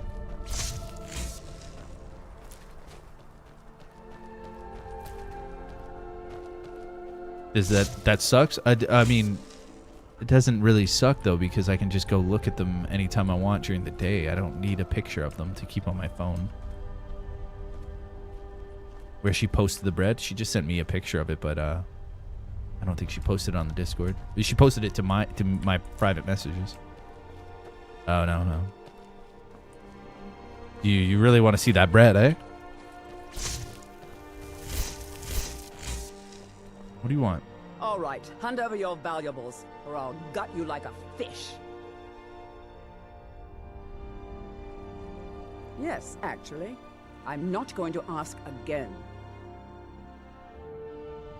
Is that sucks? I mean, it doesn't really suck though, because I can just go look at them anytime I want during the day. I don't need a picture of them to keep on my phone. Where she posted the bread, she just sent me a picture of it, but I don't think she posted it on the Discord. She posted it to my private messages. Oh no. You really want to see that bread, eh? What do you want?
All right, hand over your valuables, or I'll gut you like a fish. Yes, actually. I'm not going to ask again.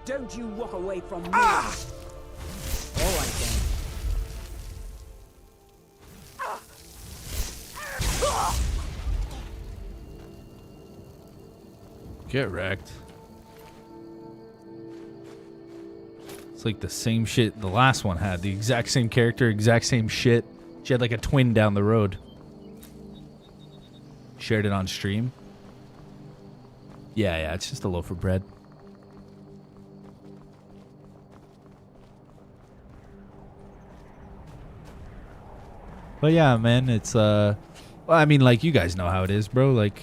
Don't you walk away from me. All right then.
Get wrecked. It's like the same shit the last one had. The exact same character, exact same shit. She had like a twin down the road. Shared it on stream. Yeah, it's just a loaf of bread. But yeah, man, it's well, I mean, like, you guys know how it is, bro. Like,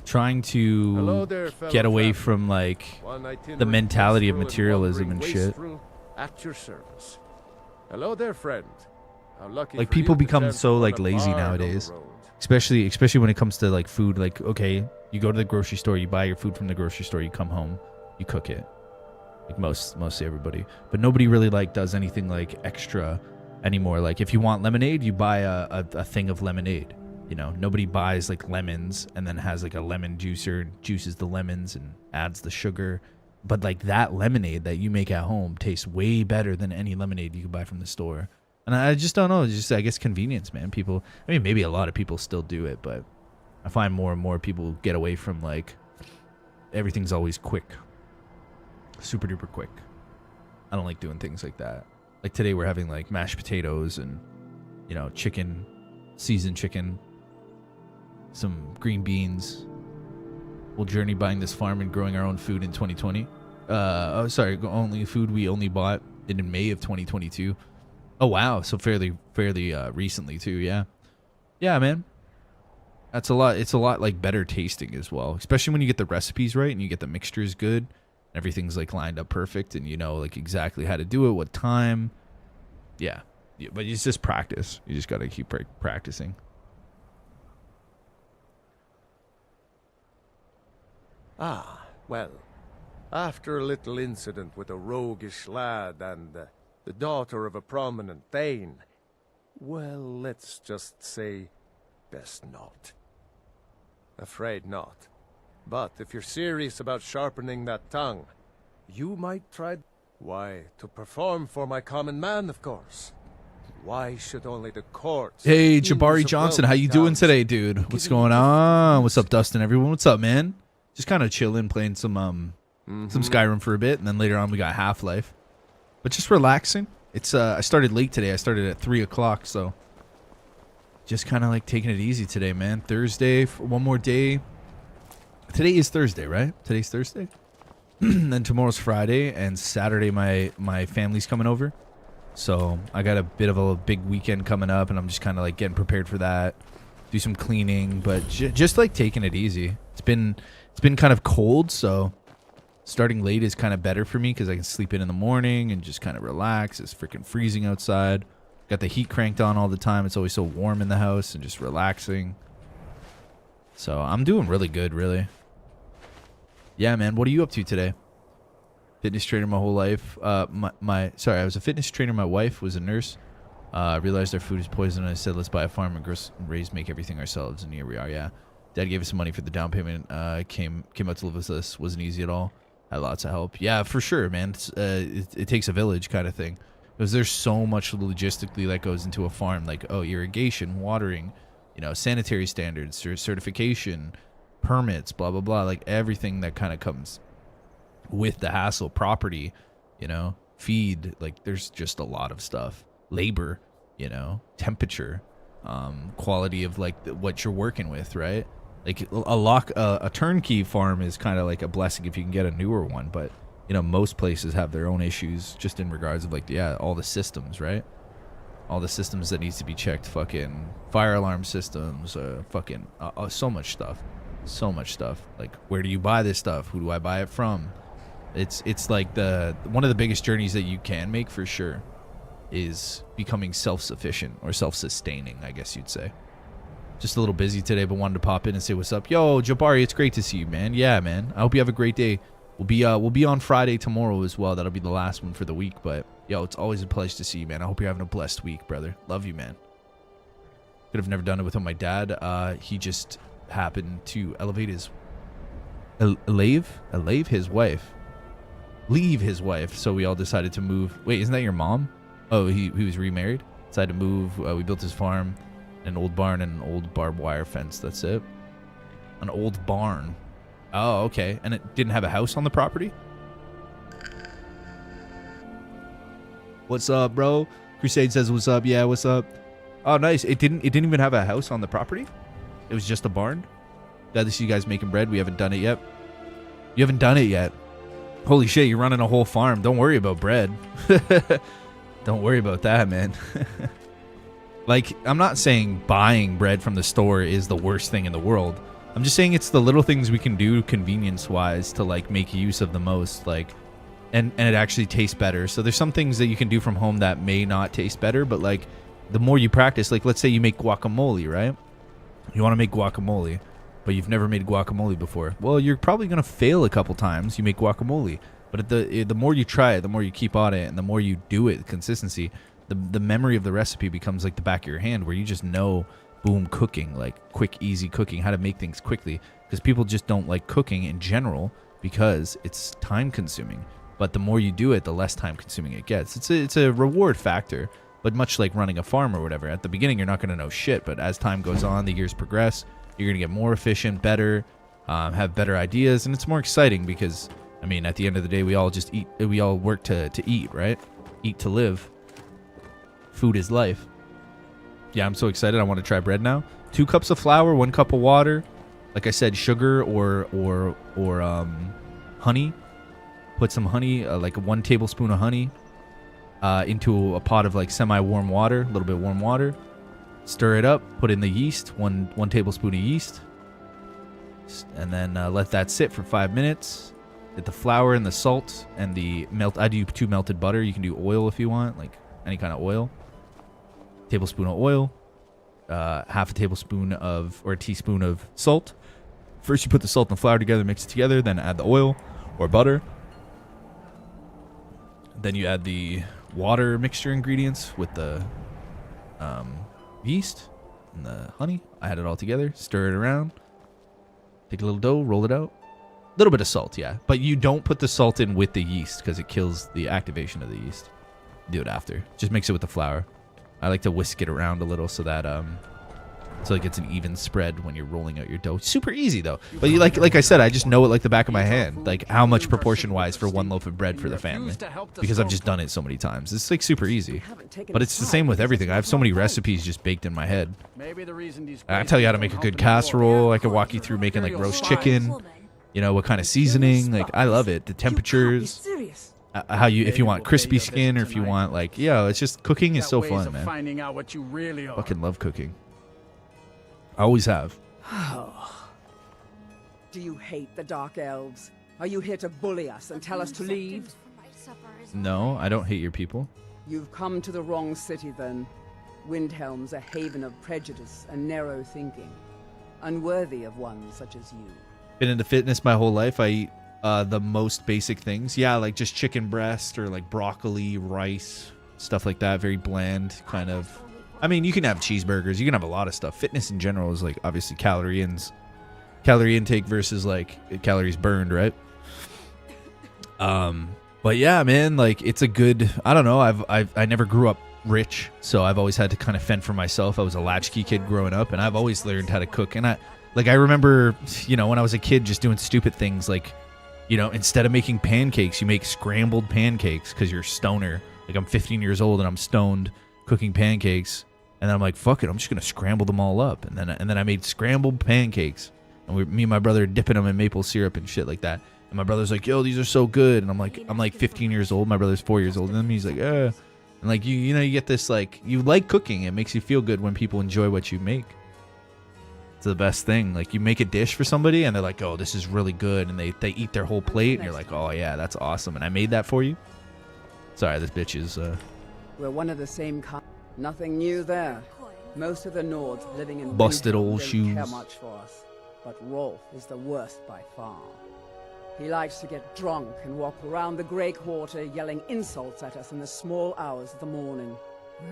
trying to get away from like the mentality of materialism and shit.
At your service. Hello there, friend. How lucky
Like,
for
people
you to
become
stand
so
for
like
a
lazy
bar down the
nowadays.
road.
Especially when it comes to like food. Like, okay, you go to the grocery store, you buy your food from the grocery store, you come home, you cook it. Like mostly everybody. But nobody really like does anything like extra anymore. Like, if you want lemonade, you buy a thing of lemonade. You know, nobody buys like lemons and then has like a lemon juicer, juices the lemons and adds the sugar. But like, that lemonade that you make at home tastes way better than any lemonade you can buy from the store. And I just don't know. It's just, I guess, convenience, man. People, I mean, maybe a lot of people still do it, but I find more and more people get away from like, everything's always quick. Super duper quick. I don't like doing things like that. Like today we're having like mashed potatoes and, you know, chicken, seasoned chicken, some green beans. We'll journey buying this farm and growing our own food in 2020. Only food we only bought in May of 2022. Oh wow, so fairly recently too. Yeah, man. That's a lot. It's a lot like better tasting as well, especially when you get the recipes right and you get the mixtures good. Everything's like lined up perfect, and you know like exactly how to do it, what time. Yeah, but it's just practice. You just got to keep practicing.
Ah, well, after a little incident with a roguish lad and the daughter of a prominent thane, well, let's just say, best not. Afraid not. But if you're serious about sharpening that tongue, you might try... Why, to perform for my common man, of course. Why should only the courts...
Hey, Jabari Johnson, how you doing today, dude? What's going on? What's up, Dustin, everyone? What's up, man? Just kind of chilling, playing some Skyrim for a bit, and then later on we got Half-Life. But just relaxing. It's I started late today. I started at 3 o'clock, so just kind of like taking it easy today, man. Thursday, one more day. Today is Thursday, right? Today's Thursday. Then tomorrow's Friday, and Saturday my family's coming over. So I got a bit of a big weekend coming up, and I'm just kind of like getting prepared for that. Do some cleaning, but just like taking it easy. It's been kind of cold, so starting late is kind of better for me because I can sleep in the morning and just kind of relax. It's freaking freezing outside. Got the heat cranked on all the time. It's always so warm in the house and just relaxing. So I'm doing really good, really. Yeah, man. What are you up to today? Fitness trainer my whole life. I was a fitness trainer. My wife was a nurse. Realized our food is poison, and I said, let's buy a farm and raise, make everything ourselves. And here we are, yeah. Dad gave us some money for the down payment. Came out to live with us. Wasn't easy at all. Had lots of help. Yeah, for sure, man. It takes a village kind of thing. Because there's so much logistically that goes into a farm. Like, oh, irrigation, watering, you know, sanitary standards, certification, permits, blah, blah, blah. Like, everything that kind of comes with the hassle. Property, you know, feed. Like, there's just a lot of stuff. Labor, you know, temperature, quality of, like, what you're working with, right? Like a turnkey farm is kind of like a blessing if you can get a newer one, but you know most places have their own issues just in regards of like all the systems, right? All the systems that needs to be checked, fucking fire alarm systems, fucking so much stuff. Like where do you buy this stuff? Who do I buy it from? It's like one of the biggest journeys that you can make for sure is becoming self-sufficient or self-sustaining, I guess you'd say. Just a little busy today, but wanted to pop in and say what's up. Yo, Jabari, it's great to see you, man. Yeah, man. I hope you have a great day. We'll be on Friday tomorrow as well. That'll be the last one for the week. But yo, it's always a pleasure to see you, man. I hope you're having a blessed week, brother. Love you, man. Could have never done it without my dad. He just happened to elevate his leave his wife. So we all decided to move. Wait, isn't that your mom? Oh, he was remarried. Decided to move. We built his farm. An old barn and an old barbed wire fence. That's it. An old barn. Oh, okay. And it didn't have a house on the property? What's up, bro? Crusade says what's up. Yeah, what's up? Oh, nice. It didn't even have a house on the property? It was just a barn? Glad to see you guys making bread. We haven't done it yet. You haven't done it yet. Holy shit, you're running a whole farm. Don't worry about bread. Don't worry about that, man. Like, I'm not saying buying bread from the store is the worst thing in the world. I'm just saying it's the little things we can do convenience-wise to, like, make use of the most, like, and it actually tastes better. So there's some things that you can do from home that may not taste better, but, like, the more you practice, like, let's say you make guacamole, right? You want to make guacamole, but you've never made guacamole before. Well, you're probably going to fail a couple times. You make guacamole. But the more you try it, the more you keep on it, and the more you do it, consistency, the memory of the recipe becomes like the back of your hand, where you just know, boom, cooking, like quick, easy cooking, how to make things quickly. Because people just don't like cooking in general because it's time consuming. But the more you do it, the less time consuming it gets. It's a reward factor, but much like running a farm or whatever. At the beginning, you're not going to know shit, but as time goes on, the years progress, you're going to get more efficient, better, have better ideas, and it's more exciting because, I mean, at the end of the day, we all just eat. We all work to eat, right? Eat to live. Food is life. Yeah, I'm so excited. I want to try bread now. 2 cups of flour, 1 cup of water. Like I said, sugar or honey. Put some honey, like 1 tablespoon of honey, into a pot of like semi-warm water, a little bit of warm water. Stir it up. Put in the yeast, one tablespoon of yeast, and then let that sit for 5 minutes. Get the flour and the salt and the melt. I do 2 melted butter. You can do oil if you want, like any kind of oil. Tablespoon of oil, half a tablespoon of, or a teaspoon of salt. First you put the salt and the flour together, mix it together, then add the oil or butter. Then you add the water mixture ingredients with the yeast and the honey. I add it all together, stir it around, take a little dough, roll it out. A little bit of salt, yeah. But you don't put the salt in with the yeast because it kills the activation of the yeast. Do it after. Just mix it with the flour. I like to whisk it around a little so that so it gets an even spread when you're rolling out your dough. Super easy though. But you like I said, I just know it like the back of my hand. Like how much proportion wise for 1 loaf of bread for the family. Because I've just done it so many times. It's like super easy. But it's the same with everything. I have so many recipes just baked in my head. I tell you how to make a good casserole. I can walk you through making like roast chicken. You know, what kind of seasoning. Like I love it. The temperatures. How you, if you want crispy skin or if you want like, yeah, it's just cooking is so fun, man.
Finding out what you really are.
Fucking love cooking. I always have.
Do you hate the Dark Elves? Are you here to bully us and tell us to leave?
No, I don't hate your people.
You've come to the wrong city then. Windhelm's a haven of prejudice and narrow thinking, unworthy of one such as you.
Been into fitness my whole life. I eat the most basic things. Yeah, like just chicken breast or like broccoli, rice, stuff like that. Very bland, kind of. I mean, you can have cheeseburgers. You can have a lot of stuff. Fitness in general is like obviously calorie intake versus like calories burned, right? But yeah, man, like it's a good. I don't know. I never grew up rich, so I've always had to kind of fend for myself. I was a latchkey kid growing up, and I've always learned how to cook. And I remember, when I was a kid, just doing stupid things like, instead of making pancakes, you make scrambled pancakes because you're a stoner. Like I'm 15 years old and I'm stoned cooking pancakes, and then I'm like, fuck it, I'm just gonna scramble them all up. And then I made scrambled pancakes, and me and my brother dipping them in maple syrup and shit like that. And my brother's like, yo, these are so good. And I'm like 15 years old. My brother's 4 years older than me. He's like, and like you get this, like, you like cooking. It makes you feel good when people enjoy what you make. It's the best thing. Like you make a dish for somebody and they're like, oh, this is really good, and they eat their whole plate and you're like, oh yeah, that's awesome, and I made that for you. Sorry, this bitch is
We're one of the same kind. Nothing new there. Most of the Nords living in
busted
Windhelm
old
don't
shoes.
care much for us, but Rolf is the worst by far. He likes to get drunk and walk around the Grey Quarter yelling insults at us in the small hours of the morning.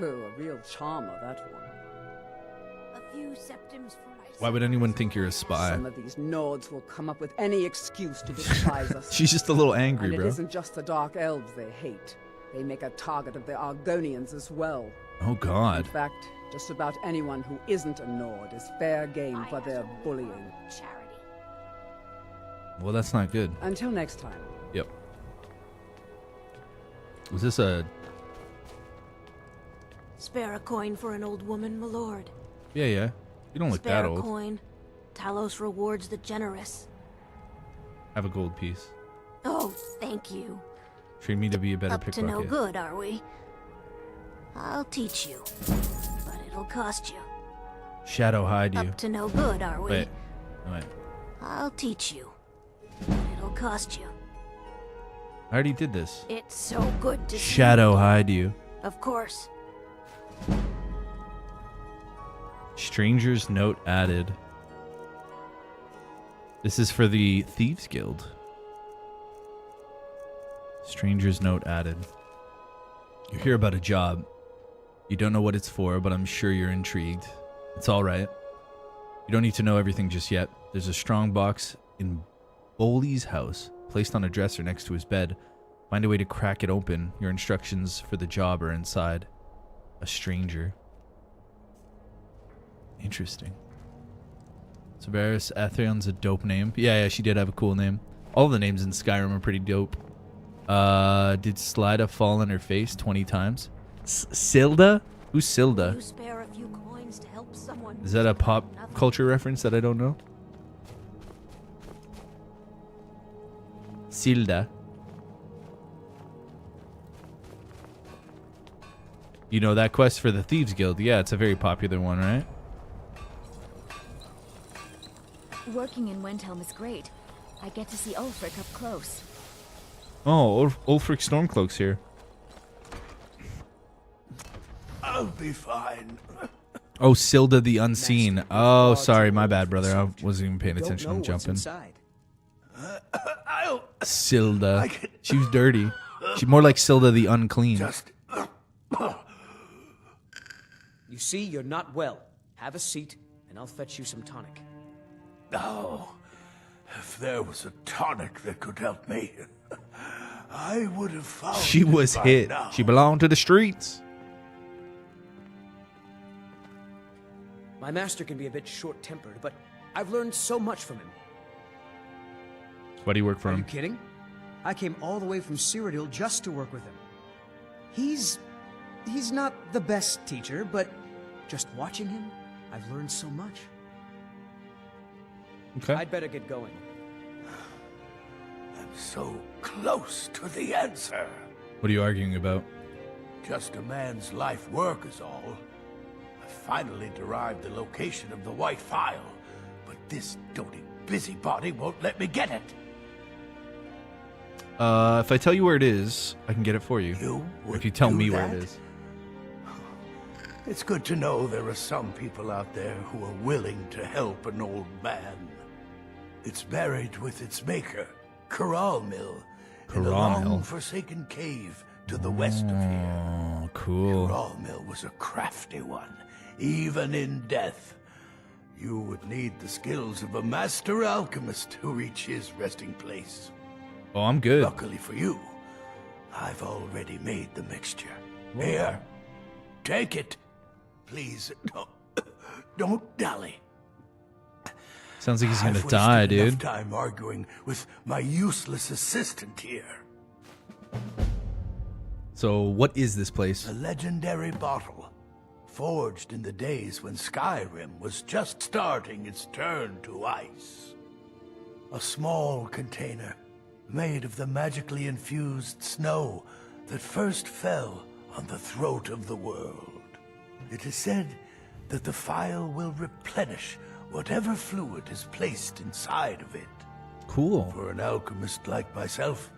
Oh, a real charmer, that one.
A few septims for myself.
Why would anyone think you're a spy?
Some of these Nords will come up with any excuse to despise us.
She's just a little angry,
and
bro.
it isn't just the Dark Elves they hate. They make a target of the Argonians as well.
Oh god.
In fact, just about anyone who isn't a Nord is fair game for their bullying.
Charity.
Well, that's not good.
Until next time.
Yep. Was this a...
Spare a coin for an old woman, my lord.
Yeah. You don't look
Spare
that
a
old.
coin. Talos rewards the generous.
Have a gold piece.
Oh, thank you.
Train me to be a better
Up to
pickpocket.
no good, are we? I'll teach you, but it'll cost you.
Shadow hide you.
Up to no good, are we?
Wait.
I'll teach you, but it'll cost you.
I already did this.
It's so good to see
Shadow
you.
hide you.
Of course.
Stranger's note added. This is for the Thieves Guild. Stranger's note added. You hear about a job. You don't know what it's for, but I'm sure you're intrigued. It's alright. You don't need to know everything just yet. There's a strong box in Boley's house, placed on a dresser next to his bed. Find a way to crack it open. Your instructions for the job are inside. A stranger. Interesting. Severus Athrion's a dope name. Yeah, she did have a cool name. All the names in Skyrim are pretty dope. Did Slida fall on her face 20 times? Silda? Who's Silda?
You spare a few coins to help someone.
Is that a pop culture reference that I don't know? Silda. You know that quest for the Thieves Guild? Yeah, it's a very popular one, right?
Working in Windhelm is great. I get to see Ulfric up close.
Oh, Ulfric Stormcloak's here.
I'll be fine.
Oh, Silda the Unseen. Oh, sorry, my bad, brother. I wasn't even paying attention. I'm jumping. Silda. She was dirty. She's more like Silda the Unclean.
You see, you're not well. Have a seat, and I'll fetch you some tonic.
Oh, if there was a tonic that could help me, I would have found
She
it
was
by
hit.
now.
She belonged to the streets.
My master can be a bit short-tempered, but I've learned so much from him.
Why do you work for
Are you
him?
kidding? I came all the way from Cyrodiil just to work with him. He's not the best teacher, but just watching him, I've learned so much.
Okay.
I'd better get going.
I'm so close to the answer.
What are you arguing about?
Just a man's life work is all. I finally derived the location of the White Phial, but this doty busybody won't let me get it.
If I tell you where it is, I can get it for you.
You would
If you tell
do
me where
that?
it is.
It's good to know there are some people out there who are willing to help an old man. It's buried with its maker, Corral Mill, in a
Corral Mill.
long-forsaken cave to the west of here.
Oh, cool.
Rawmill was a crafty one, even in death. You would need the skills of a master alchemist to reach his resting place.
Oh, I'm good.
Luckily for you, I've already made the mixture. Here, take it. Please, don't dally.
Sounds like he's gonna
I've
die,
wasted enough
dude.
time arguing with my useless assistant here.
So, what is this place?
A legendary bottle, forged in the days when Skyrim was just starting its turn to ice. A small container made of the magically infused snow that first fell on the throat of the world. It is said that the phial will replenish whatever fluid is placed inside of it.
Cool.
For an alchemist like myself,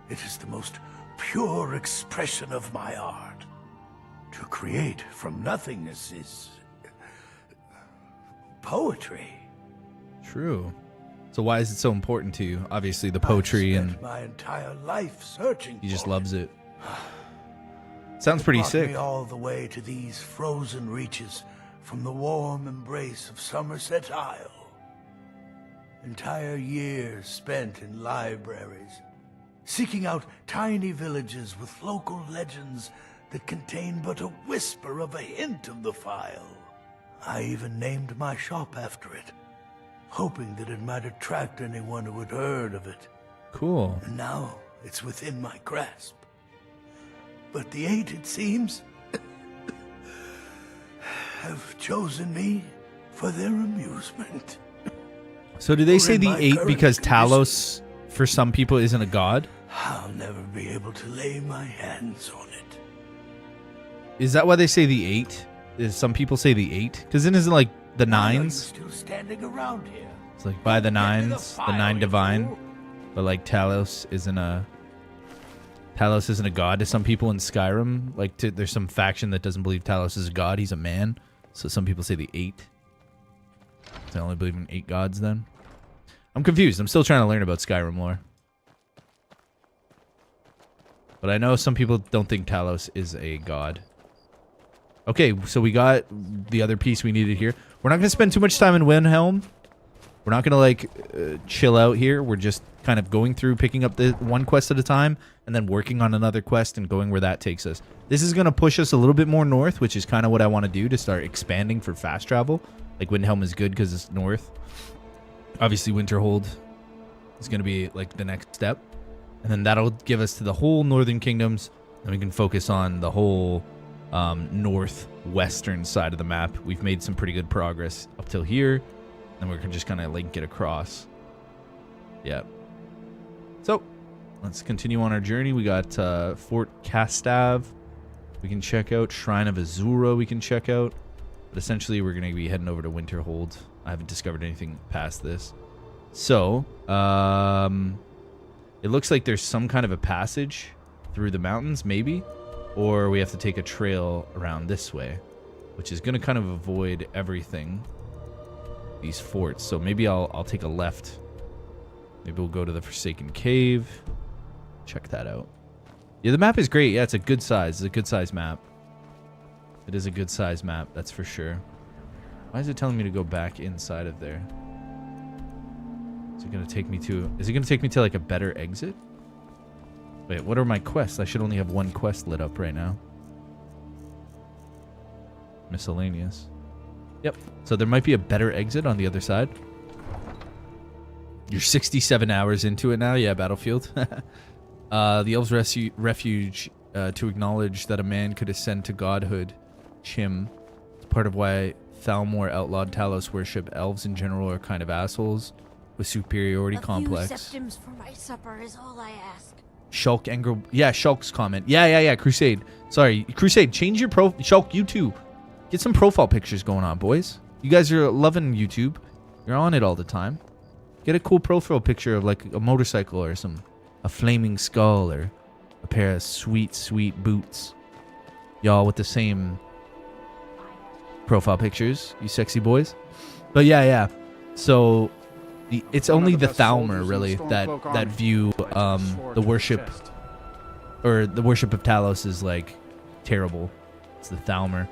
it is the most pure expression of my art. To create from nothingness is poetry.
True. So why is it so important to you? Obviously, the poetry,
I've
and
spent my entire life searching.
he just
for
loves it. Sounds pretty
brought
sick.
me all the way to these frozen reaches from the warm embrace of Somerset Isle. Entire years spent in libraries, seeking out tiny villages with local legends that contain but a whisper of a hint of the phial. I even named my shop after it, hoping that it might attract anyone who had heard of it.
Cool.
And now it's within my grasp. But the Eight, it seems, have chosen me for their amusement.
So do they
Or
say
in
the
my
8
current
because
condition.
Talos, for some people, isn't a god?
I'll never be able to lay my hands on it.
Is that why they say the 8? Is some people say the 8? Because then isn't it like the
Why are you
9s?
still standing around here?
It's like by the
Get me the
9s, the
file,
9
you
divine.
fool.
But like Talos isn't a god to some people in Skyrim. Like there's some faction that doesn't believe Talos is a god. He's a man. So some people say the 8. They only believe in 8 gods then. I'm confused. I'm still trying to learn about Skyrim lore. But I know some people don't think Talos is a god. Okay, so we got the other piece we needed here. We're not going to spend too much time in Windhelm. We're not going to like chill out here. We're just kind of going through, picking up the one quest at a time, and then working on another quest and going where that takes us. This is going to push us a little bit more north, which is kind of what I want to do to start expanding for fast travel. Like Windhelm is good because it's north. Obviously, Winterhold is going to be like the next step. And then that'll give us to the whole Northern Kingdoms. And we can focus on the whole northwestern side of the map. We've made some pretty good progress up till here. And we're just going to link it across. Yeah. So, let's continue on our journey. We got Fort Castav. We can check out. Shrine of Azura we can check out. But essentially, we're going to be heading over to Winterhold. I haven't discovered anything past this. So, it looks like there's some kind of a passage through the mountains, maybe. Or we have to take a trail around this way, which is going to kind of avoid everything. These forts. So maybe I'll take a left. Maybe we'll go to the Forsaken Cave. Check that out. Yeah, the map is great. Yeah, it's a good size. It's a good size map. It is a good size map, that's for sure. Why is it telling me to go back inside of there? Is it going to take me to like a better exit? Wait, what are my quests? I should only have one quest lit up right now. Miscellaneous. Yep. So there might be a better exit on the other side. You're 67 hours into it now. Yeah, Battlefield. The Elves' Refuge to acknowledge that a man could ascend to godhood. Chim. It's part of why Thalmor outlawed Talos worship. Elves in general are kind of assholes with superiority complex.
A few septims for my supper is all I ask.
Shulk Engel. Yeah, Shulk's comment. Yeah. Crusade. Sorry, Crusade. Change your Shulk, you too. Get some profile pictures going on, boys. You guys are loving YouTube. You're on it all the time. Get a cool profile picture of like a motorcycle or a flaming skull or a pair of sweet, sweet boots. Y'all with the same profile pictures, you sexy boys. But yeah. So it's only the Thalmor really that view the worship or the worship of Talos is like terrible. It's the Thalmor.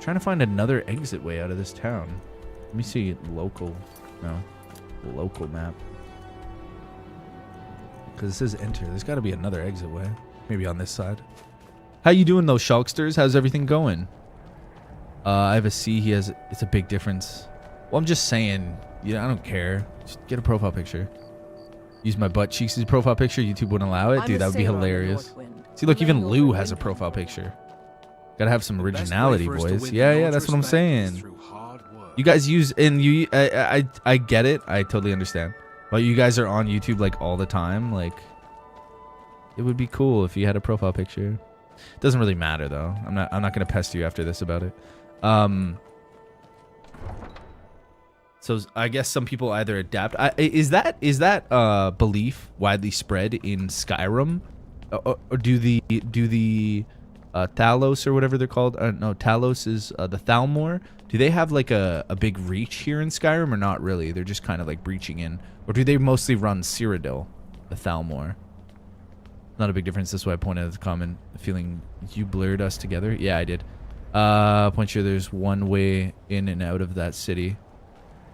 Trying to find another exit way out of this town. Let me see local. No, local map. Because it says enter. There's got to be another exit way. Maybe on this side. How you doing, those Shulksters? How's everything going? I have a C. He has. It's a big difference. Well, I'm just saying. Yeah, I don't care. Just get a profile picture. Use my butt cheeks as a profile picture. YouTube wouldn't allow it. Dude, that would be hilarious. See, look, even Lou has a profile picture. Gotta have some originality, boys. Yeah, that's what I'm saying. You guys use, and I get it. I totally understand. But you guys are on YouTube like all the time. Like, it would be cool if you had a profile picture. Doesn't really matter though. I'm not gonna pester you after this about it. So I guess some people either adapt. Is that belief widely spread in Skyrim, or do the Talos or whatever they're called? No, Talos is the Thalmor. Do they have like a big reach here in Skyrim or not really? They're just kind of like breaching in, or do they mostly run Cyrodiil, the Thalmor? Not a big difference. That's why I pointed at the comment. Feeling you blurred us together. Yeah, I did. Point sure there's one way in and out of that city.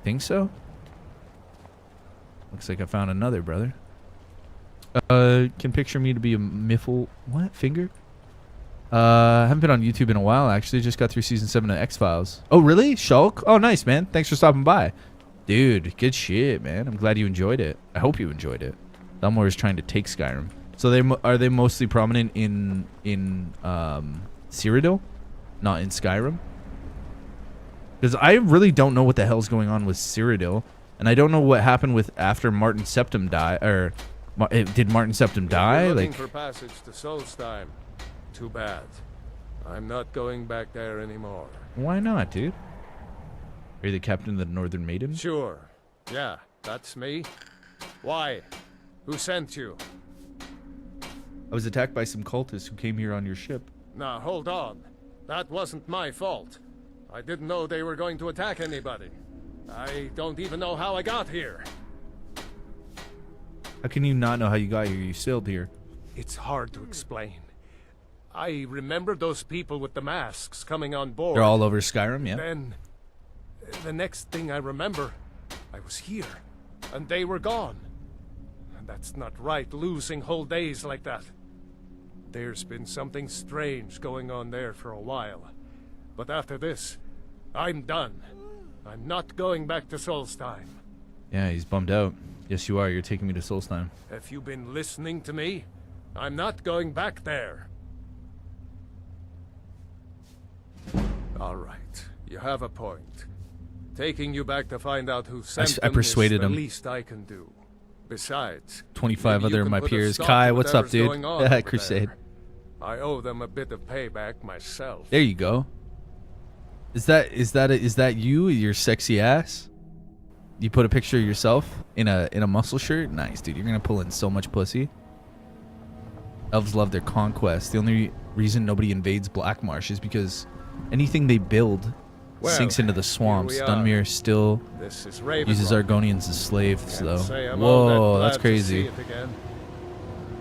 Think so? Looks like I found another, brother. Can picture me to be a miffle. What? Finger? I haven't been on YouTube in a while, actually. Just got through season 7 of X-Files. Oh, really? Shulk? Oh, nice, man. Thanks for stopping by. Dude, good shit, man. I'm glad you enjoyed it. I hope you enjoyed it. Thalmor is trying to take Skyrim. So are they mostly prominent in Cyrodiil? Not in Skyrim? Because I really don't know what the hell's going on with Cyrodiil. And I don't know what happened with after Martin Septim died. Or did Martin Septim die?
Looking
Like,
for passage to Solstheim. Too bad. I'm not going back there anymore.
why not, dude? Are you the captain of the Northern Maiden?
Sure. Yeah, that's me. Why? Who sent you?
I was attacked by some cultists who came here on your ship.
Now, hold on. That wasn't my fault. I didn't know they were going to attack anybody. I don't even know how I got here.
How can you not know how you got here? You sailed here.
It's hard to explain. I remember those people with the masks coming on board.
They're all over Skyrim, yeah?
Then, the next thing I remember, I was here, and they were gone. And that's not right, losing whole days like that. There's been something strange going on there for a while. But after this, I'm done. I'm not going back to Solstheim.
Yeah, he's bummed out. Yes, you are. You're taking me to Solstheim.
Have you been listening to me? I'm not going back there. All right, you have a point. Taking you back to find out who sent
I
them
persuaded
is the
him.
least I can do. Besides,
25
maybe
other
you
of
can
my
put a
peers.
stop
Kai,
to
what's up,
whatever's
dude?
going on over
Crusade.
there. I owe them a bit of payback myself.
There you go. Is that you, your sexy ass? You put a picture of yourself in a muscle shirt? Nice, dude. You're gonna pull in so much pussy. Elves love their conquest. The only reason nobody invades Blackmarsh is because anything they build sinks into the swamps. Dunmere still uses Argonians as slaves, though. Whoa, that's crazy.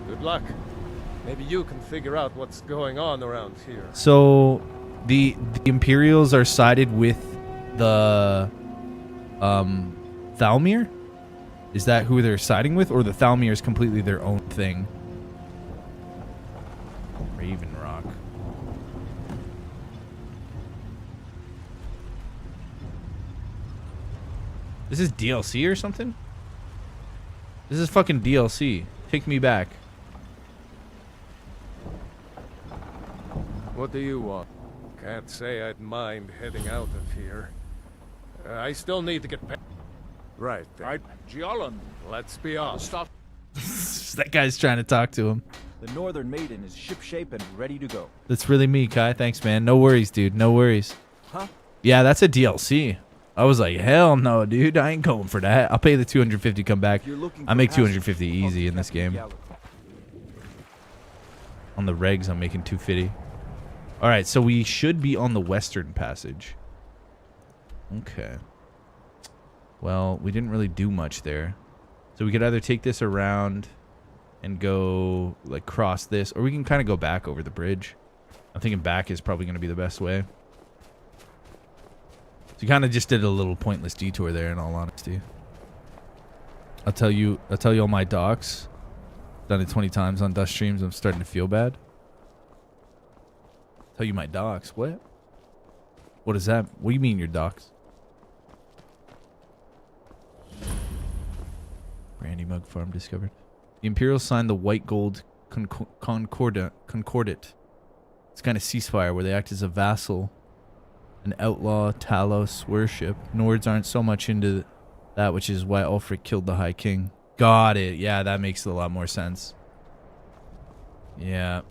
Good luck. Maybe you can figure out what's going on around here.
So, the Imperials are sided with the Thalmir? Is that who they're siding with, or the Thalmir is completely their own thing? Raven Rock. This is DLC or something? This is fucking DLC. Take me back.
What do you want? Can't say I'd mind heading out of here. I still need to get paid. Right then.
Giallan,
Let's be off.
stop.
That guy's trying to talk to him.
The Northern Maiden is shipshape and ready to go.
That's really me, Kai. Thanks, man. No worries, dude. No worries.
Huh?
Yeah, that's a DLC. I was like, hell no, dude. I ain't going for that. I'll pay the 250, come back. I make 250 easy in this game. On the regs, I'm making 250. All right, so we should be on the Western Passage. Okay. Well, we didn't really do much there. So we could either take this around and go like cross this, or we can kind of go back over the bridge. I'm thinking back is probably going to be the best way. So you kind of just did a little pointless detour there, in all honesty. I'll tell you all my docs. Done it 20 times on Dust streams. I'm starting to feel bad. Tell you my docs. What? What is that? What do you mean your docs? Brandy mug farm discovered. The Imperials signed the white gold concordate. It's kind of ceasefire where they act as a vassal, an outlaw Talos worship. Nords aren't so much into that, which is why Ulfric killed the High King. Got it. Yeah, that makes a lot more sense. Yeah.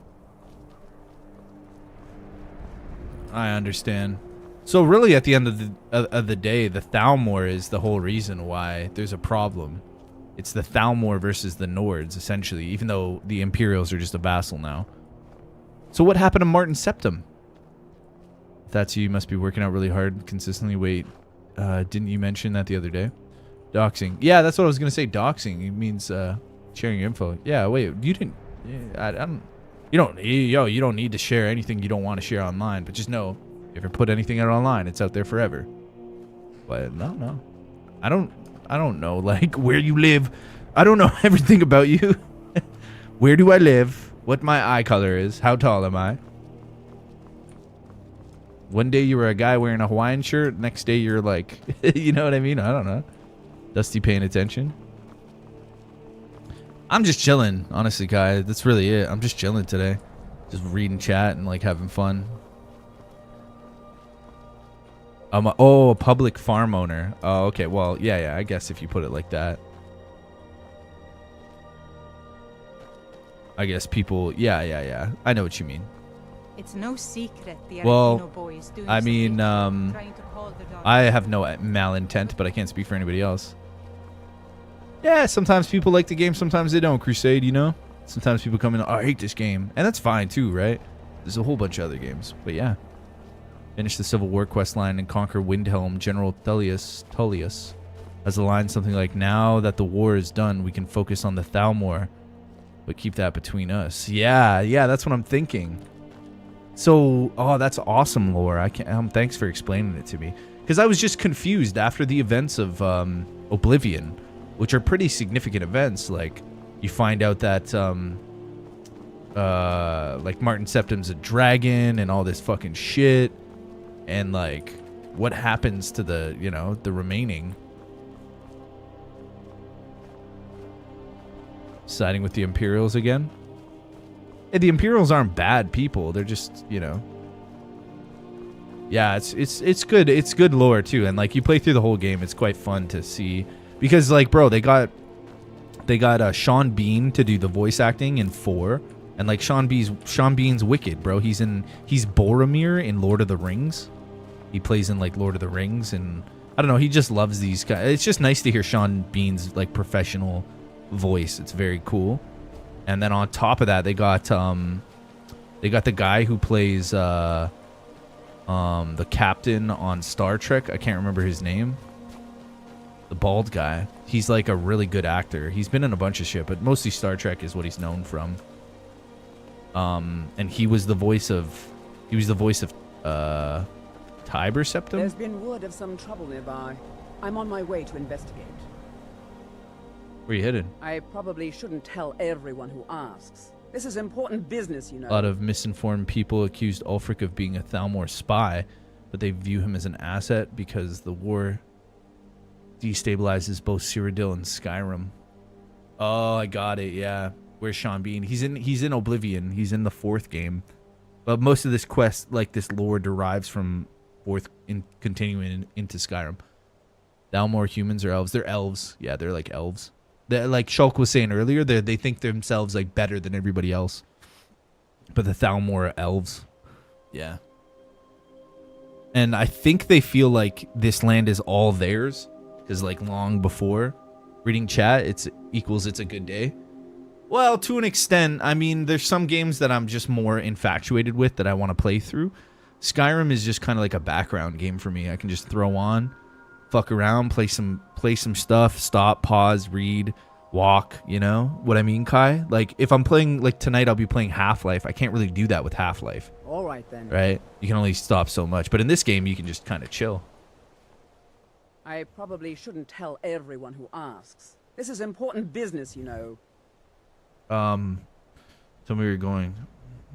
I understand. So really at the end of the day, the Thalmor is the whole reason why there's a problem. It's the Thalmor versus the Nords, essentially, even though the Imperials are just a vassal now. So what happened to Martin Septim? If that's you must be working out really hard consistently. Wait, didn't you mention that the other day? Doxing. Yeah, that's what I was going to say. Doxing. It means sharing info. Yeah, wait, you didn't... Yeah, I don't... You don't need to share anything you don't want to share online, but just know, if you ever put anything out online, it's out there forever. But no. I don't know, like, where you live. I don't know everything about you. Where do I live? What my eye color is? How tall am I? One day you were a guy wearing a Hawaiian shirt. Next day you're like, you know what I mean? I don't know. Dusty paying attention. I'm just chilling, honestly, guys. That's really it. I'm just chilling today. Just reading chat and like having fun. A public farm owner. Oh, okay. Well, yeah. I guess if you put it like that. I guess people. Yeah. I know what you mean.
It's no secret the boy is doing
I mean,
trying to call the dog.
I have no malintent, but I can't speak for anybody else. Yeah, sometimes people like the game, sometimes they don't. Crusade, you know? Sometimes people come in, oh, I hate this game. And that's fine too, right? There's a whole bunch of other games. But yeah. Finish the Civil War quest line and conquer Windhelm. General Tullius has a line something like, now that the war is done, we can focus on the Thalmor, but keep that between us. Yeah, that's what I'm thinking. So, oh, that's awesome, lore. Thanks for explaining it to me. Because I was just confused after the events of Oblivion, which are pretty significant events. Like, you find out that, like, Martin Septim's a dragon and all this fucking shit. And, like, what happens to the, the remaining? Siding with the Imperials again? Hey, the Imperials aren't bad people. They're just, Yeah, it's good. It's good lore, too. And, like, you play through the whole game. It's quite fun to see. Because, like, bro, they got Sean Bean to do the voice acting in 4. And, like, Sean Bean's wicked, bro. He's Boromir in Lord of the Rings. He plays in, like, Lord of the Rings. And, I don't know, he just loves these guys. It's just nice to hear Sean Bean's, like, professional voice. It's very cool. And then on top of that, they got the guy who plays the captain on Star Trek. I can't remember his name. The bald guy. He's like a really good actor. He's been in a bunch of shit, but mostly Star Trek is what he's known from. And he was the voice of Tiber Septim.
There's been word of some trouble nearby. I'm on my way to investigate.
Where you headed?
I probably shouldn't tell everyone who asks. This is important business, you know.
A lot of misinformed people accused Ulfric of being a Thalmor spy, but they view him as an asset because the war destabilizes both Cyrodiil and Skyrim. Oh, I got it. Yeah. Where's Sean Bean? He's in Oblivion. He's in the 4th game. But most of this quest, like this lore, derives from 4th in continuing into Skyrim. Thalmor humans or elves? They're elves. Yeah, they're like elves. They're, like Shulk was saying earlier, they think themselves like better than everybody else. But the Thalmor are elves. Yeah. And I think they feel like this land is all theirs. Because, like, long before reading chat, it's a good day. Well, to an extent. I mean, there's some games that I'm just more infatuated with that I want to play through. Skyrim is just kind of like a background game for me. I can just throw on, fuck around, play some stuff, stop, pause, read. walk, you know what I mean, Kai? Like, if I'm playing, like, tonight I'll be playing Half-Life. I can't really do that with Half-Life.
All right, then.
Right? You can only stop so much. But in this game, you can just kind of chill.
I probably shouldn't tell everyone who asks. This is important business, you know.
Tell me where you're going.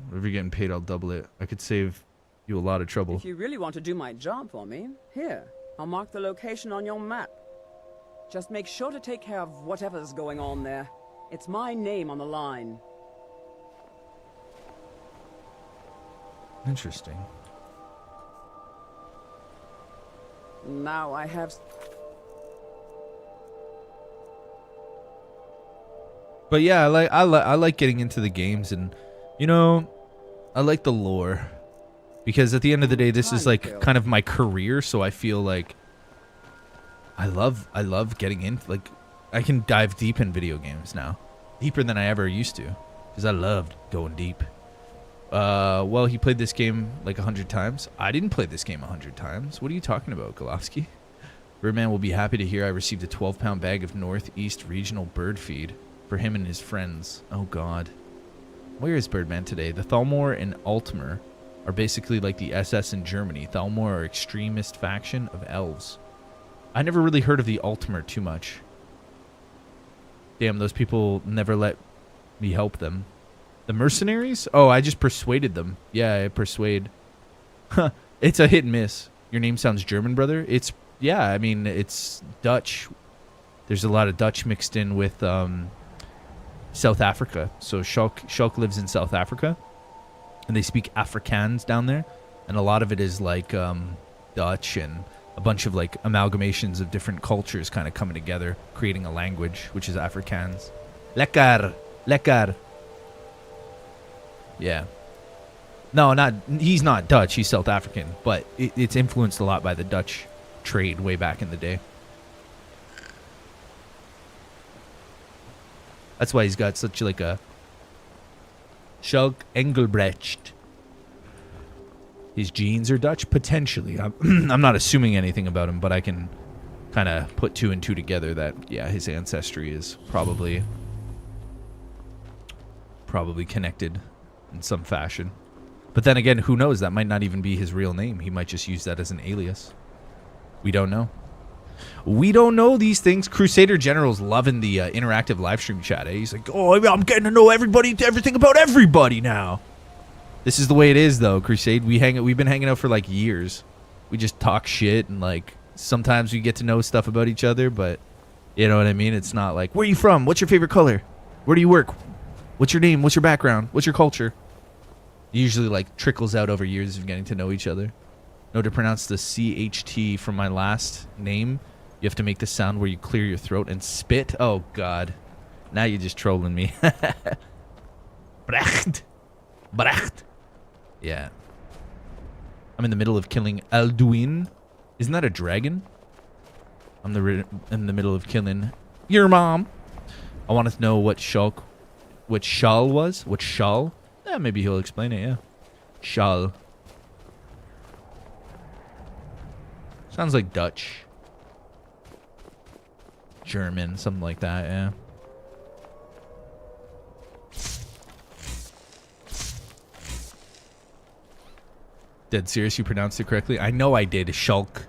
Wherever you're getting paid, I'll double it. I could save you a lot of trouble.
If you really want to do my job for me, here, I'll mark the location on your map. Just make sure to take care of whatever's going on there. It's my name on the line.
Interesting.
Now I have...
But yeah, I like getting into the games, and you know, I like the lore, because at the end of the day, this is like kind of my career. So I feel like I love getting in. Like, I can dive deep in video games now, deeper than I ever used to, because I loved going deep. Well, he played this game like 100 times. I didn't play this game 100 times. What are you talking about, Golofsky? Birdman will be happy to hear I received a 12-pound bag of Northeast Regional bird feed for him and his friends. Oh, God. Where is Birdman today? The Thalmor and Altmer are basically like the SS in Germany. Thalmor are extremist faction of elves. I never really heard of the Altmer too much. Damn, those people never let me help them. The mercenaries? Oh, I just persuaded them. Yeah, I persuade. It's a hit and miss. Your name sounds German, brother? It's, yeah, I mean, it's Dutch. There's a lot of Dutch mixed in with South Africa. So Shulk lives in South Africa, and they speak Afrikaans down there, and a lot of it is like Dutch and a bunch of like amalgamations of different cultures kind of coming together, creating a language, which is Afrikaans. Lekker, lekker. Yeah. No, he's not Dutch, he's South African, but it's influenced a lot by the Dutch trade way back in the day. That's why he's got such like a Shulk Engelbrecht. His genes are Dutch, potentially. I'm not assuming anything about him, but I can kind of put two and two together that, yeah, his ancestry is probably connected in some fashion. But then again, who knows? That might not even be his real name. He might just use that as an alias. We don't know. We don't know these things. Crusader General's loving the interactive live stream chat. Eh? He's like, oh, I'm getting to know everything about everybody now. This is the way it is, though, Crusade. We've been hanging out for like years. We just talk shit, and like sometimes we get to know stuff about each other, but you know what I mean? It's not like, where are you from? What's your favorite color? Where do you work? What's your name? What's your background? What's your culture? It usually like trickles out over years of getting to know each other. No, to pronounce the CHT from my last name, you have to make the sound where you clear your throat and spit. Oh, God. Now you're just trolling me. Brecht. Brecht. Yeah. I'm in the middle of killing Alduin. Isn't that a dragon? I'm in the middle of killing your mom. I want to know what Shal was. What Shal? Yeah, maybe he'll explain it, yeah. Shal. Sounds like Dutch. German, something like that, yeah. Dead serious, you pronounced it correctly? I know I did. Shulk.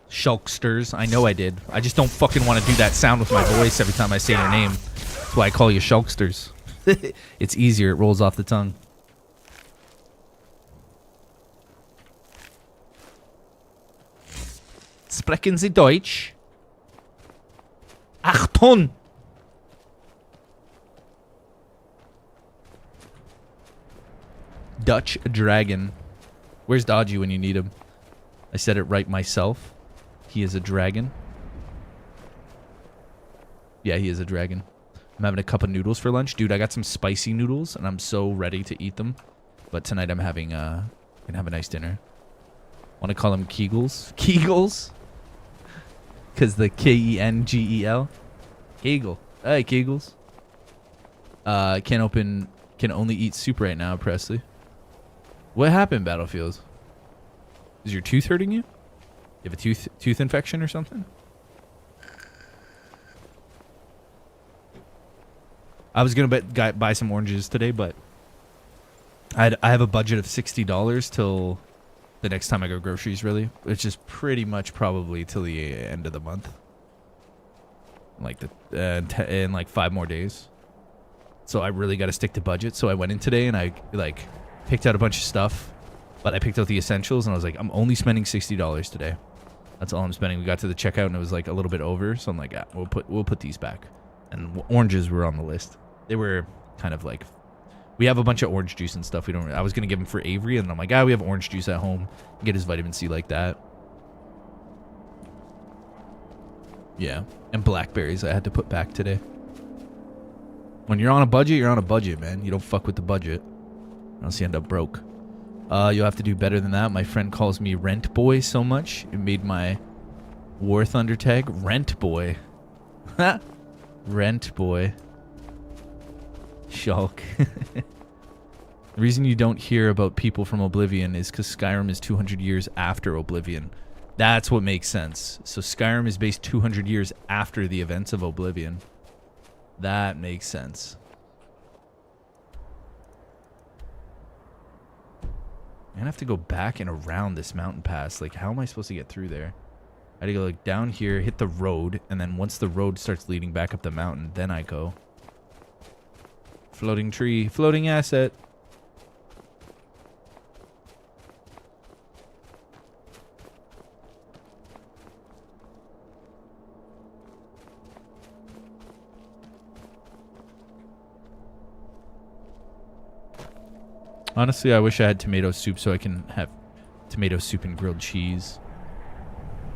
Shulksters. I know I did. I just don't fucking want to do that sound with my voice every time I say your name. That's why I call you Shulksters. It's easier. It rolls off the tongue. Sprechen Sie Deutsch? Achtung! Dutch dragon. Where's Dodgy when you need him? I said it right myself. He is a dragon. Yeah, he is a dragon. I'm having a cup of noodles for lunch. Dude, I got some spicy noodles, and I'm so ready to eat them. But tonight I'm having, gonna have a nice dinner. Want to call them Kegels? Kegels? Because the Kengel. Kegel. Hey, Kegels. Can only eat soup right now, Presley. What happened, Battlefield? Is your tooth hurting you? You have a tooth infection or something? I was gonna buy some oranges today, but I have a budget of $60 till the next time I go groceries. Really, which is pretty much probably till the end of the month, like in like 5 more days. So I really got to stick to budget. So I went in today and I like picked out a bunch of stuff, but I picked out the essentials and I was like, I'm only spending $60 today. That's all I'm spending. We got to the checkout and it was like a little bit over, so I'm like, ah, we'll put these back. And oranges were on the list. They were kind of like, we have a bunch of orange juice and stuff. I was gonna give them for Avery, and I'm like, we have orange juice at home. Get his vitamin C like that. Yeah, and blackberries I had to put back today. When you're on a budget, you're on a budget, man. You don't fuck with the budget, or else you end up broke. You'll have to do better than that. My friend calls me Rent Boy so much, it made my War Thunder tag Rent Boy. Rent Boy. Shulk. The reason you don't hear about people from Oblivion is because Skyrim is 200 years after Oblivion. That's what makes sense. So Skyrim is based 200 years after the events of Oblivion. That makes sense. I'm gonna have to go back and around this mountain pass. Like, how am I supposed to get through there? I gotta go like down here, hit the road, and then once the road starts leading back up the mountain, then I go. Floating tree, floating asset. Honestly, I wish I had tomato soup so I can have tomato soup and grilled cheese.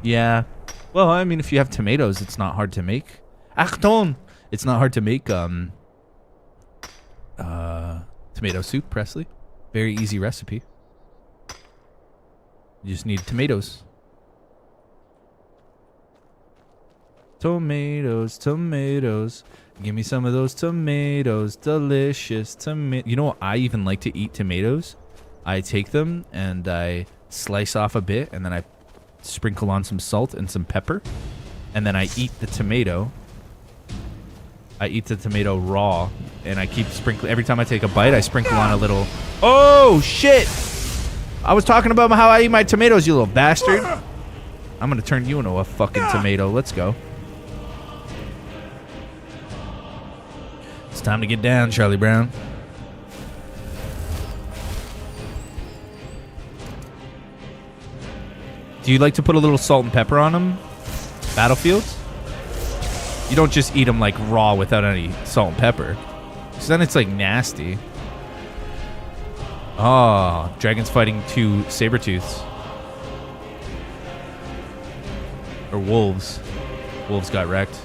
Yeah. Well, I mean, if you have tomatoes, it's not hard to make. Achtung! It's not hard to make tomato soup, Presley. Very easy recipe. You just need tomatoes. Tomatoes, tomatoes. Give me some of those tomatoes. Delicious tomato. You know what? I even like to eat tomatoes. I take them and I slice off a bit and then I sprinkle on some salt and some pepper. And then I eat the tomato. I eat the tomato raw and I keep sprinkling. Every time I take a bite, I sprinkle on a little. Oh, shit. I was talking about how I eat my tomatoes, you little bastard. I'm going to turn you into a fucking tomato. Let's go. It's time to get down, Charlie Brown. Do you like to put a little salt and pepper on them? Battlefields? You don't just eat them like raw without any salt and pepper. Because then it's like nasty. Oh, dragons fighting 2 saber-tooths. Or wolves. Wolves got wrecked.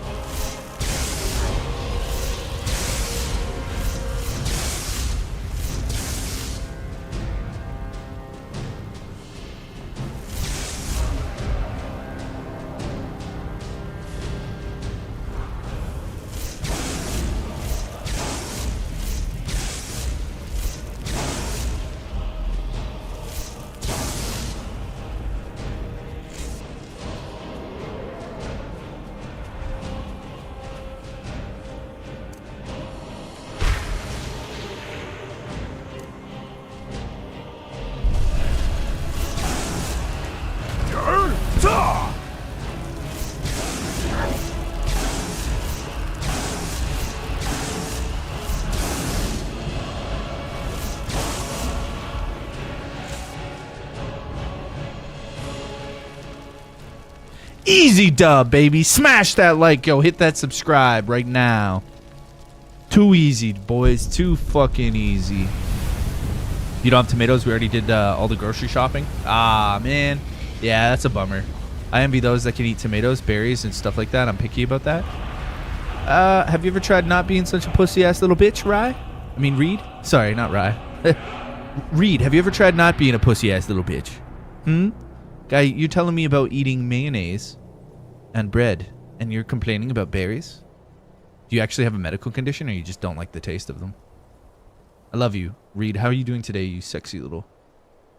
Easy dub, baby. Smash that like, yo. Hit that subscribe right now. Too easy, boys. Too fucking easy. You don't have tomatoes? We already did all the grocery shopping. Ah, man. Yeah, that's a bummer. I envy those that can eat tomatoes, berries, and stuff like that. I'm picky about that. Have you ever tried not being such a pussy-ass little bitch, Rye? I mean, Reed? Sorry, not Rye. Reed, have you ever tried not being a pussy-ass little bitch? Guy, you're telling me about eating mayonnaise and bread, and you're complaining about berries? Do you actually have a medical condition, or you just don't like the taste of them? I love you. Reed, how are you doing today, you sexy little,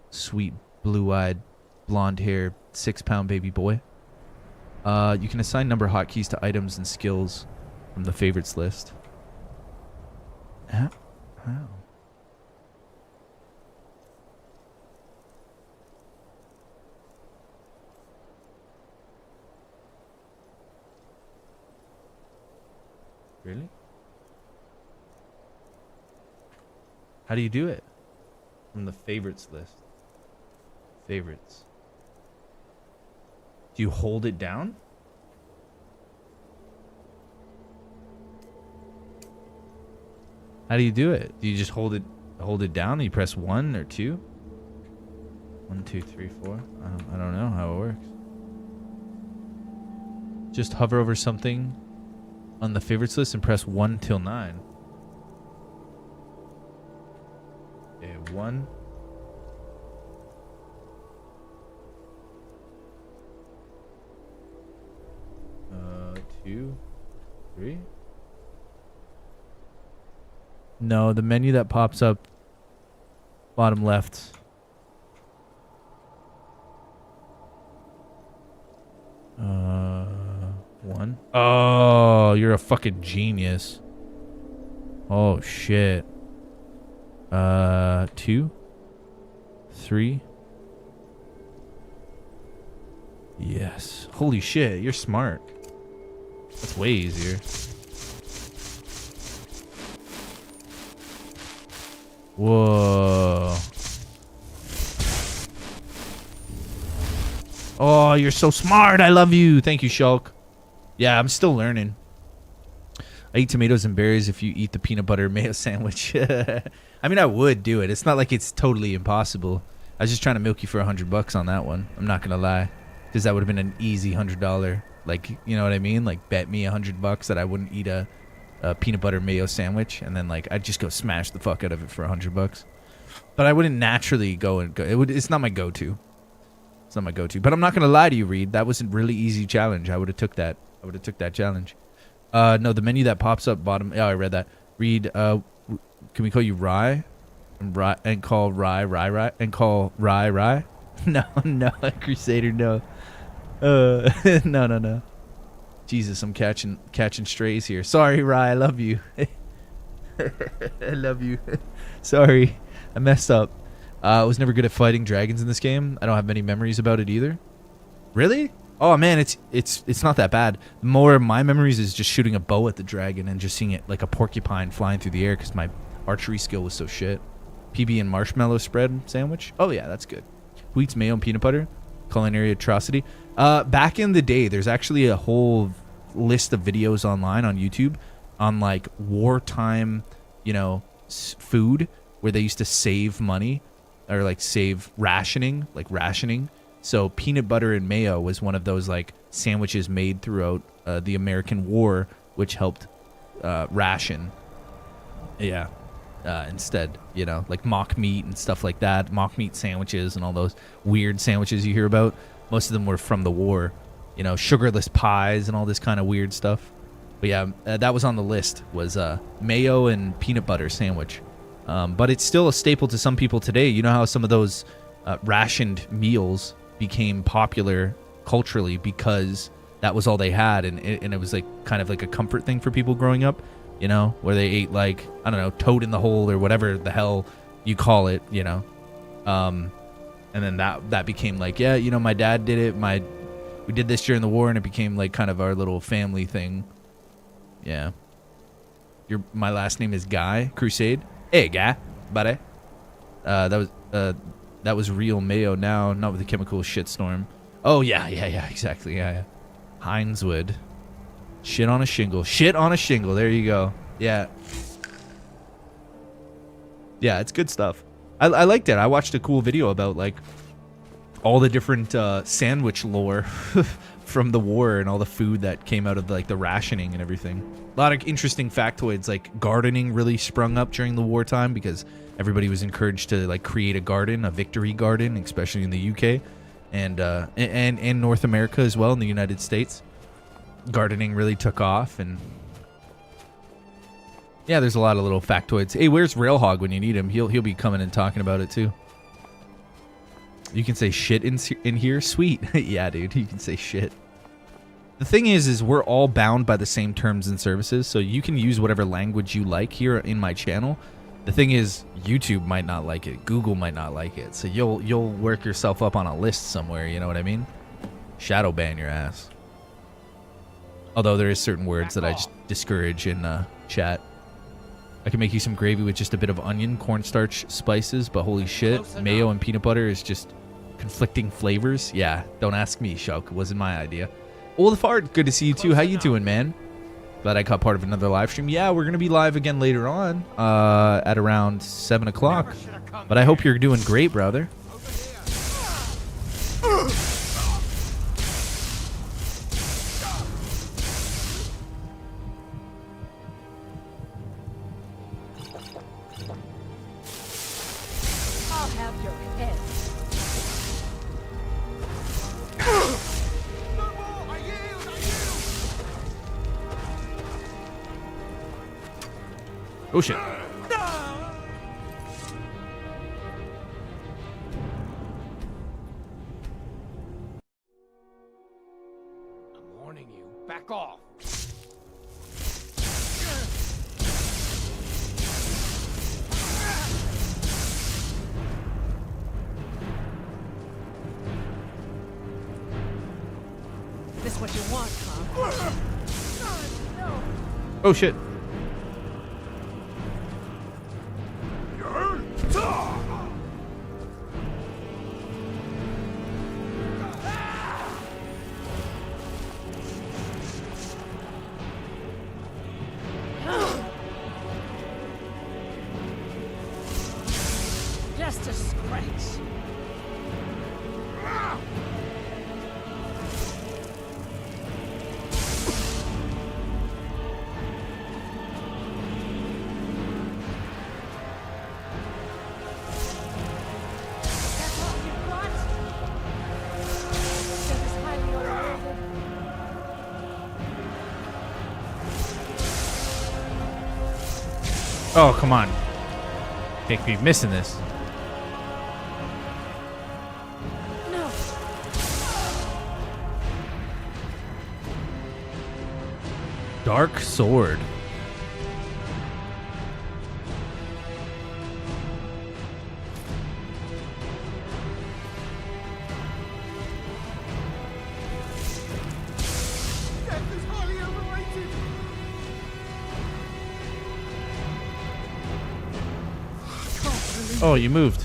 sweet, blue-eyed, blonde-haired, 6-pound baby boy? You can assign number hotkeys to items and skills from the favorites list. How? Really? How do you do it? From the favorites list. Favorites. Do you hold it down? How do you do it? Do you just hold it down and you press 1 or 2? 1, 2, 3, 4. I don't know how it works. Just hover over something on the favorites list and press 1 till 9. Okay, 1. Two, 3. No, the menu that pops up bottom left. One. Oh, you're a fucking genius. Oh shit. 2, 3. Yes. Holy shit, you're smart. That's way easier. Whoa. Oh, you're so smart. I love you. Thank you, Shulk. Yeah, I'm still learning. I eat tomatoes and berries if you eat the peanut butter mayo sandwich. I mean, I would do it. It's not like it's totally impossible. I was just trying to milk you for $100 on that one. I'm not going to lie. Because that would have been an easy $100. Like, you know what I mean? Like, bet me $100 that I wouldn't eat a peanut butter mayo sandwich, and then like I'd just go smash the fuck out of it for $100. But I wouldn't naturally go. It's not my go-to. It's not my go-to. But I'm not gonna lie to you, Reed. That was a really easy challenge. I would have took that. I would have took that challenge. No, the menu that pops up bottom. Yeah, I read that. Reed, can we call you Rye? And call Rye? And call Rye? No, Crusader, no. No. Jesus, I'm catching strays here. Sorry, Rye, I love you. I love you. Sorry, I messed up. I was never good at fighting dragons in this game. I don't have many memories about it either. Really? Oh man, it's not that bad. More of my memories is just shooting a bow at the dragon and just seeing it like a porcupine flying through the air because my archery skill was so shit. PB and marshmallow spread sandwich. Oh yeah, that's good. Who eats mayo and peanut butter? Culinary atrocity. Back in the day, there's actually a whole list of videos online on YouTube on like wartime, food where they used to save money or like save rationing. So peanut butter and mayo was one of those like sandwiches made throughout the American War, which helped ration. Yeah. Instead, like mock meat and stuff like that, mock meat sandwiches and all those weird sandwiches you hear about. Most of them were from the war, sugarless pies and all this kind of weird stuff. But yeah, that was on the list, was mayo and peanut butter sandwich. But it's still a staple to some people today. You know how some of those rationed meals became popular culturally because that was all they had, and it was like kind of like a comfort thing for people growing up. Where they ate like, I don't know, toad in the hole or whatever the hell you call it, and then that became like, yeah, my dad did it. We did this during the war, and it became like kind of our little family thing. Yeah. My last name is Guy Crusade. Hey, Guy, buddy. That was real mayo now, not with the chemical shitstorm. Oh yeah, exactly, yeah. Hineswood. Shit on a shingle. There you go. Yeah. Yeah, it's good stuff. I liked it. I watched a cool video about like all the different sandwich lore from the war and all the food that came out of like the rationing and everything. A lot of interesting factoids, like gardening really sprung up during the wartime because everybody was encouraged to like create a garden, a victory garden, especially in the UK and North America as well, in the United States. Gardening really took off, and yeah, there's a lot of little factoids. Hey, where's Railhog when you need him? He'll be coming and talking about it too. You can say shit in here, sweet. Yeah, dude, you can say shit. The thing is we're all bound by the same terms and services, so you can use whatever language you like here in my channel. The thing is, YouTube might not like it, Google might not like it, so you'll work yourself up on a list somewhere. You know what I mean? Shadow ban your ass. Although there is certain words that I just discourage in chat. I can make you some gravy with just a bit of onion, cornstarch, spices, but holy shit, mayo and peanut butter is just conflicting flavors. Yeah, don't ask me, Shulk. It wasn't my idea. Old Fart, good to see you too. How you doing, man? Glad I caught part of another live stream. Yeah, we're gonna be live again later on, at around 7 o'clock. But I hope you're doing great, brother.
I'll have your head.
Oh shit.
I'm warning you. Back off.
This what you want, huh?
Oh shit.
Just a scratch. That's all you got? This is highly overrated.
Oh, come on. Can't keep missing this.
No.
Dark Sword.
Death is highly overrated.
Oh, you moved.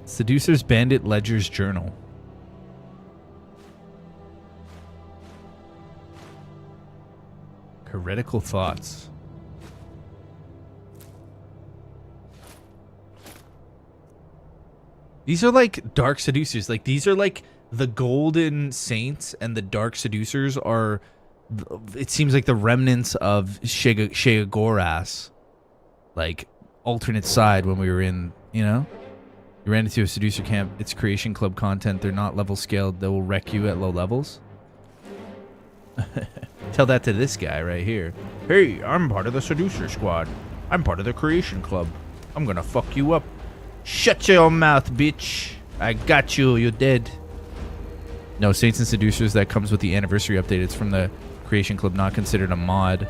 Seducer's Bandit Ledger's Journal. Heretical Thoughts. These are like dark seducers. Like, these are like the golden saints, and the dark seducers are, it seems like the remnants of Sheogorath. Like, alternate side when we were in, you know? You ran into a seducer camp. It's creation club content. They're not level scaled. They will wreck you at low levels. Tell that to this guy right here. Hey, I'm part of the seducer squad. I'm part of the creation club. I'm gonna fuck you up. Shut your mouth, bitch. I got you. You're dead. No, Saints and Seducers, that comes with the anniversary update. It's from the creation club, not considered a mod.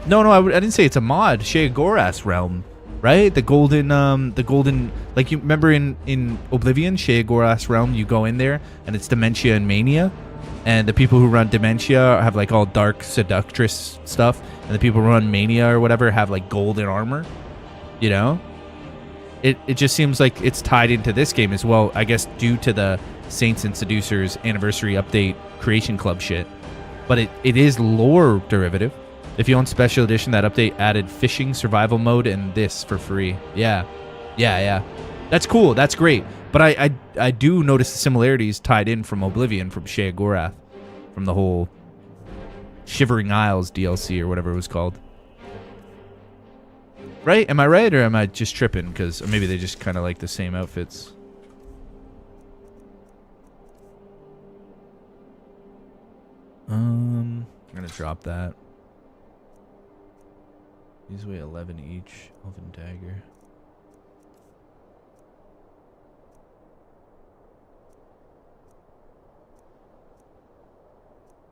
No, I didn't say it's a mod. Sheogorath's realm. Right? The golden, like, you remember in Oblivion, Sheogorath's realm, you go in there, and it's Dementia and Mania, and the people who run Dementia have, like, all dark seductress stuff, and the people who run Mania or whatever have, like, golden armor, you know? It just seems like it's tied into this game as well, I guess, due to the Saints and Seducers anniversary update creation club shit. But it is lore derivative. If you own Special Edition, that update added fishing, survival mode, and this for free. Yeah. That's cool. That's great. But I do notice the similarities tied in from Oblivion, from Sheogorath, from the whole Shivering Isles DLC or whatever it was called. Right? Am I right, or am I just tripping? Because maybe they just kind of like the same outfits. I'm gonna drop that. These weigh 11 each. Elven Dagger.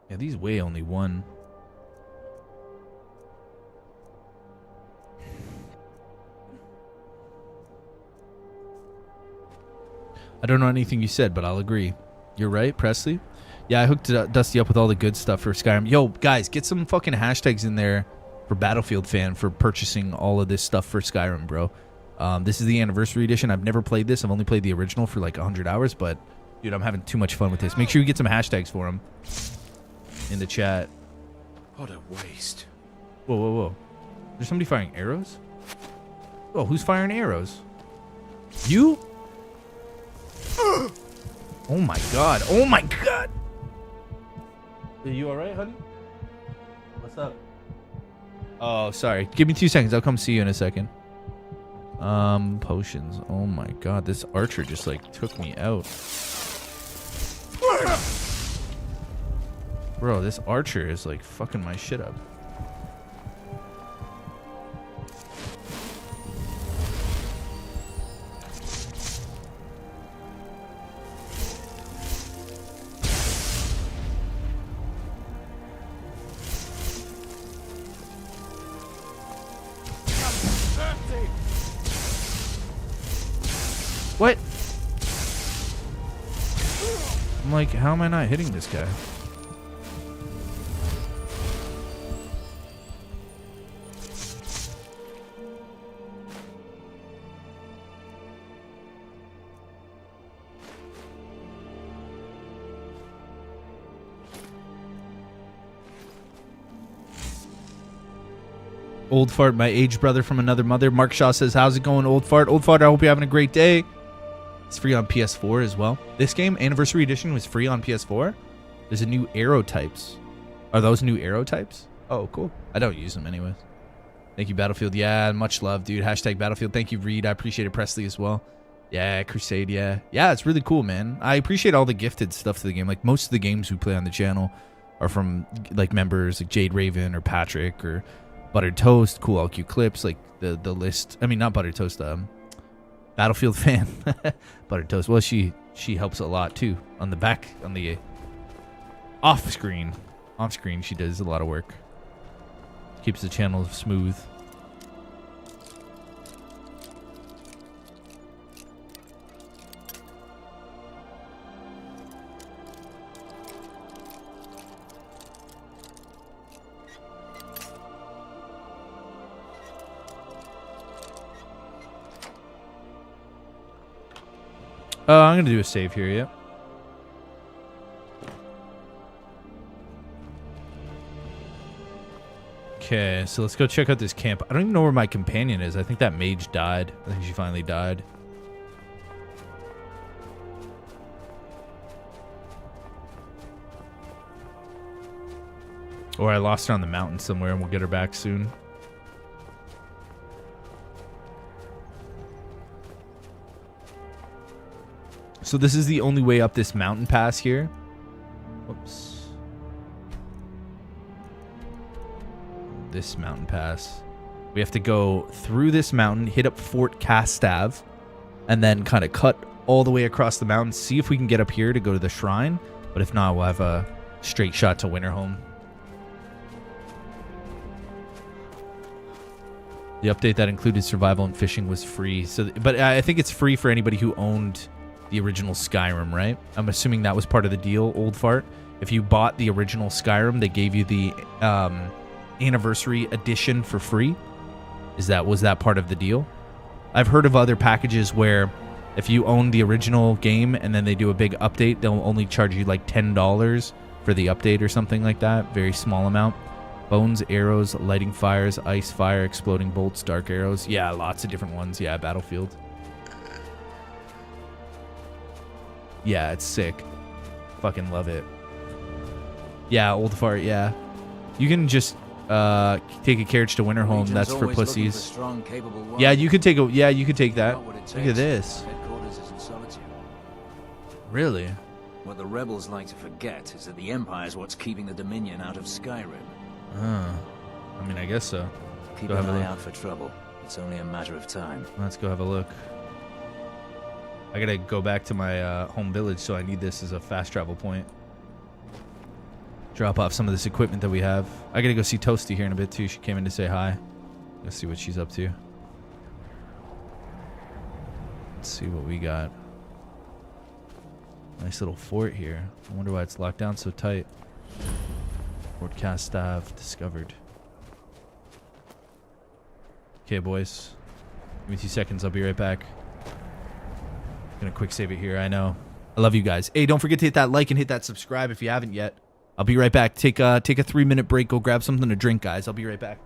Yeah, these weigh only 1. I don't know anything you said, but I'll agree. You're right, Presley. Yeah, I hooked Dusty up with all the good stuff for Skyrim. Yo, guys, get some fucking hashtags in there for Battlefield fan for purchasing all of this stuff for Skyrim, bro. This is the anniversary edition. I've never played this. I've only played the original for like 100 hours, but dude, I'm having too much fun with this. Make sure you get some hashtags for them in the chat.
What a waste.
Whoa, whoa, whoa. There's somebody firing arrows? Oh, who's firing arrows? You? Oh my god. Oh my god. Are you alright, honey? What's up? Oh, sorry. Give me 2 seconds. I'll come see you in a second. Potions. Oh my god. This archer just like took me out. Bro, this archer is like fucking my shit up. What? I'm like, how am I not hitting this guy? Old Fart, my aged brother from another mother. Mark Shaw says, how's it going, Old Fart? Old Fart, I hope you're having a great day. It's free on PS4 as well. This game, Anniversary Edition, was free on PS4. There's a new arrow types. Are those new arrow types? Oh, cool. I don't use them anyways. Thank you, Battlefield. Yeah, much love, dude. Hashtag Battlefield. Thank you, Reed. I appreciate it. Presley as well. Yeah, Crusade, yeah. Yeah, it's really cool, man. I appreciate all the gifted stuff to the game. Like, most of the games we play on the channel are from, like, members like Jade Raven or Patrick or Buttered Toast, Cool LQ Clips, like, the list. I mean, not Buttered Toast, Battlefield fan. Buttered Toast. Well, she helps a lot, too. On the back, on the off screen, she does a lot of work. Keeps the channel smooth. I'm going to do a save here, yeah. Okay, so let's go check out this camp. I don't even know where my companion is. I think that mage died. I think she finally died. Or I lost her on the mountain somewhere and we'll get her back soon. So this is the only way up this mountain pass here. Whoops. This mountain pass. We have to go through this mountain, hit up Fort Castav, and then kind of cut all the way across the mountain. See if we can get up here to go to the shrine. But if not, we'll have a straight shot to Windhelm. The update that included survival and fishing was free. But I think it's free for anybody who owned the original Skyrim, right? I'm assuming that was part of the deal, Old Fart. If you bought the original Skyrim, they gave you the anniversary edition for free. Was that part of the deal? I've heard of other packages where if you own the original game and then they do a big update, they'll only charge you like $10 for the update or something like that. Very small amount. Bones, arrows, lighting fires, ice fire, exploding bolts, dark arrows. Yeah, lots of different ones. Yeah, Battlefield. Yeah, it's sick. Fucking love it. Yeah, Old Fart, yeah. You can just take a carriage to Windhelm. That's for pussies. For strong, yeah, you could take you could take that. Look at this. Really?
What the rebels like to forget is that the Empire is what's keeping the Dominion out of Skyrim.
I mean, I guess so.
Keep an eye out for trouble. It's only a matter of time.
Let's go have a look. I gotta go back to my home village, so I need this as a fast travel point. drop off some of this equipment that we have. I gotta go see Toasty here in a bit too. She came in to say hi. Let's see what she's up to. Let's see what we got. Nice little fort here. I wonder why it's locked down so tight. Fort Castav discovered. Okay, boys. Give me 2 seconds. I'll be right back. Gonna quick save it here. I know. I love you guys. Hey, don't forget to hit that like and hit that subscribe if you haven't yet. I'll be right back. Take a 3-minute break. Go grab something to drink, guys. I'll be right back.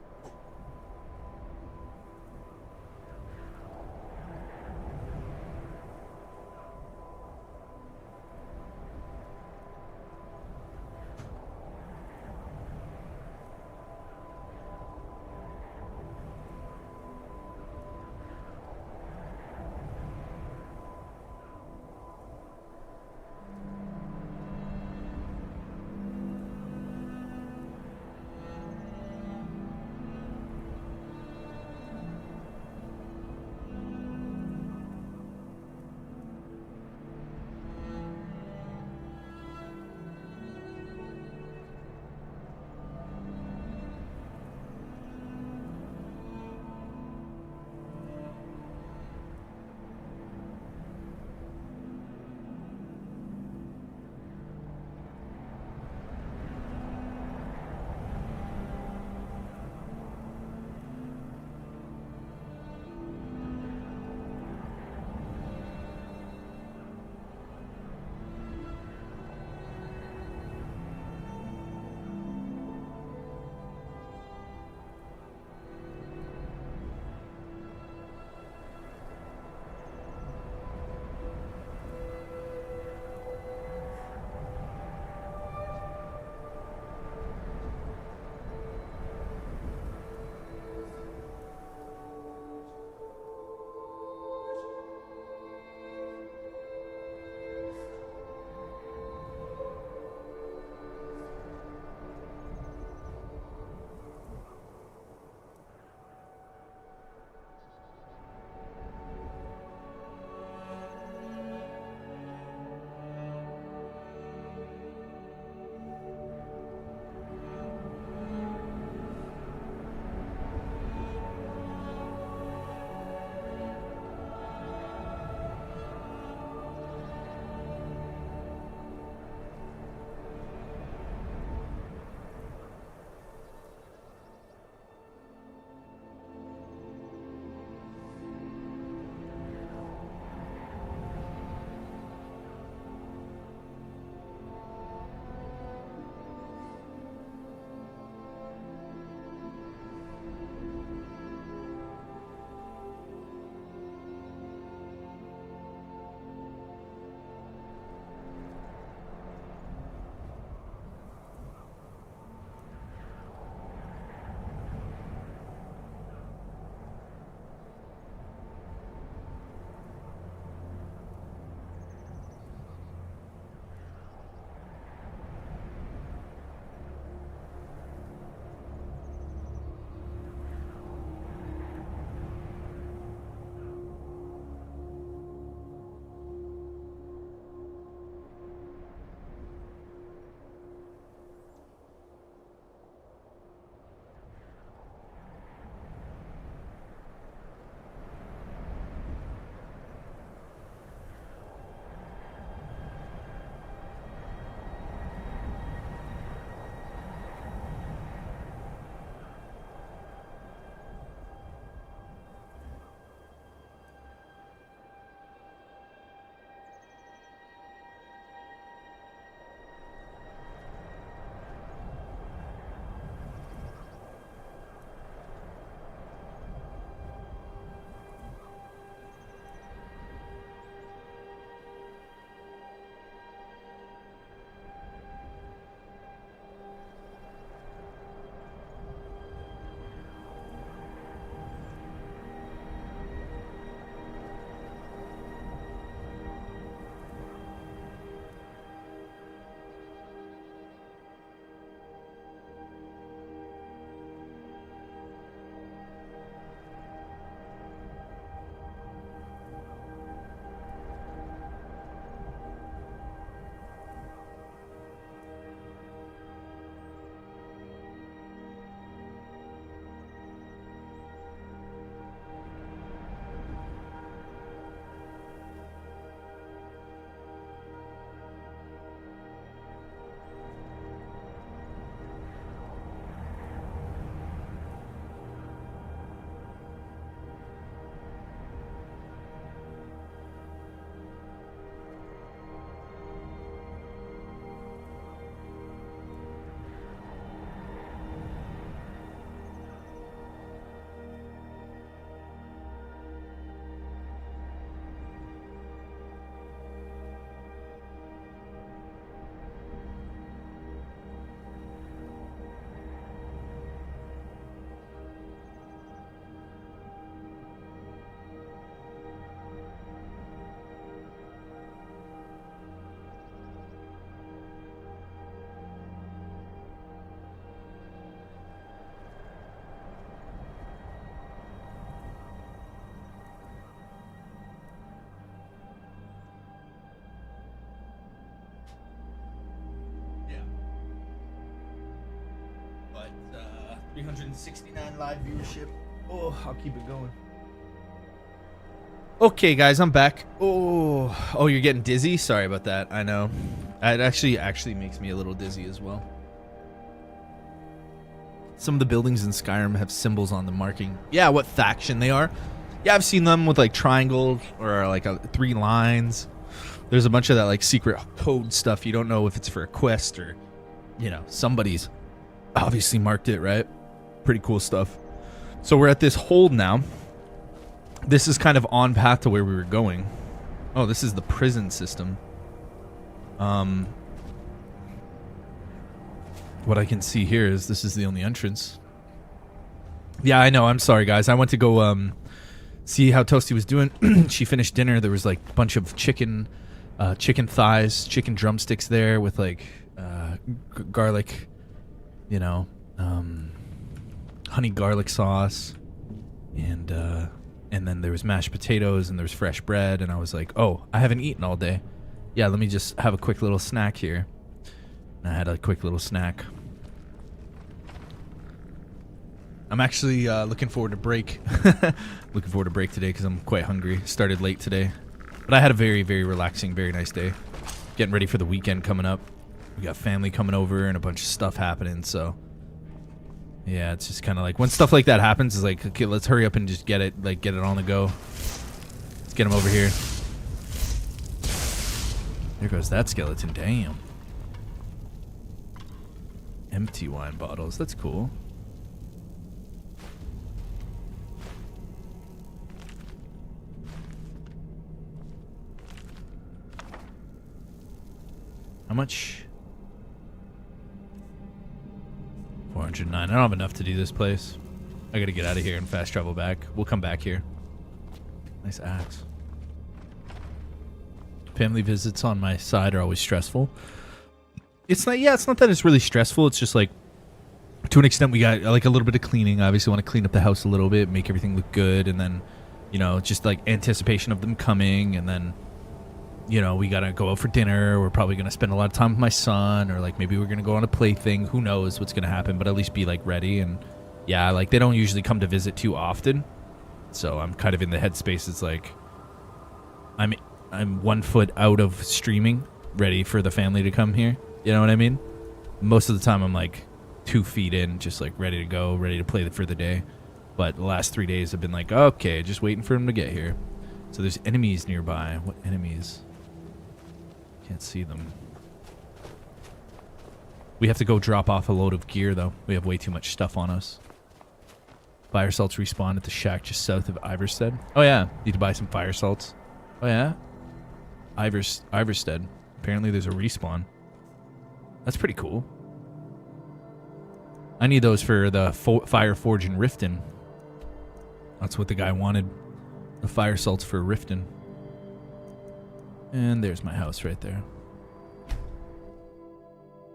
369 live viewership. Oh, I'll keep it going. Okay, guys, I'm back. Oh, you're getting dizzy? Sorry about that. I know. It actually makes me a little dizzy as well. Some of the buildings in Skyrim have symbols on them marking, yeah, what faction they are. Yeah, I've seen them with like triangles or like 3 lines. There's a bunch of that like secret code stuff. You don't know if it's for a quest or, you know, somebody's obviously marked it, right? Pretty cool stuff. So we're at this hold now. This is kind of on path to where we were going. Oh, this is the prison system. What I can see here is this is the only entrance. Yeah, I know. I'm sorry, guys. I went to go see how Toasty was doing. She finished dinner. There was like a bunch of chicken thighs, chicken drumsticks there with like garlic, you know, honey garlic sauce, and then there was mashed potatoes and there was fresh bread. And I was like, oh, I haven't eaten all day. Yeah, let me just have a quick little snack here. And I had a quick little snack. I'm actually looking forward to break. Looking forward to break today because I'm quite hungry. Started late today. But I had a very, very relaxing, very nice day. Getting ready for the weekend coming up. We got family coming over and a bunch of stuff happening, so... yeah, it's just kind of like... when stuff like that happens, it's like, okay, let's hurry up and just get it on the go. Let's get him over here. There goes that skeleton, damn. Empty wine bottles, that's cool. How much? 409. I don't have enough to do this place. I gotta get out of here and fast travel back. We'll come back here. Nice axe. Family visits on my side are always stressful. It's not, yeah, it's not that it's really stressful. It's just like, to an extent, we got like a little bit of cleaning. I obviously want to clean up the house a little bit, make everything look good, and then, you know, just like anticipation of them coming, and then, you know, we gotta go out for dinner. We're probably gonna spend a lot of time with my son, or like maybe we're gonna go on a play thing. Who knows what's gonna happen, but at least be like ready. And yeah, like they don't usually come to visit too often, so I'm kind of in the headspace. It's like I'm 1 foot out of streaming, ready for the family to come here. You know what I mean? Most of the time I'm like 2 feet in, just like ready to go, ready to play for the day. But the last 3 days have been like, okay, just waiting for him to get here. So there's enemies nearby. What enemies? Can't see them. We have to go drop off a load of gear, though. We have way too much stuff on us. Fire salts respawn at the shack just south of Iverstead. Oh, yeah. Need to buy some fire salts. Oh, yeah? Iverstead. Apparently there's a respawn. That's pretty cool. I need those for the Fire Forge in Riften. That's what the guy wanted. The fire salts for Riften. And there's my house right there.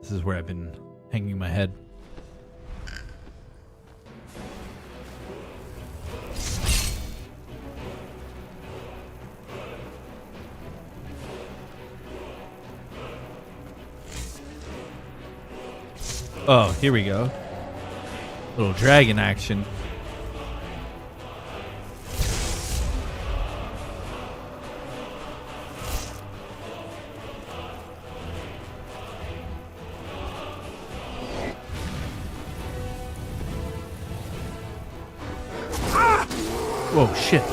This is where I've been hanging my head. Oh, here we go. Little dragon action. Whoa, shit.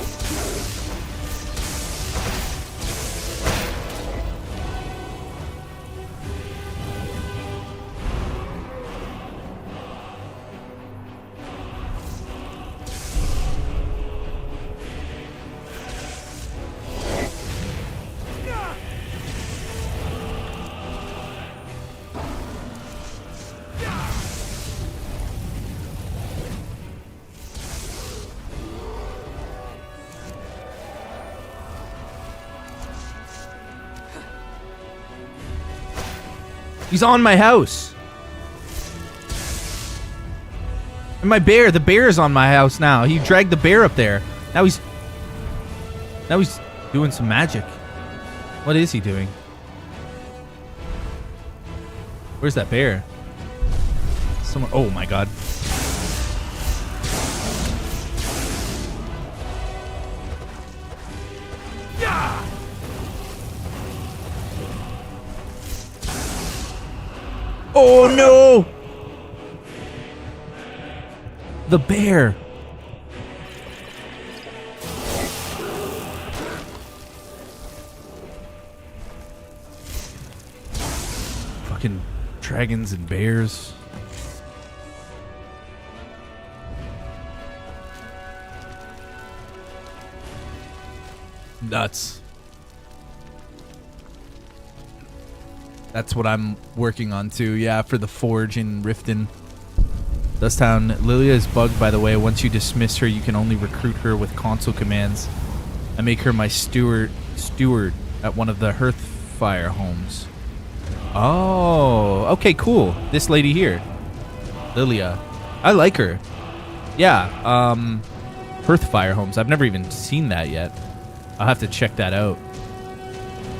He's on my house. And my bear, the bear is on my house now. He dragged the bear up there. Now he's doing some magic. What is he doing? Where's that bear? Somewhere. Oh my god. Oh no! The bear. Fucking dragons and bears. Nuts. That's what I'm working on too. Yeah, for the forge in Riften. Dusttown. Lilia is bugged, by the way. Once you dismiss her, you can only recruit her with console commands. I make her my steward at one of the Hearthfire homes. Oh, okay, cool. This lady here, Lilia. I like her. Yeah, Hearthfire homes. I've never even seen that yet. I'll have to check that out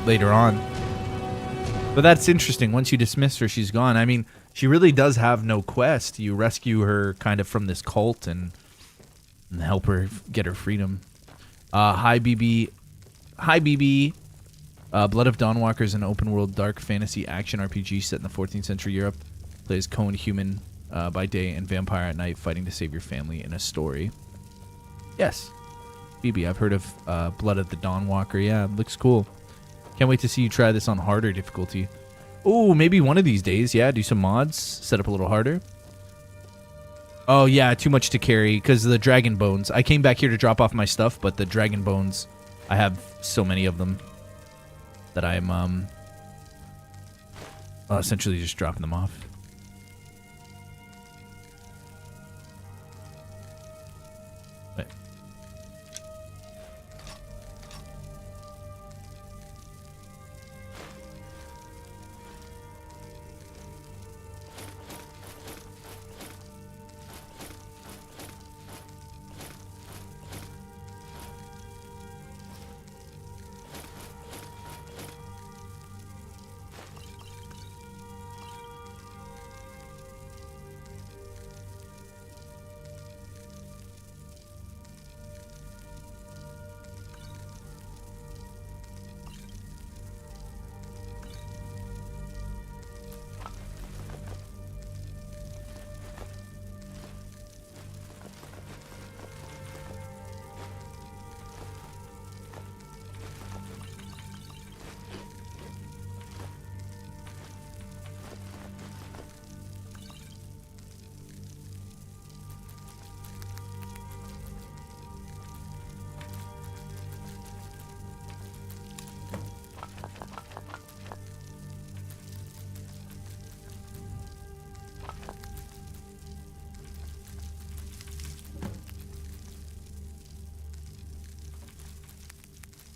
later on. But that's interesting. Once you dismiss her, she's gone. I mean, she really does have no quest. You rescue her kind of from this cult and help her get her freedom. Hi, BB. Hi, BB. Blood of Dawnwalker is an open-world dark fantasy action RPG set in the 14th century Europe. Plays clone human by day and vampire at night, fighting to save your family in a story. Yes. BB, I've heard of Blood of the Dawnwalker. Yeah, it looks cool. Can't wait to see you try this on harder difficulty. Oh, maybe one of these days. Yeah, do some mods. Set up a little harder. Oh, yeah, too much to carry because of the dragon bones. I came back here to drop off my stuff, but the dragon bones, I have so many of them that I'm essentially just dropping them off. Wait.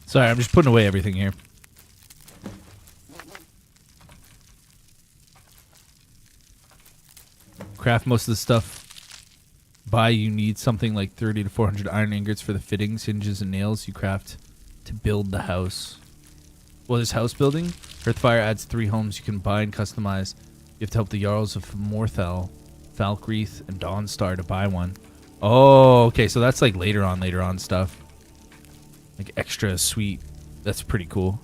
Sorry, I'm just putting away everything here. Craft most of the stuff. Buy, you need something like 30 to 400 iron ingots for the fittings, hinges, and nails you craft to build the house. Well, this house building, Hearthfire adds 3 homes you can buy and customize. You have to help the Jarls of Morthel, Falkreath, and Dawnstar to buy one. Oh, okay, so that's like later on stuff. Like extra sweet. That's pretty cool.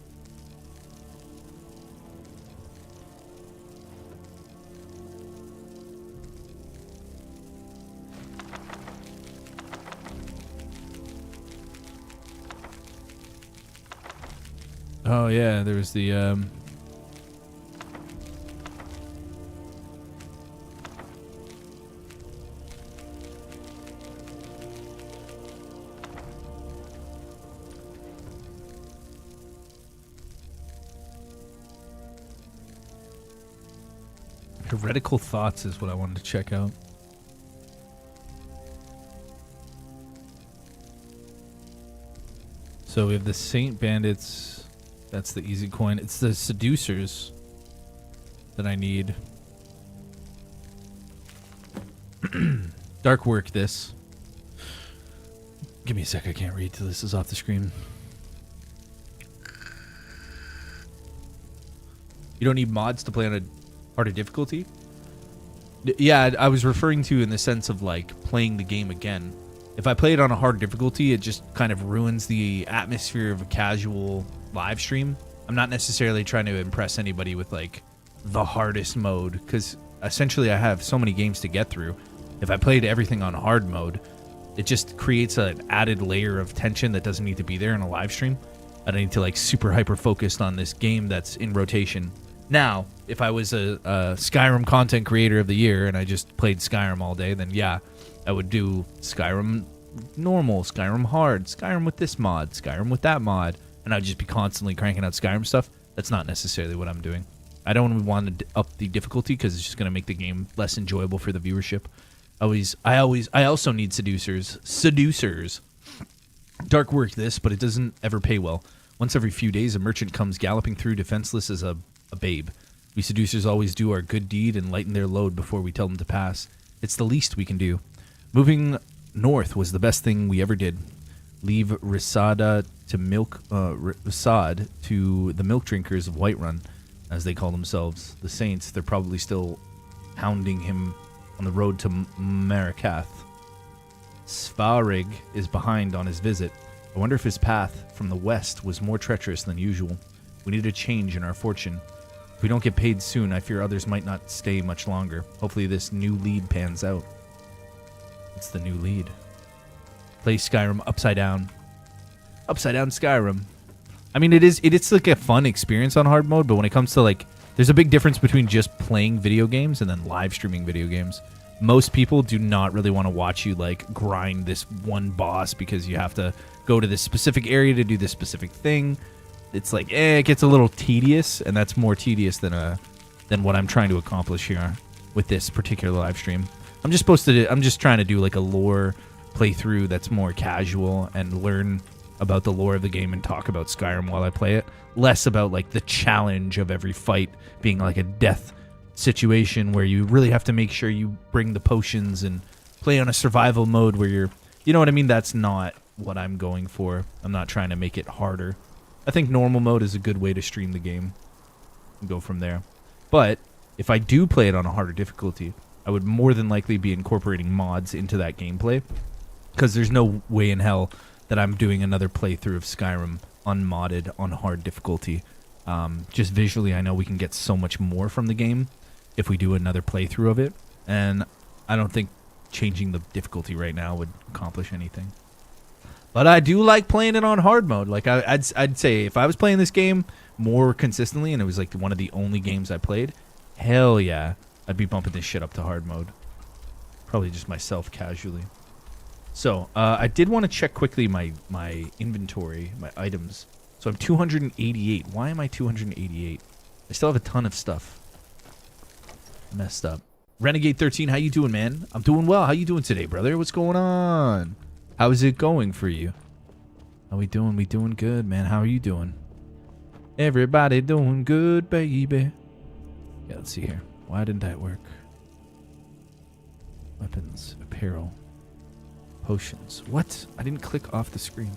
Oh yeah, there was the Heretical Thoughts is what I wanted to check out. So we have the Saint Bandits. That's the easy coin. It's the Seducers that I need. Dark work this. Give me a sec, I can't read till this is off the screen. You don't need mods to play on a harder difficulty? Yeah, I was referring to in the sense of like playing the game again. If I play it on a hard difficulty, it just kind of ruins the atmosphere of a casual live stream. I'm not necessarily trying to impress anybody with like the hardest mode, because essentially I have so many games to get through. If I played everything on hard mode, it just creates an added layer of tension that doesn't need to be there in a live stream. I don't need to like super hyper focused on this game that's in rotation. Now, if I was a Skyrim content creator of the year and I just played Skyrim all day, then yeah, I would do Skyrim normal, Skyrim hard, Skyrim with this mod, Skyrim with that mod, and I'd just be constantly cranking out Skyrim stuff. That's not necessarily what I'm doing. I don't want to up the difficulty because it's just going to make the game less enjoyable for the viewership. I also need seducers. Dark work this, but it doesn't ever pay well. Once every few days, a merchant comes galloping through defenseless as a babe. We seducers always do our good deed and lighten their load before we tell them to pass. It's the least we can do. Moving north was the best thing we ever did. Leave Risada to Risad to the milk drinkers of Whiterun, as they call themselves. The saints, they're probably still hounding him on the road to Marikath. Svarig is behind on his visit. I wonder if his path from the west was more treacherous than usual. We need a change in our fortune. If we don't get paid soon, I fear others might not stay much longer. Hopefully this new lead pans out. It's the new lead. Play Skyrim upside down. Upside down Skyrim. I mean, it's like a fun experience on hard mode, but when it comes to like, there's a big difference between just playing video games and then live streaming video games. Most people do not really want to watch you like grind this one boss because you have to go to this specific area to do this specific thing. It's like, it gets a little tedious, and that's more tedious than what I'm trying to accomplish here with this particular live stream. I'm just trying to do like a lore playthrough that's more casual and learn about the lore of the game and talk about Skyrim while I play it. Less about like the challenge of every fight being like a death situation where you really have to make sure you bring the potions and play on a survival mode where you're, you know what I mean? That's not what I'm going for. I'm not trying to make it harder. I think normal mode is a good way to stream the game and go from there. But if I do play it on a harder difficulty, I would more than likely be incorporating mods into that gameplay, because there's no way in hell that I'm doing another playthrough of Skyrim unmodded on hard difficulty. Just visually, I know we can get so much more from the game if we do another playthrough of it, and I don't think changing the difficulty right now would accomplish anything. But I do like playing it on hard mode. Like I'd say if I was playing this game more consistently and it was like one of the only games I played, hell yeah, I'd be bumping this shit up to hard mode. Probably just myself casually. So I did want to check quickly my inventory, my items. So I'm 288. Why am I 288? I still have a ton of stuff. Messed up. Renegade 13, how you doing, man? I'm doing well. How you doing today, brother? What's going on? How is it going for you? How we doing? We doing good, man. How are you doing? Everybody doing good, baby. Yeah, let's see here. Why didn't that work? Weapons, apparel, potions. What? I didn't click off the screen.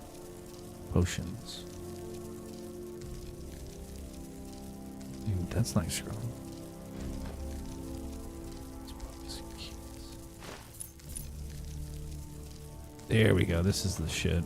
Potions. Dude, that's not scrolling. There we go. This is the shit.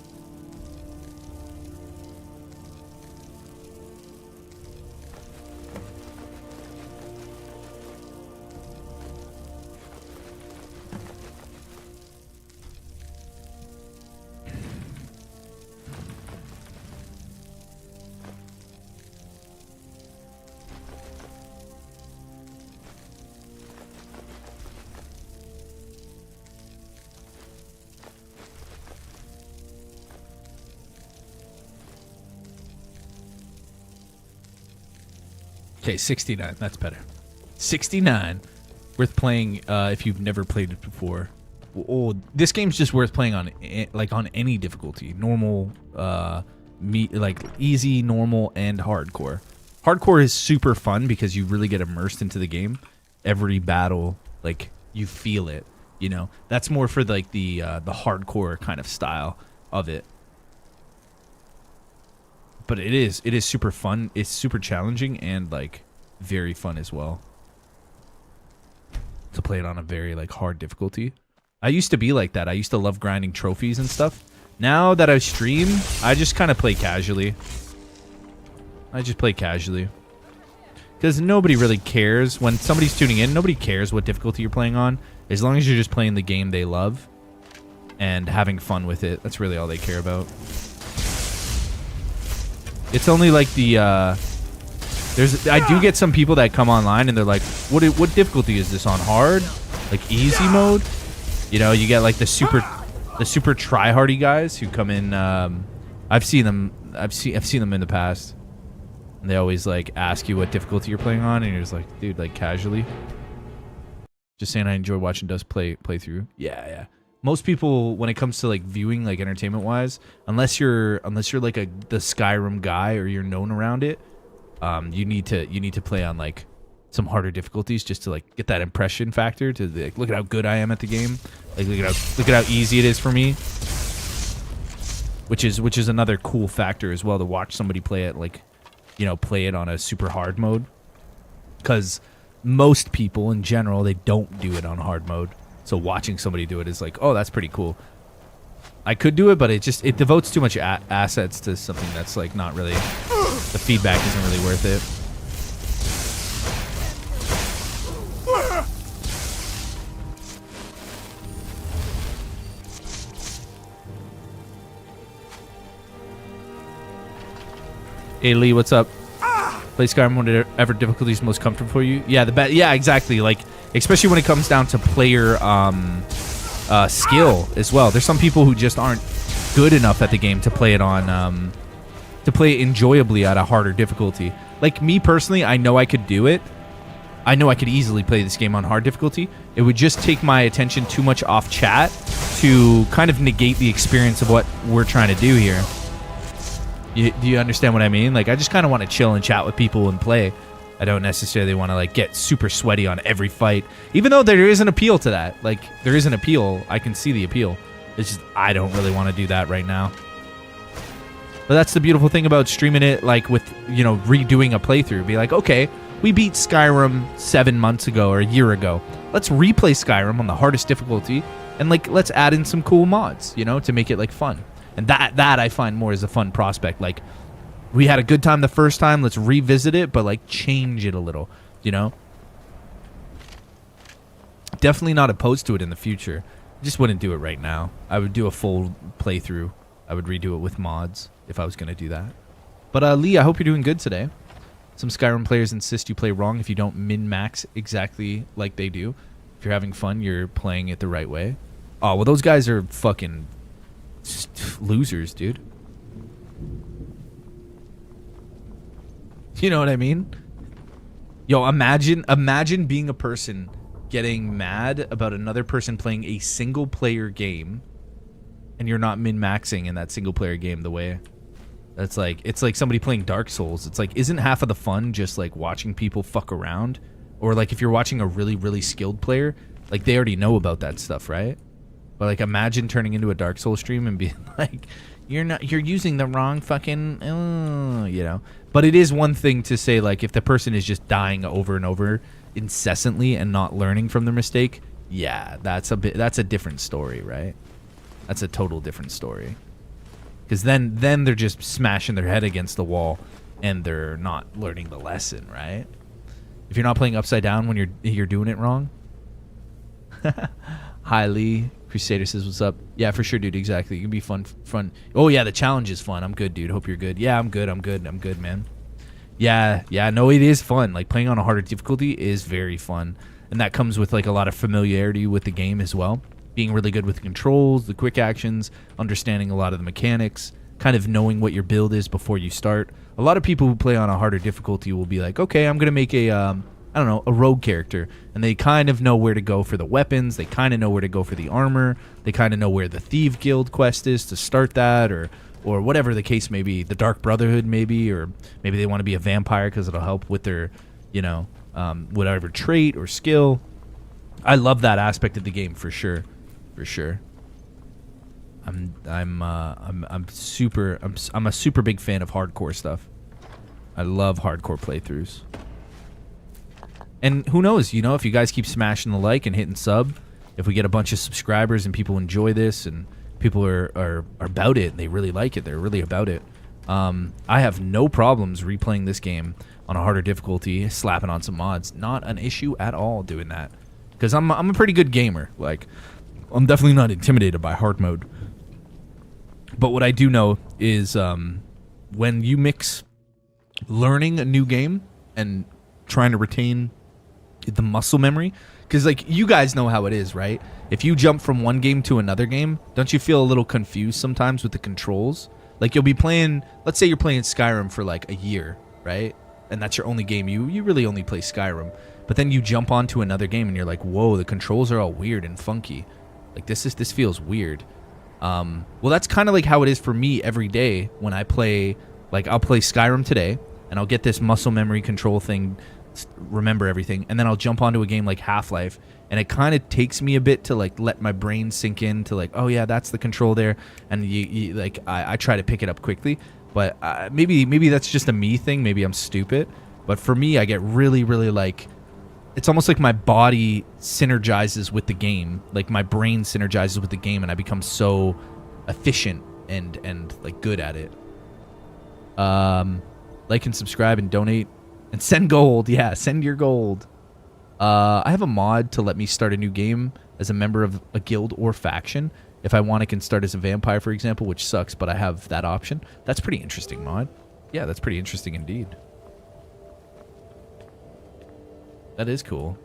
Okay, 69. That's better. 69. Worth playing if you've never played it before. Oh, this game's just worth playing on on any difficulty. Normal, like easy, normal, and hardcore. Hardcore is super fun because you really get immersed into the game. Every battle, like you feel it. You know, that's more for like the hardcore kind of style of it. But it is super fun. It's super challenging and like very fun as well to play it on a very like hard difficulty. I used to be like that. I used to love grinding trophies and stuff. Now that I stream, I just kind of play casually. Because because nobody really cares when somebody's tuning in. Nobody cares what difficulty you're playing on, as long as you're just playing the game they love and having fun with it. That's really all they care about. It's only like the I do get some people that come online and they're like, what difficulty is this on? Hard? Like easy mode? You know, you get like the super try-hardy guys who come in. I've seen them in the past. And they always like ask you what difficulty you're playing on, and you're just like, dude, like casually. Just saying, I enjoy watching Dust play through. Yeah. Most people, when it comes to like viewing, like entertainment wise, unless you're like the Skyrim guy or you're known around it, you need to play on like some harder difficulties just to like get that impression factor to like, look at how good I am at the game. Like look at how easy it is for me. Which is another cool factor as well, to watch somebody play it, like, you know, play it on a super hard mode. Because most people in general, they don't do it on hard mode. So watching somebody do it is like, oh, that's pretty cool. I could do it, but it devotes too much assets to something that's like not really, the feedback isn't really worth it. Hey Lee, what's up? Play Skyrim whatever difficulty is most comfortable for you. Yeah, yeah, exactly. Like, especially when it comes down to player skill as well. There's some people who just aren't good enough at the game to play it on, to play it enjoyably at a harder difficulty. Like me personally, I know I could do it. I know I could easily play this game on hard difficulty. It would just take my attention too much off chat to kind of negate the experience of what we're trying to do here. Do you understand what I mean? Like, I just kind of want to chill and chat with people and play. I don't necessarily want to, like, get super sweaty on every fight. Even though there is an appeal to that. Like, there is an appeal. I can see the appeal. It's just, I don't really want to do that right now. But that's the beautiful thing about streaming it, like, with, you know, redoing a playthrough. Be like, okay, we beat Skyrim 7 months ago or a year ago. Let's replay Skyrim on the hardest difficulty. And, like, let's add in some cool mods, you know, to make it, like, fun. And that I find more as a fun prospect. Like, we had a good time the first time. Let's revisit it, but like change it a little, you know? Definitely not opposed to it in the future. Just wouldn't do it right now. I would do a full playthrough. I would redo it with mods if I was going to do that. But Lee, I hope you're doing good today. Some Skyrim players insist you play wrong if you don't min-max exactly like they do. If you're having fun, you're playing it the right way. Oh, well, those guys are fucking losers, dude. You know what I mean? Yo, imagine being a person getting mad about another person playing a single player game and you're not min-maxing in that single player game the way that's like, it's like somebody playing Dark Souls. It's like, isn't half of the fun just like watching people fuck around? Or like if you're watching a really, really skilled player, like they already know about that stuff, right? But like, imagine turning into a Dark Souls stream and being like, you're using the wrong fucking, you know. But it is one thing to say, like, if the person is just dying over and over incessantly and not learning from their mistake, yeah, that's a different story, right? That's a total different story. Because then they're just smashing their head against the wall and they're not learning the lesson, right? If you're not playing upside down when you're doing it wrong. Hi Lee. Crusader says, what's up? Yeah, for sure, dude. Exactly. It can be fun. Oh, yeah, the challenge is fun. I'm good, dude. Hope you're good. Yeah, I'm good, man. Yeah, no, it is fun. Like, playing on a harder difficulty is very fun. And that comes with, like, a lot of familiarity with the game as well. Being really good with the controls, the quick actions, understanding a lot of the mechanics, kind of knowing what your build is before you start. A lot of people who play on a harder difficulty will be like, okay, I'm going to make a rogue character, and they kind of know where to go for the weapons, they kind of know where to go for the armor, they kind of know where the Thief Guild quest is to start that, or whatever the case may be, the Dark Brotherhood maybe, or maybe they want to be a vampire because it'll help with their, you know, whatever trait or skill. I love that aspect of the game for sure. I'm a super big fan of hardcore stuff. I love hardcore playthroughs. And who knows, you know, if you guys keep smashing the like and hitting sub, if we get a bunch of subscribers and people enjoy this and people are about it and they really like it, they're really about it, I have no problems replaying this game on on a harder difficulty, slapping on some mods. Not an issue at all doing that. Because I'm a pretty good gamer. Like, I'm definitely not intimidated by hard mode. But what I do know is when you mix learning a new game and trying to retain the muscle memory, because like you guys know how it is, right? If you jump from one game to another game, don't you feel a little confused sometimes with the controls? Like you'll be playing, let's say you're playing Skyrim for like a year, right? And that's your only game. You really only play Skyrim. But then you jump onto another game and you're like, whoa, the controls are all weird and funky. Like this feels weird. Well, that's kind of like how it is for me every day when I play. Like I'll play Skyrim today and I'll get this muscle memory control thing, remember everything, and then I'll jump onto a game like Half-Life, and it kind of takes me a bit to like let my brain sink in to like, oh yeah, that's the control there, and you like I try to pick it up quickly, but maybe that's just a me thing. Maybe I'm stupid, but for me, I get really like, it's almost like my body synergizes with the game, like my brain synergizes with the game, and I become so efficient and like good at it. Like and subscribe and donate and send gold. Yeah, send your gold. I have a mod to let me start a new game as a member of a guild or faction. If I want, I can start as a vampire, for example, which sucks, but I have that option. That's pretty interesting, mod. Yeah, that's pretty interesting indeed. That is cool.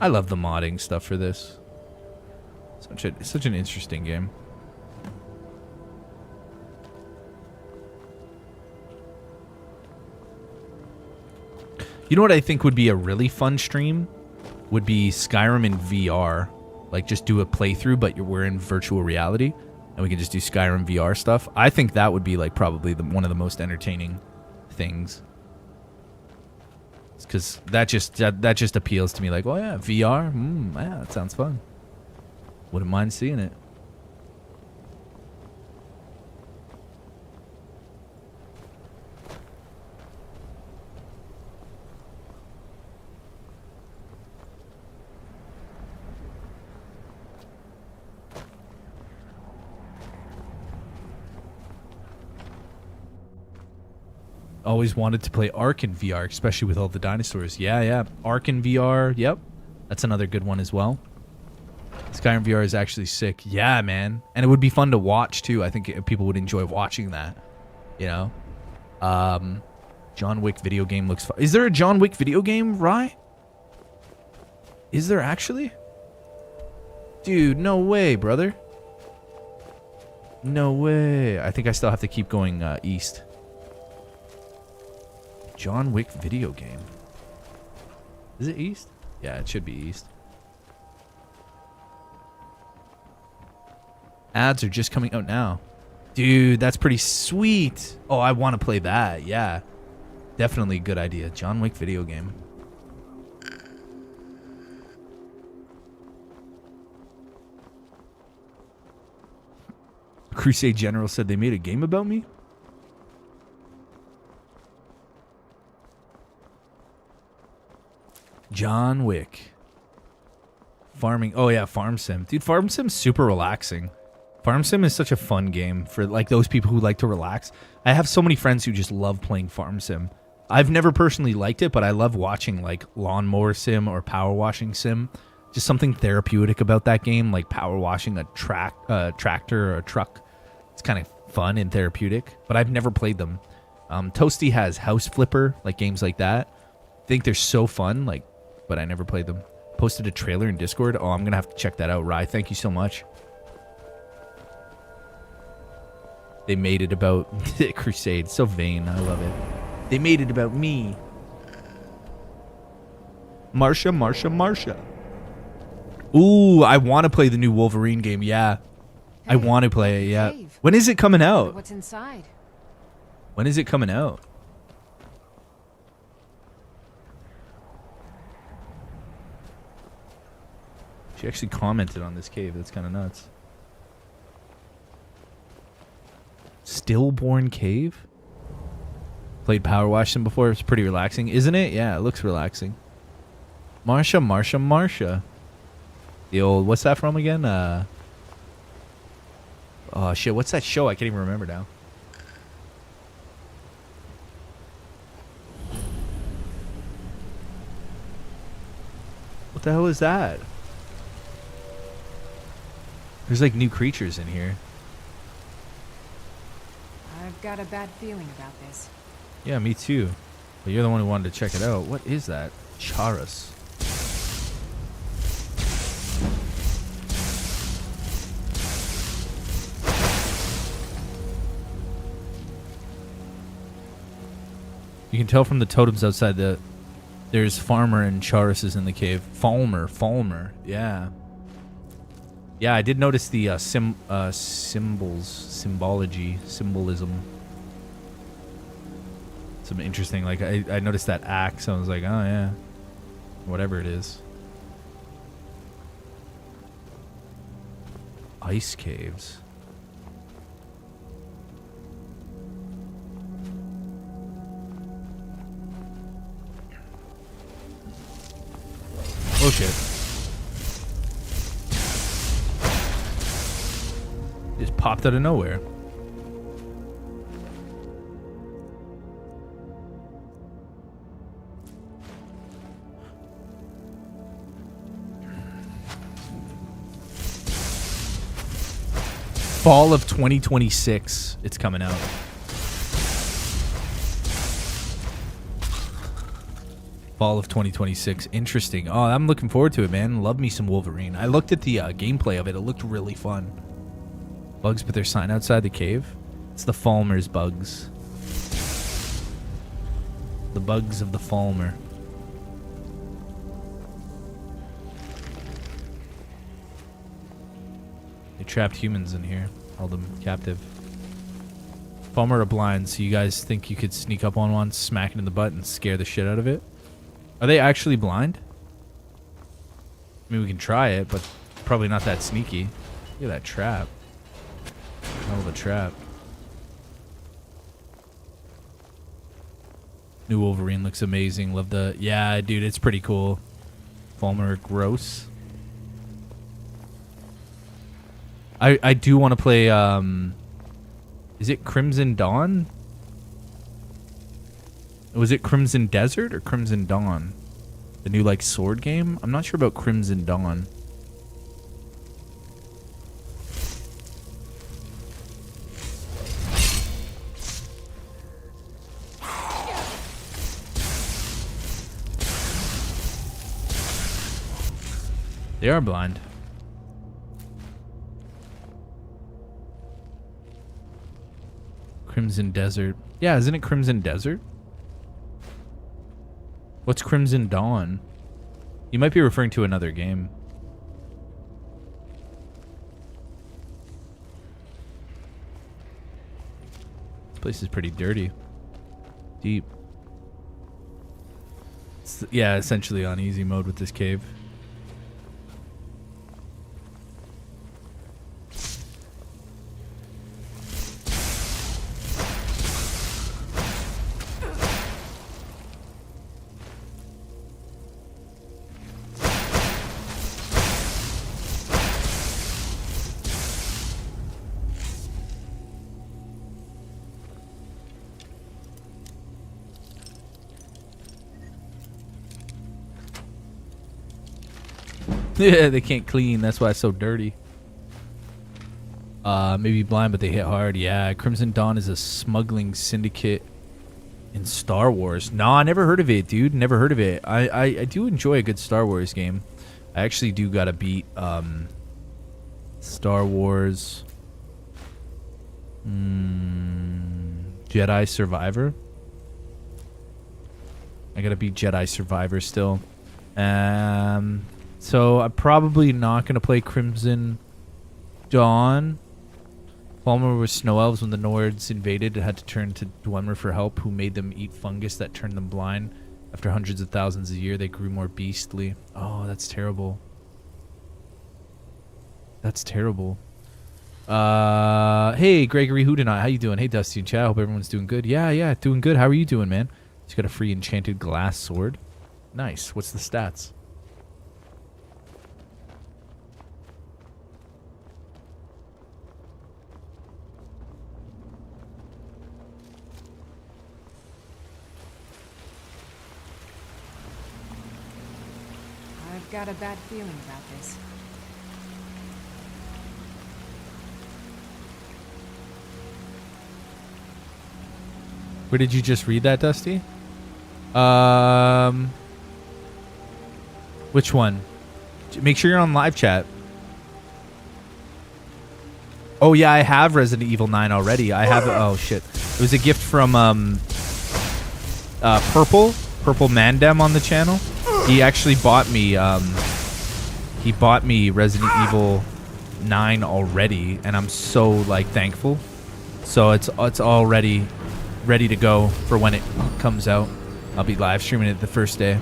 I love the modding stuff for this. Such an interesting game. You know what I think would be a really fun stream? Would be Skyrim in VR. Like, just do a playthrough, but we're in virtual reality. And we can just do Skyrim VR stuff. I think that would be, like, probably one of the most entertaining things. Because that just appeals to me. Like, oh, yeah, VR? Yeah, that sounds fun. Wouldn't mind seeing it. Always wanted to play Ark in VR, especially with all the dinosaurs. Yeah. Ark in VR, yep. That's another good one as well. Skyrim VR is actually sick. Yeah, man. And it would be fun to watch, too. I think people would enjoy watching that. You know? John Wick video game looks fun. Is there a John Wick video game, Rye? Is there actually? Dude, no way, brother. No way. I think I still have to keep going east. John Wick video game. Is it east? Yeah, it should be east. Ads are just coming out now. Dude, that's pretty sweet. Oh, I want to play that. Yeah. Definitely a good idea. John Wick video game. Crusade General said they made a game about me? John Wick. Farming. Oh, yeah, Farm Sim. Dude, Farm Sim's super relaxing. Farm Sim is such a fun game for like those people who like to relax. I have so many friends who just love playing Farm Sim. I've never personally liked it, but I love watching like Lawnmower Sim or Power Washing Sim. Just something therapeutic about that game, like power washing a tractor or a truck. It's kind of fun and therapeutic, but I've never played them. Toasty has House Flipper, like games like that. I think they're so fun, like, but I never played them. Posted a trailer in Discord. Oh, I'm going to have to check that out, Rye. Thank you so much. They made it about Crusade. So vain. I love it. They made it about me. Marsha. Ooh, I want to play the new Wolverine game. Yeah. Hey, I want to play it. Yeah.
Cave.
When is it coming out?
What's inside?
When is it coming out? She actually commented on this cave. That's kind of nuts. Stillborn Cave? Played Power Wash Sim before. It's pretty relaxing, isn't it? Yeah, it looks relaxing. Marsha. The old, what's that from again? Oh shit, what's that show? I can't even remember now. What the hell is that? There's like new creatures in here.
I've got a bad feeling about this.
Yeah, me too. But you're the one who wanted to check it out. What is that? Charas. You can tell from the totems outside that there's Farmer and Charas in the cave. Falmer. Yeah. Yeah, I did notice the symbolism. Some interesting, like, I noticed that axe. I was like, oh, yeah. Whatever it is. Ice caves. Oh, shit. Just popped out of nowhere. Fall of 2026, it's coming out. Fall of 2026. Interesting. Oh, I'm looking forward to it, man. Love me some Wolverine. I looked at the gameplay of it. It looked really fun. Bugs put their sign outside the cave. It's the Falmer's bugs. The bugs of the Falmer. They trapped humans in here. Held them captive. Falmer are blind, so you guys think you could sneak up on one, smack it in the butt, and scare the shit out of it? Are they actually blind? I mean, we can try it, but probably not that sneaky. Look at that trap. Hell of a trap. New Wolverine looks amazing. Love the... Yeah, dude, it's pretty cool. Falmer gross. I do want to play... Is it Crimson Dawn? Was it Crimson Desert or Crimson Dawn? The new, like, sword game? I'm not sure about Crimson Dawn. They are blind. Crimson Desert. Yeah, isn't it Crimson Desert? What's Crimson Dawn? You might be referring to another game. This place is pretty dirty. Deep. It's, yeah, essentially on easy mode with this cave. Yeah, they can't clean. That's why it's so dirty. Maybe blind, but they hit hard. Yeah, Crimson Dawn is a smuggling syndicate in Star Wars. No, I never heard of it, dude. Never heard of it. I do enjoy a good Star Wars game. I actually do gotta beat Star Wars Jedi Survivor. I gotta beat Jedi Survivor still. So I'm probably not going to play Crimson Dawn. Falmer was snow elves when the Nords invaded and had to turn to Dwemer for help, who made them eat fungus that turned them blind. After hundreds of thousands of years, they grew more beastly. Oh, that's terrible. That's terrible. Hey, Gregory Houdinot, how you doing? Hey, Dusty and Chad, hope everyone's doing good. Yeah, doing good. How are you doing, man? Just got a free enchanted glass sword. Nice. What's the stats?
got a bad feeling about this.
Where did you just read that, Dusty? Which one? Make sure you're on live chat. Oh yeah, I have Resident Evil 9 already. I have. Oh shit! It was a gift from Purple Mandem on the channel. He actually bought me. He bought me Resident Evil 9 already, and I'm so like thankful. So it's already ready to go for when it comes out. I'll be live streaming it the first day.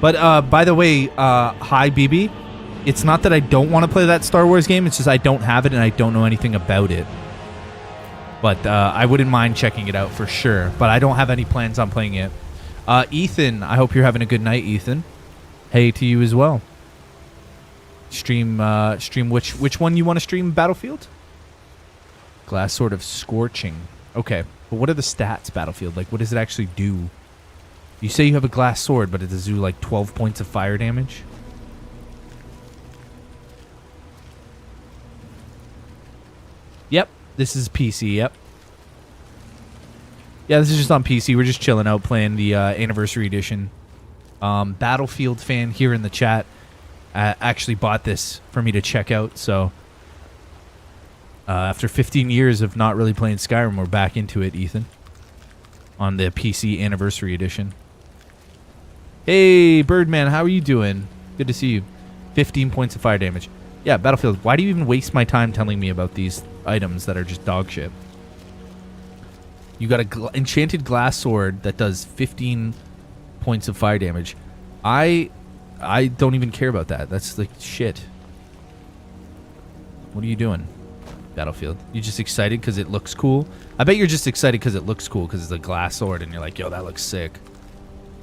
But by the way, hi BB. It's not that I don't want to play that Star Wars game. It's just I don't have it and I don't know anything about it. But I wouldn't mind checking it out for sure. But I don't have any plans on playing it. Ethan, I hope you're having a good night, Ethan. Hey to you as well. Stream which one you want to stream? Battlefield? Glass Sword of Scorching. Okay, but what are the stats, Battlefield? Like, what does it actually do? You say you have a glass sword, but it does do like 12 points of fire damage? Yep, this is PC, yep. Yeah, this is just on PC. We're just chilling out playing the Anniversary Edition. Battlefield fan here in the chat actually bought this for me to check out, so... after 15 years of not really playing Skyrim, we're back into it, Ethan. On the PC Anniversary Edition. Hey, Birdman, how are you doing? Good to see you. 15 points of fire damage. Yeah, Battlefield, why do you even waste my time telling me about these items that are just dog shit? You got a enchanted glass sword that does 15 points of fire damage. I don't even care about that. That's like shit. What are you doing, Battlefield? You just excited because it looks cool? I bet you're just excited because it looks cool because it's a glass sword and you're like, yo, that looks sick.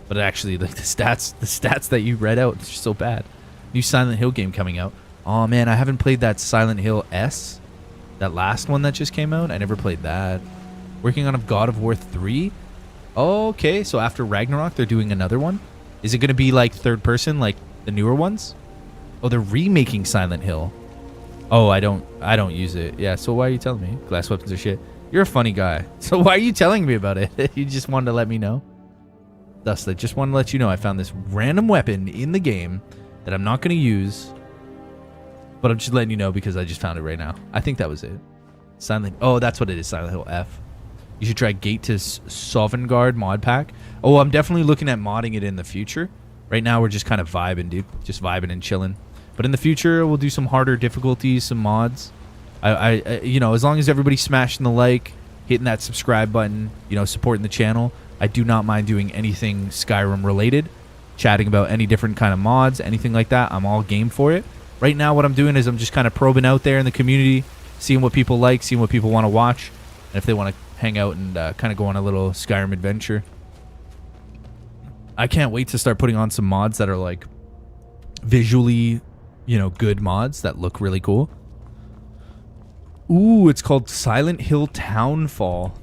But actually, like the stats that you read out, it's just so bad. New Silent Hill game coming out. Oh man, I haven't played that Silent Hill S. That last one that just came out. I never played that. Working on a God of War 3. Oh, okay, so after Ragnarok, they're doing another one. Is it going to be like third person, like the newer ones? Oh, they're remaking Silent Hill. Oh, I don't use it. Yeah, so why are you telling me? Glass weapons are shit. You're a funny guy. So why are you telling me about it? You just wanted to let me know? Thus, I just want to let you know I found this random weapon in the game that I'm not going to use. But I'm just letting you know because I just found it right now. I think that was it. Silent... Oh, that's what it is. Silent Hill F. You should try Gate to Sovngarde mod pack. Oh, I'm definitely looking at modding it in the future. Right now, we're just kind of vibing, dude. Just vibing and chilling. But in the future, we'll do some harder difficulties, some mods. I you know, as long as everybody's smashing the like, hitting that subscribe button, you know, supporting the channel, I do not mind doing anything Skyrim related, chatting about any different kind of mods, anything like that. I'm all game for it. Right now, what I'm doing is I'm just kind of probing out there in the community, seeing what people like, seeing what people want to watch, and if they want to hang out and kind of go on a little Skyrim adventure. I can't wait to start putting on some mods that are like visually, you know, good mods that look really cool. Ooh, it's called Silent Hill Townfall.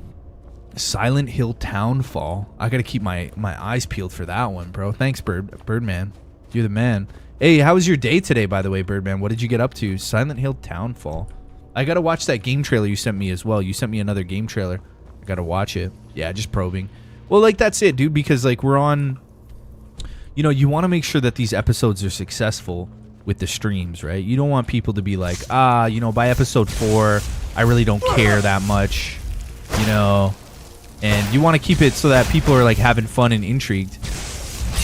Silent Hill Townfall. I gotta keep my eyes peeled for that one, bro. Thanks, Birdman. You're the man. Hey, how was your day today, by the way, Birdman? What did you get up to? Silent Hill Townfall. I gotta watch that game trailer you sent me as well. You sent me another game trailer. I gotta watch it. Yeah, just probing. Well, like, that's it, dude, because, like, we're on... You know, you want to make sure that these episodes are successful with the streams, right? You don't want people to be like, you know, by episode 4, I really don't care that much, you know... And you want to keep it so that people are like having fun and intrigued.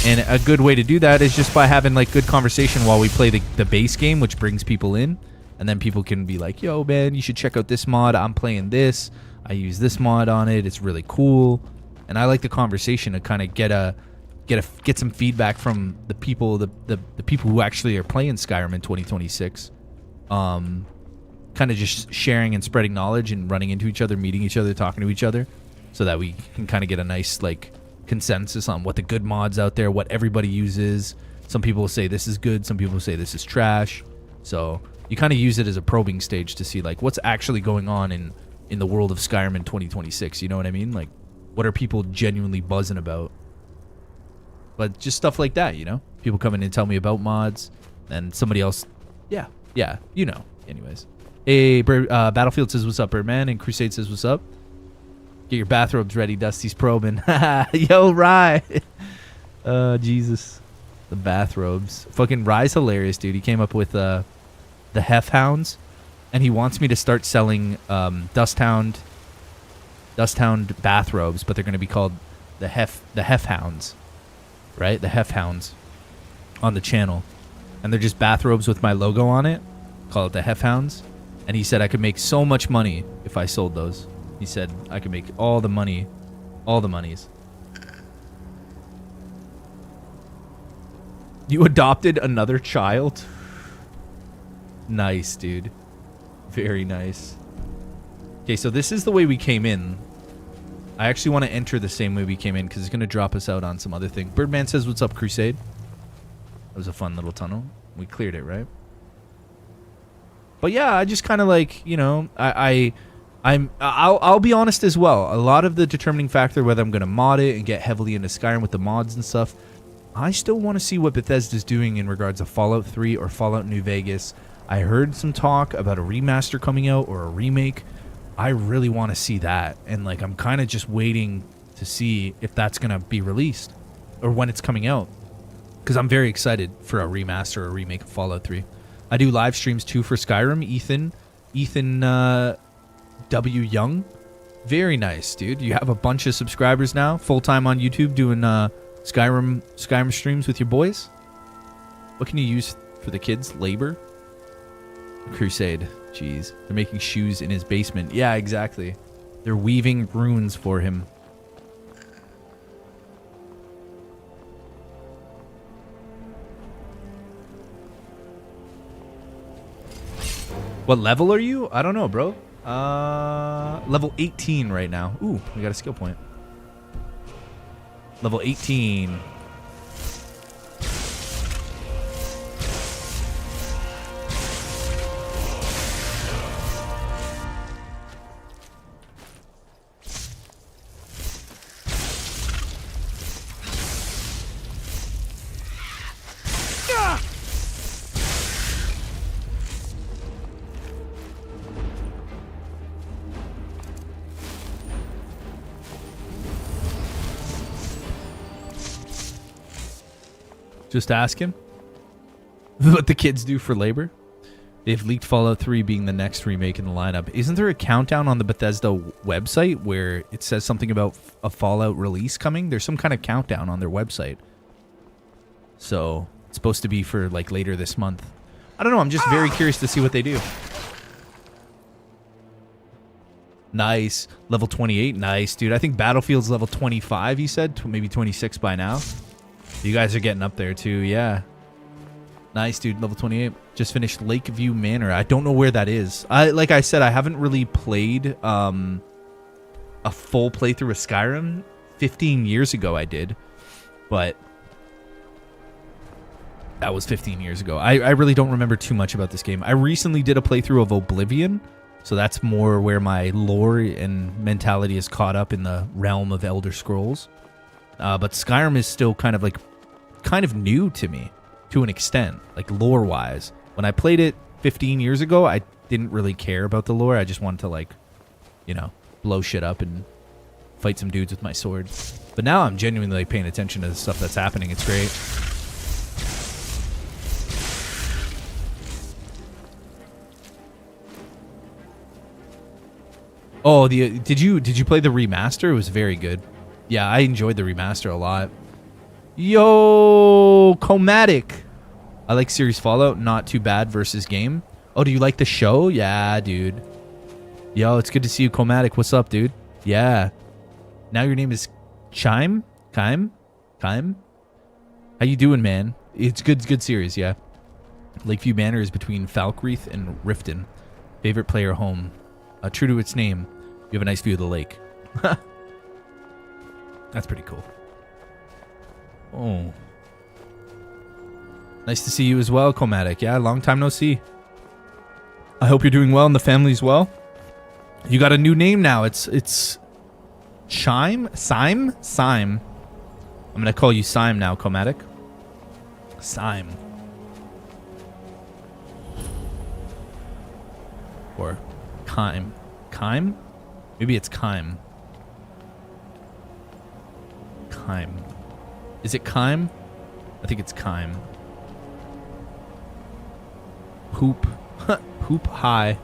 And a good way to do that is just by having like good conversation while we play the base game, which brings people in. And then people can be like, yo, man, you should check out this mod. I'm playing this. I use this mod on it. It's really cool. And I like the conversation to kind of get some feedback from the people, the people who actually are playing Skyrim in 2026. kind of just sharing and spreading knowledge and running into each other, meeting each other, talking to each other, so that we can kind of get a nice like consensus on what the good mods out there, what everybody uses. Some people will say this is good, some people will say this is trash. So you kind of use it as a probing stage to see like what's actually going on in the world of Skyrim in 2026. You know what I mean? Like, what are people genuinely buzzing about? But just stuff like that, you know? People come in and tell me about mods, and somebody else, yeah, you know. Anyways, hey, Battlefield says what's up, Birdman, and Crusade says what's up. Get your bathrobes ready, Dusty's probing. Yo, Rye. Jesus. The bathrobes. Fucking Rye's hilarious, dude. He came up with the Hef Hounds, and he wants me to start selling Dusthound bathrobes, but they're going to be called the Hef Hounds, right? The Hef Hounds on the channel, and they're just bathrobes with my logo on it. Call it the Hef Hounds, and he said I could make so much money if I sold those. He said I could make all the money, all the monies. You adopted another child? Nice, dude. Very nice. Okay, so this is the way we came in. I actually want to enter the same way we came in because it's going to drop us out on some other thing. Birdman says, what's up, Crusade? That was a fun little tunnel. We cleared it, right? But yeah, I just kind of like, you know, I'll be honest as well. A lot of the determining factor whether I'm going to mod it and get heavily into Skyrim with the mods and stuff, I still want to see what Bethesda's doing in regards to Fallout 3 or Fallout New Vegas. I heard some talk about a remaster coming out or a remake. I really want to see that. And like, I'm kind of just waiting to see if that's going to be released or when it's coming out. Because I'm very excited for a remaster or a remake of Fallout 3. I do live streams too for Skyrim. Ethan W. Young. Very nice, dude. You have a bunch of subscribers now. Full-time on YouTube doing Skyrim streams with your boys. What can you use for the kids? Labor? Crusade. Jeez. They're making shoes in his basement. Yeah, exactly. They're weaving runes for him. What level are you? I don't know, bro. Level 18 right now. Ooh, we got a skill point. Level 18. Just ask him what the kids do for labor. They've leaked Fallout 3 being the next remake in the lineup. Isn't there a countdown on the Bethesda website where it says something about a Fallout release coming? There's some kind of countdown on their website. So it's supposed to be for like later this month. I don't know. I'm just very curious to see what they do. Nice. Level 28. Nice, dude. I think Battlefield's level 25, he said. Maybe 26 by now. You guys are getting up there too, yeah. Nice, dude. Level 28. Just finished Lakeview Manor. I don't know where that is. Like I said, I haven't really played a full playthrough of Skyrim. 15 years ago I did, but that was 15 years ago. I really don't remember too much about this game. I recently did a playthrough of Oblivion, so that's more where my lore and mentality is caught up in the realm of Elder Scrolls. But Skyrim is still kind of new to me to an extent, like lore-wise. When I played it 15 years ago, I didn't really care about the lore. I just wanted to, like, you know, blow shit up and fight some dudes with my sword. But now I'm genuinely like, paying attention to the stuff that's happening. It's great. Oh, did you play the remaster? It was very good. Yeah, I enjoyed the remaster a lot. Yo, Comatic. I like series Fallout. Not too bad versus game. Oh, do you like the show? Yeah, dude. Yo, it's good to see you, Comatic. What's up, dude? Yeah. Now your name is Chime? How you doing, man? It's good series, yeah. Lakeview Manor is between Falkreath and Riften. Favorite player home. True to its name, you have a nice view of the lake. That's pretty cool. Oh. Nice to see you as well, Comatic. Yeah, long time no see. I hope you're doing well and the family's well. You got a new name now. It's Chime? Sime? Sime. I'm going to call you Sime now, Comatic. Sime. Or Kime. Kime? Maybe it's Kime. Kime. Is it Kime? I think it's Kime. Hoop. Hoop high.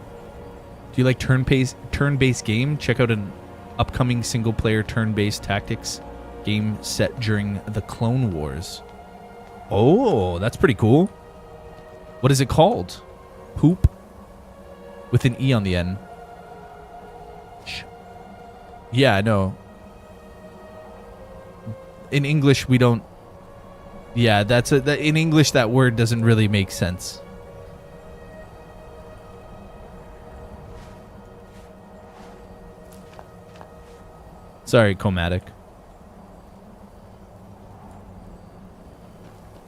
Do you like turn-based game? Check out an upcoming single-player turn-based tactics game set during the Clone Wars. Oh, that's pretty cool. What is it called? Hoop? With an E on the end. Yeah, I know. In English, we don't... Yeah, in English, that word doesn't really make sense. Sorry, Comatic.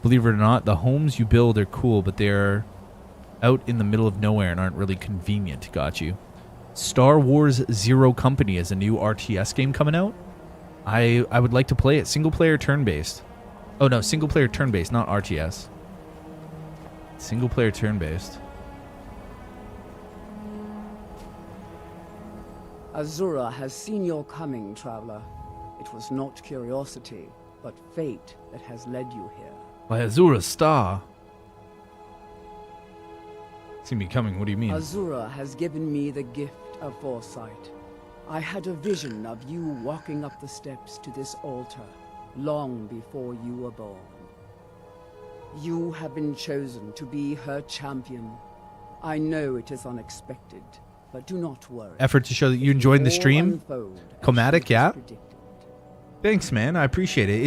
Believe it or not, the homes you build are cool, but they're out in the middle of nowhere and aren't really convenient. Got you. Star Wars Zero Company is a new RTS game coming out. I would like to play it. Single player turn-based. Oh no, single player turn-based, not RTS. Single player turn-based.
Azura has seen your coming, traveler. It was not curiosity, but fate that has led you here.
By Azura's star. See me coming, what do you mean?
Azura has given me the gift of foresight. I had a vision of you walking up the steps to this altar, long before you were born. You have been chosen to be her champion. I know it is unexpected, but do not worry.
Effort to show that you enjoyed the stream. Comatic, yeah. Thanks, man. I appreciate it.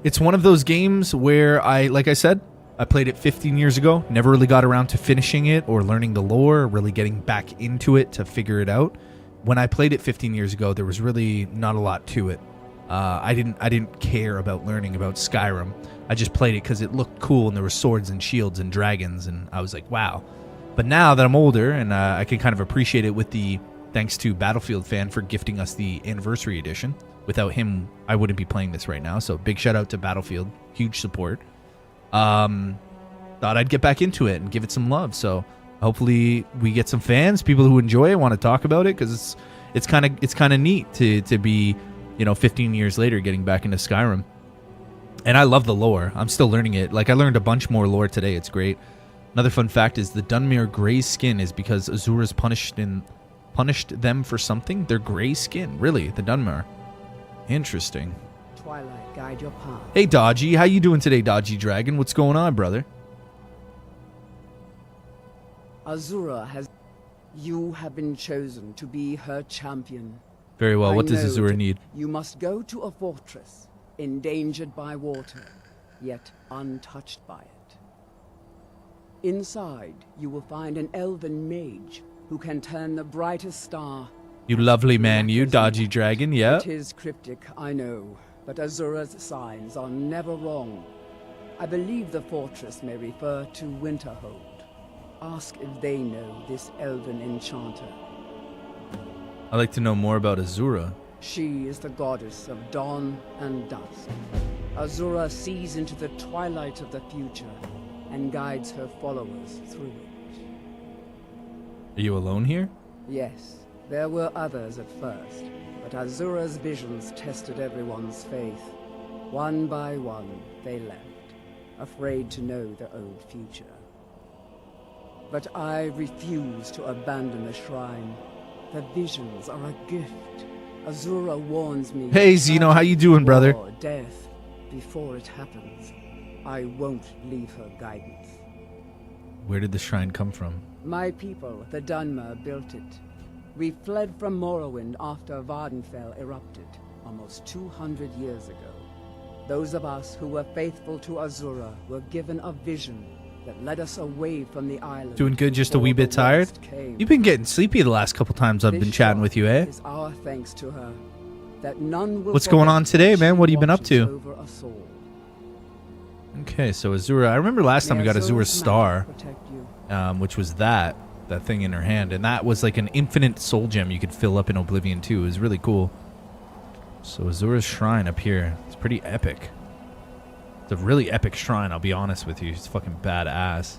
It's one of those games where like I said, I played it 15 years ago. Never really got around to finishing it or learning the lore, or really getting back into it to figure it out. When I played it 15 years ago, there was really not a lot to it. I didn't care about learning about Skyrim. I just played it because it looked cool and there were swords and shields and dragons, and I was like, wow. But now that I'm older and I can kind of appreciate it with the thanks to Battlefield Fan for gifting us the anniversary edition. Without him, I wouldn't be playing this right now. So big shout out to Battlefield, huge support. Thought I'd get back into it and give it some love. So hopefully we get some fans, people who enjoy it, want to talk about it, because it's kind of neat to be, 15 years later getting back into Skyrim. And I love the lore. I'm still learning it. Like, I learned a bunch more lore today. It's great. Another fun fact is the Dunmer gray skin is because Azura's punished them for something. Their gray skin, really, the Dunmer. Interesting.
Twilight, guide your path.
Hey, Dodgy. How you doing today, Dodgy Dragon? What's going on, brother?
Azura has... You have been chosen to be her champion.
Very well. What does Azura need?
You must go to a fortress, endangered by water, yet untouched by it. Inside, you will find an elven mage who can turn the brightest star...
You lovely man, you, Dodgy Dragon, yeah?
It is cryptic, I know, but Azura's signs are never wrong. I believe the fortress may refer to Winterhold. Ask if they know this elven enchanter.
I'd like to know more about Azura.
She is the goddess of dawn and dusk. Azura sees into the twilight of the future and guides her followers through it.
Are you alone here?
Yes. There were others at first, but Azura's visions tested everyone's faith. One by one, they left, afraid to know their own future. But I refuse to abandon the shrine. The visions are a gift. Azura warns me...
Hey, Zeno, how you doing, brother?
Death, before it happens. I won't leave her guidance.
Where did the shrine come from?
My people, the Dunmer, built it. We fled from Morrowind after Vvardenfell erupted, almost 200 years ago. Those of us who were faithful to Azura were given a vision that led us away from the island.
Doing good, just a wee
before
bit
the
tired?
West came.
You've been getting sleepy the last couple times I've been
This
chatting
shot
with you, eh?
is our thanks to her, that none will
What's going
forget
on today,
that
man?
she
What have you been up
watches
to?
over us all.
Okay, so Azura. I remember last time we
May
got Azura's
Azura's
star,
magic protect you.
which was that thing in her hand, and that was like an infinite soul gem you could fill up in Oblivion too. It was really cool. So Azura's shrine up here. It's pretty epic. It's a really epic shrine, I'll be honest with you. It's fucking badass.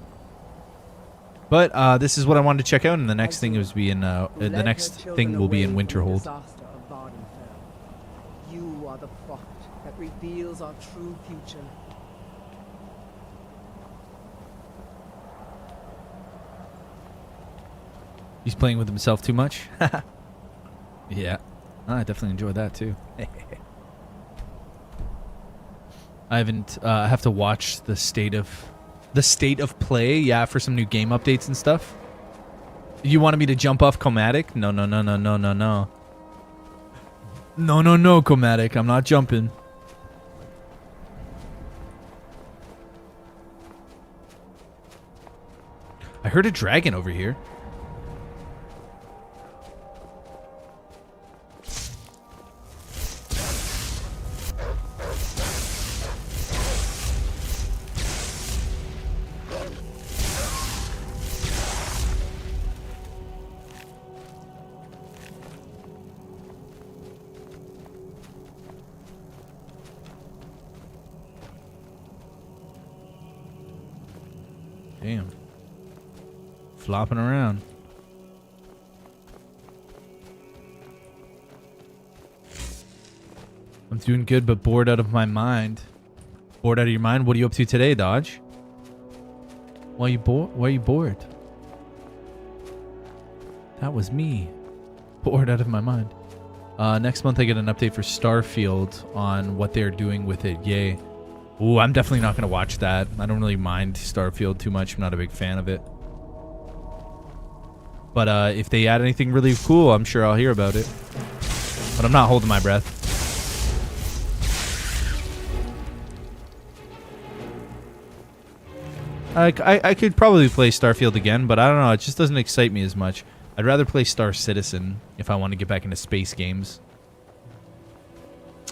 But this is what I wanted to check out, and the next thing is be in the next thing will be in Winterhold.
You are the prophet that reveals our true future.
He's playing with himself too much. Yeah, I definitely enjoyed that too. I haven't. I have to watch the state of play. Yeah, for some new game updates and stuff. You wanted me to jump off Chromatic? No, no, no, no, no, no, no. No, no, no, Chromatic. I'm not jumping. I heard a dragon over here. Damn. Flopping around. I'm doing good, but bored out of my mind. Bored out of your mind? What are you up to today, Dodge? Why are you bored? Why are you bored? That was me. Bored out of my mind. Next month I get an update for Starfield on what they're doing with it. Yay. Ooh, I'm definitely not going to watch that. I don't really mind Starfield too much. I'm not a big fan of it. But if they add anything really cool, I'm sure I'll hear about it. But I'm not holding my breath. I could probably play Starfield again, but I don't know. It just doesn't excite me as much. I'd rather play Star Citizen if I want to get back into space games.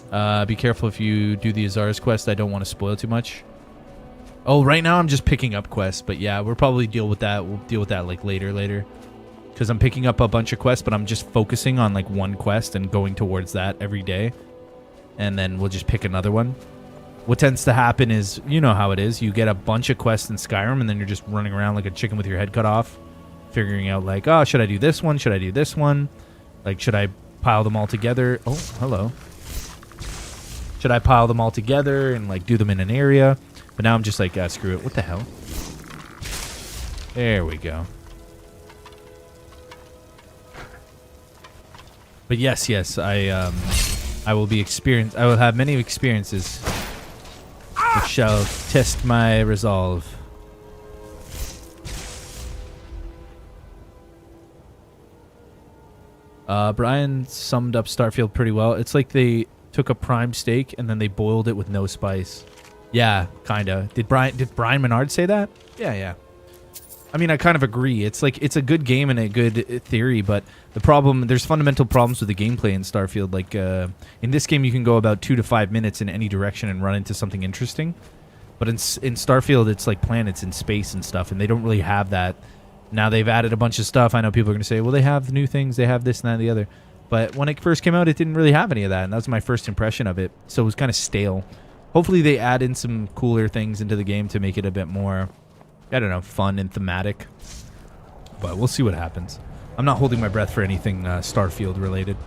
Be careful if you do the Azara's quest. I don't want to spoil too much. Oh, right now I'm just picking up quests, but yeah, we'll probably deal with that. We'll deal with that like later. Because I'm picking up a bunch of quests, but I'm just focusing on like one quest and going towards that every day. And then we'll just pick another one. What tends to happen is, you know how it is. You get a bunch of quests in Skyrim, and then you're just running around like a chicken with your head cut off. Figuring out like, oh, should I do this one? Should I do this one? Like, should I pile them all together? Oh, hello. Should I pile them all together and like do them in an area? But now I'm just like, screw it. What the hell? There we go. But yes, I will be I will have many experiences which shall test my resolve. Brian summed up Starfield pretty well. It's like they took a prime steak and then they boiled it with no spice. Yeah, kinda. Did Brian Menard say that? Yeah. I mean, I kind of agree. It's like it's a good game and a good theory, but there's fundamental problems with the gameplay in Starfield. Like in this game, you can go about 2 to 5 minutes in any direction and run into something interesting. But in Starfield, it's like planets in space and stuff, and they don't really have that. Now they've added a bunch of stuff. I know people are going to say, well, they have new things. They have this and that and the other. But when it first came out, it didn't really have any of that, and that was my first impression of it. So it was kind of stale. Hopefully they add in some cooler things into the game to make it a bit more, I don't know, fun and thematic. But we'll see what happens. I'm not holding my breath for anything Starfield related.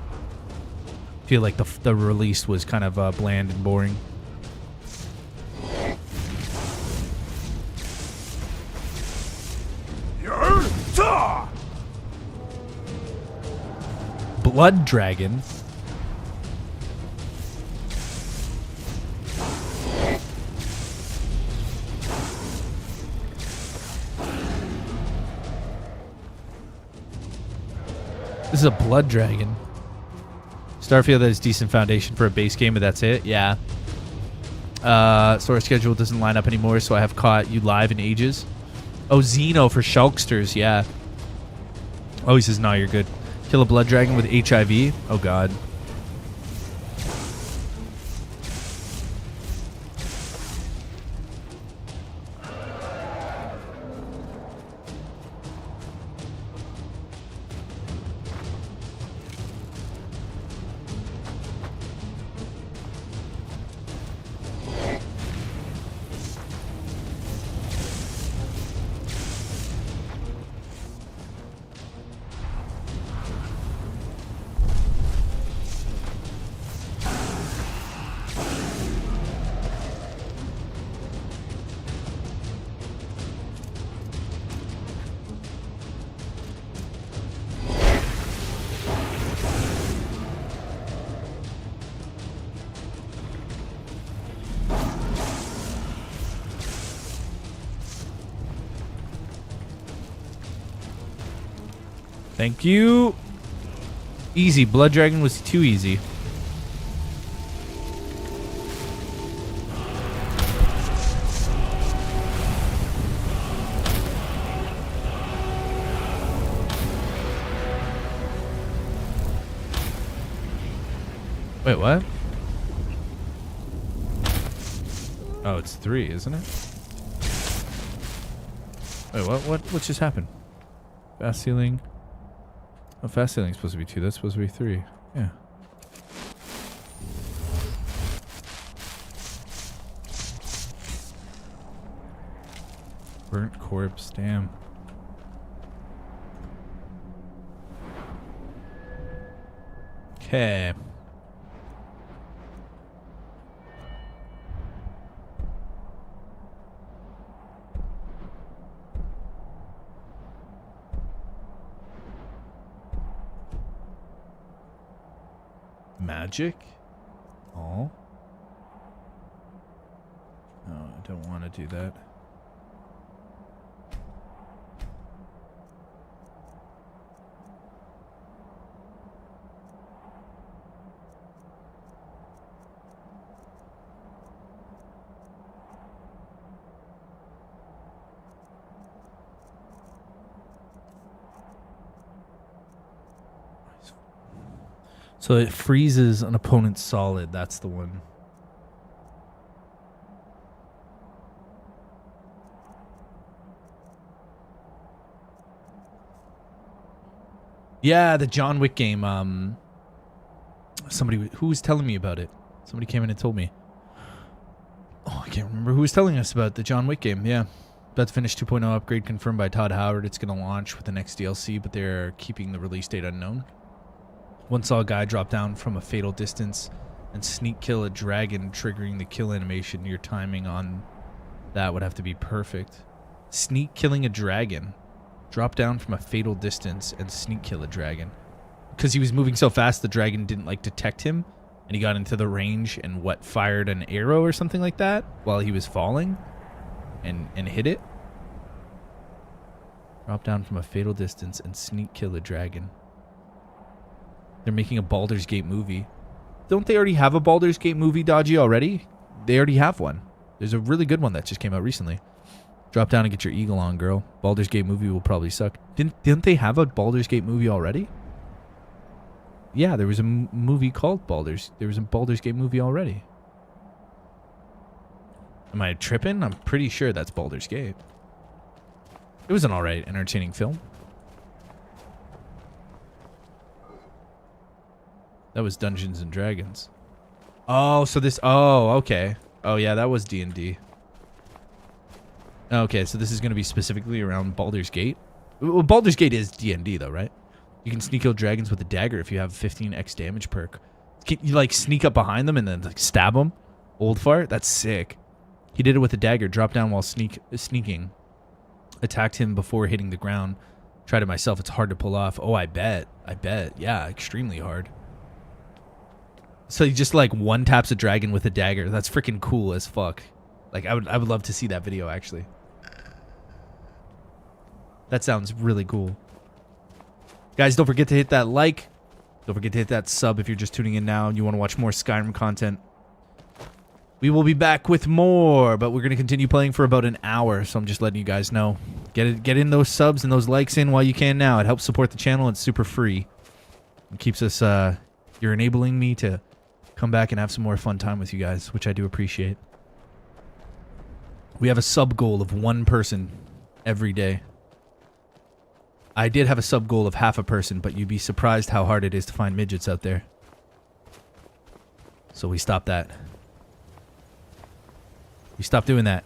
I feel like the release was kind of bland and boring. Blood Dragon. This is a Blood Dragon. Starfield has decent foundation for a base game, but that's it. Yeah. Source schedule doesn't line up anymore, so I have caught you live in ages. Oh, Xeno for Shulksters, yeah. Oh, he says, no, you're good. Kill a blood dragon with HIV? Oh, God. Thank you. Easy. Blood Dragon was too easy. Wait, what? Oh, it's 3, isn't it? Wait, what just happened? Fast ceiling. Oh, fast ceiling is supposed to be 2. That's supposed to be 3. Yeah. Burnt corpse. Damn. Okay. Magic? Oh. No, I don't want to do that. So it freezes an opponent solid. That's the one. Yeah, the John Wick game. Somebody who was telling me about it. Somebody came in and told me. Oh, I can't remember who was telling us about the John Wick game. Yeah. That's finished 2.0 upgrade confirmed by Todd Howard. It's going to launch with the next DLC, but they're keeping the release date unknown. Once saw a guy drop down from a fatal distance and sneak kill a dragon, triggering the kill animation. Your timing on that would have to be perfect. Sneak killing a dragon. Drop down from a fatal distance and sneak kill a dragon. Because he was moving so fast, the dragon didn't like detect him, and he got into the range and fired an arrow or something like that while he was falling and hit it. Drop down from a fatal distance and sneak kill a dragon. They're making a Baldur's Gate movie. Don't they already have a Baldur's Gate movie, Dodgy, already? They already have one. There's a really good one that just came out recently. Drop down and get your eagle on, girl. Baldur's Gate movie will probably suck. Didn't they have a Baldur's Gate movie already? Yeah, there was a movie called Baldur's. There was a Baldur's Gate movie already. Am I tripping? I'm pretty sure that's Baldur's Gate. It was an alright, entertaining film. That was Dungeons and Dragons. Oh, so this... Oh, okay. Oh, yeah, that was D&D. Okay, so this is going to be specifically around Baldur's Gate. Well, Baldur's Gate is D&D, though, right? You can sneak kill dragons with a dagger if you have 15x damage perk. Can you, like, sneak up behind them and then like, stab them? Old fart? That's sick. He did it with a dagger. Dropped down while sneaking. Attacked him before hitting the ground. Tried it myself. It's hard to pull off. Oh, I bet. I bet. Yeah, extremely hard. So he just like one taps a dragon with a dagger. That's freaking cool as fuck. Like I would love to see that video actually. That sounds really cool. Guys, don't forget to hit that like. Don't forget to hit that sub if you're just tuning in now and you want to watch more Skyrim content. We will be back with more, but we're going to continue playing for about an hour, so I'm just letting you guys know. Get in those subs and those likes in while you can now. It helps support the channel. It's super free. It keeps us, you're enabling me to come back and have some more fun time with you guys, which I do appreciate. We have a sub goal of 1 person every day. I did have a sub goal of half a person, but you'd be surprised how hard it is to find midgets out there. So we stopped that. We stopped doing that.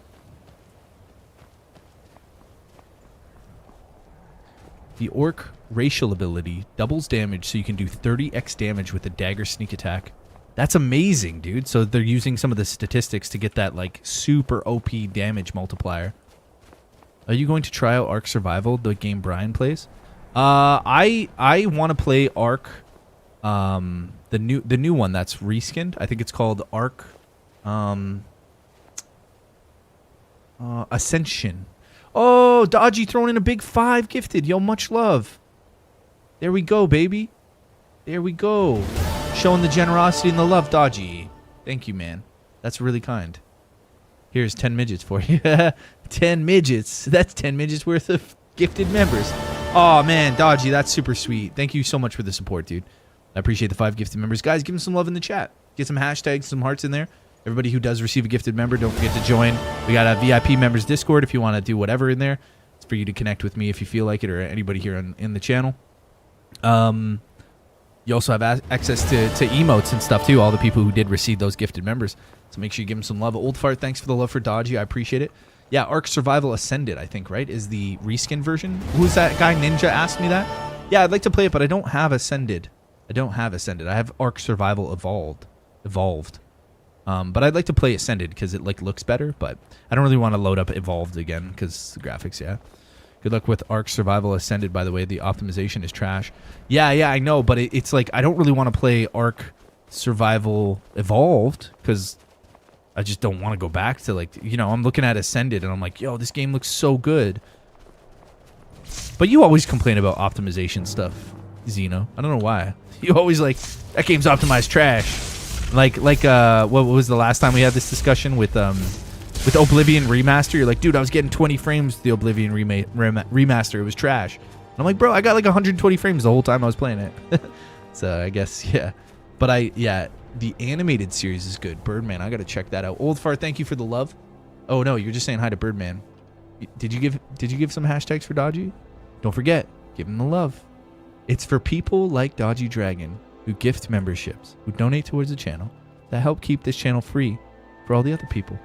The orc racial ability doubles damage, so you can do 30x damage with the dagger sneak attack. That's amazing, dude. So they're using some of the statistics to get that like super OP damage multiplier. Are you going to try out Ark Survival, the game Brian plays? I want to play Ark, the new one that's reskinned. I think it's called Ark Ascension. Oh, Dodgy throwing in a big 5 gifted. Yo, much love. There we go, baby. There we go. Showing the generosity and the love, Dodgy. Thank you, man. That's really kind. Here's 10 midgets for you. 10 midgets. That's 10 midgets worth of gifted members. Oh, man, Dodgy, that's super sweet. Thank you so much for the support, dude. I appreciate the 5 gifted members. Guys, give them some love in the chat. Get some hashtags, some hearts in there. Everybody who does receive a gifted member, don't forget to join. We got a VIP members Discord if you want to do whatever in there. It's for you to connect with me if you feel like it, or anybody here in the channel. You also have access to emotes and stuff too, all the people who did receive those gifted members. So make sure you give them some love. Old Fart, thanks for the love for Dodgy. I appreciate it. Yeah, Ark Survival Ascended, I think, right, is the reskin version. Who's that guy? Ninja asked me that. Yeah, I'd like to play it, but I don't have Ascended. I have Ark Survival Evolved. But I'd like to play Ascended because it like looks better, but I don't really want to load up Evolved again because the graphics, yeah. Good luck with Ark Survival Ascended, by the way. The optimization is trash. Yeah, I know, but it's like I don't really want to play Ark Survival Evolved because I just don't want to go back to, like, you know, I'm looking at Ascended and I'm like, yo, this game looks so good. But you always complain about optimization stuff, Xeno. I don't know why. You always like, that game's optimized trash. Like what was the last time we had this discussion with Oblivion Remaster? You're like, dude, I was getting 20 frames with the Oblivion Remaster. It was trash. And I'm like, bro, I got like 120 frames the whole time I was playing it. So I guess, yeah. But the animated series is good. Birdman, I got to check that out. Old Fart, thank you for the love. Oh no, you're just saying hi to Birdman. Did you give some hashtags for Dodgy? Don't forget, give him the love. It's for people like Dodgy Dragon who gift memberships, who donate towards the channel, that help keep this channel free for all the other people.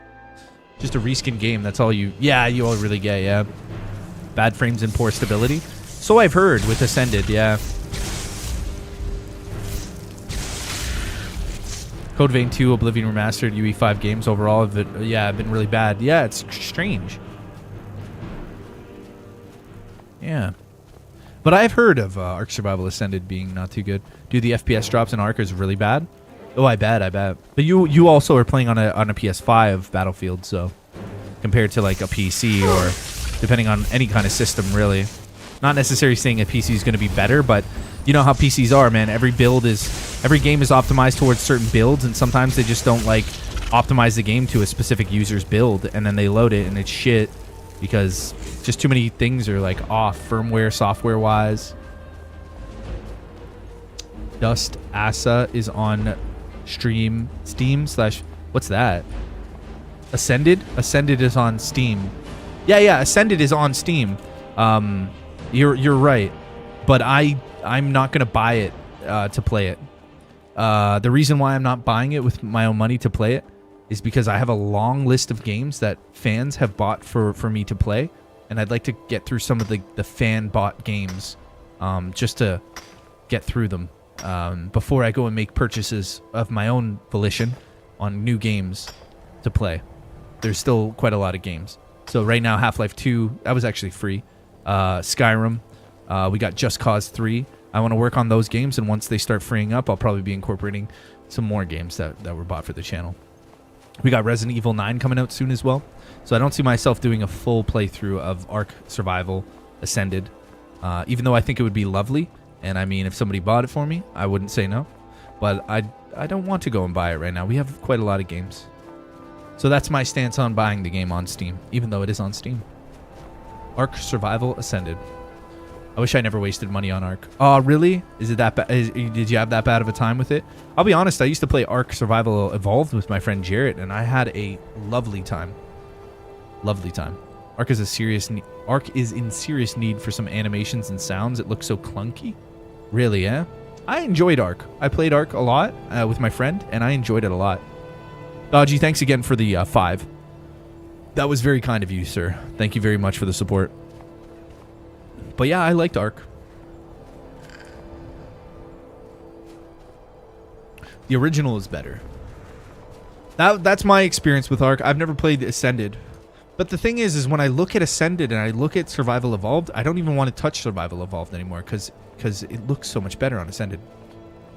Just a reskin game, that's all you... Yeah, you all really get, yeah. Bad frames and poor stability. So I've heard with Ascended, yeah. Code Vein 2, Oblivion Remastered, UE5 games overall have been really bad. Yeah, it's strange. Yeah. But I've heard of Ark Survival Ascended being not too good. Dude, the FPS drops in Ark is really bad. Oh, I bet. But you also are playing on a PS5 Battlefield, so compared to like a PC or depending on any kind of system, really. Not necessarily saying a PC is going to be better, but you know how PCs are, man. Every game is optimized towards certain builds, and sometimes they just don't like optimize the game to a specific user's build, and then they load it and it's shit because just too many things are like off firmware, software wise. Dust Asa is on Steam / what's that? Ascended is on Steam. Yeah, Ascended is on Steam. You're right, but I'm not gonna buy it to play it. The reason why I'm not buying it with my own money to play it is because I have a long list of games that fans have bought for me to play, and I'd like to get through some of the fan bought games just to get through them before I go and make purchases of my own volition on new games to play. There's still quite a lot of games. So right now, Half-Life 2, that was actually free. Skyrim, we got Just Cause 3. I want to work on those games, and once they start freeing up, I'll probably be incorporating some more games that were bought for the channel. We got Resident Evil 9 coming out soon as well. So I don't see myself doing a full playthrough of Ark Survival Ascended, even though I think it would be lovely. And I mean, if somebody bought it for me, I wouldn't say no. But I don't want to go and buy it right now. We have quite a lot of games. So that's my stance on buying the game on Steam, even though it is on Steam. Ark Survival Ascended. I wish I never wasted money on Ark. Oh, really? Is it that bad? Did you have that bad of a time with it? I'll be honest, I used to play Ark Survival Evolved with my friend Jarrett, and I had a lovely time. Lovely time. Ark is in serious need for some animations and sounds. It looks so clunky. Really, eh? I enjoyed Ark. I played Ark a lot with my friend, and I enjoyed it a lot. Dodgy, thanks again for the 5. That was very kind of you, sir. Thank you very much for the support. But yeah, I liked Ark. The original is better. That's my experience with Ark. I've never played Ascended. But the thing is when I look at Ascended and I look at Survival Evolved, I don't even want to touch Survival Evolved anymore because it looks so much better on Ascended.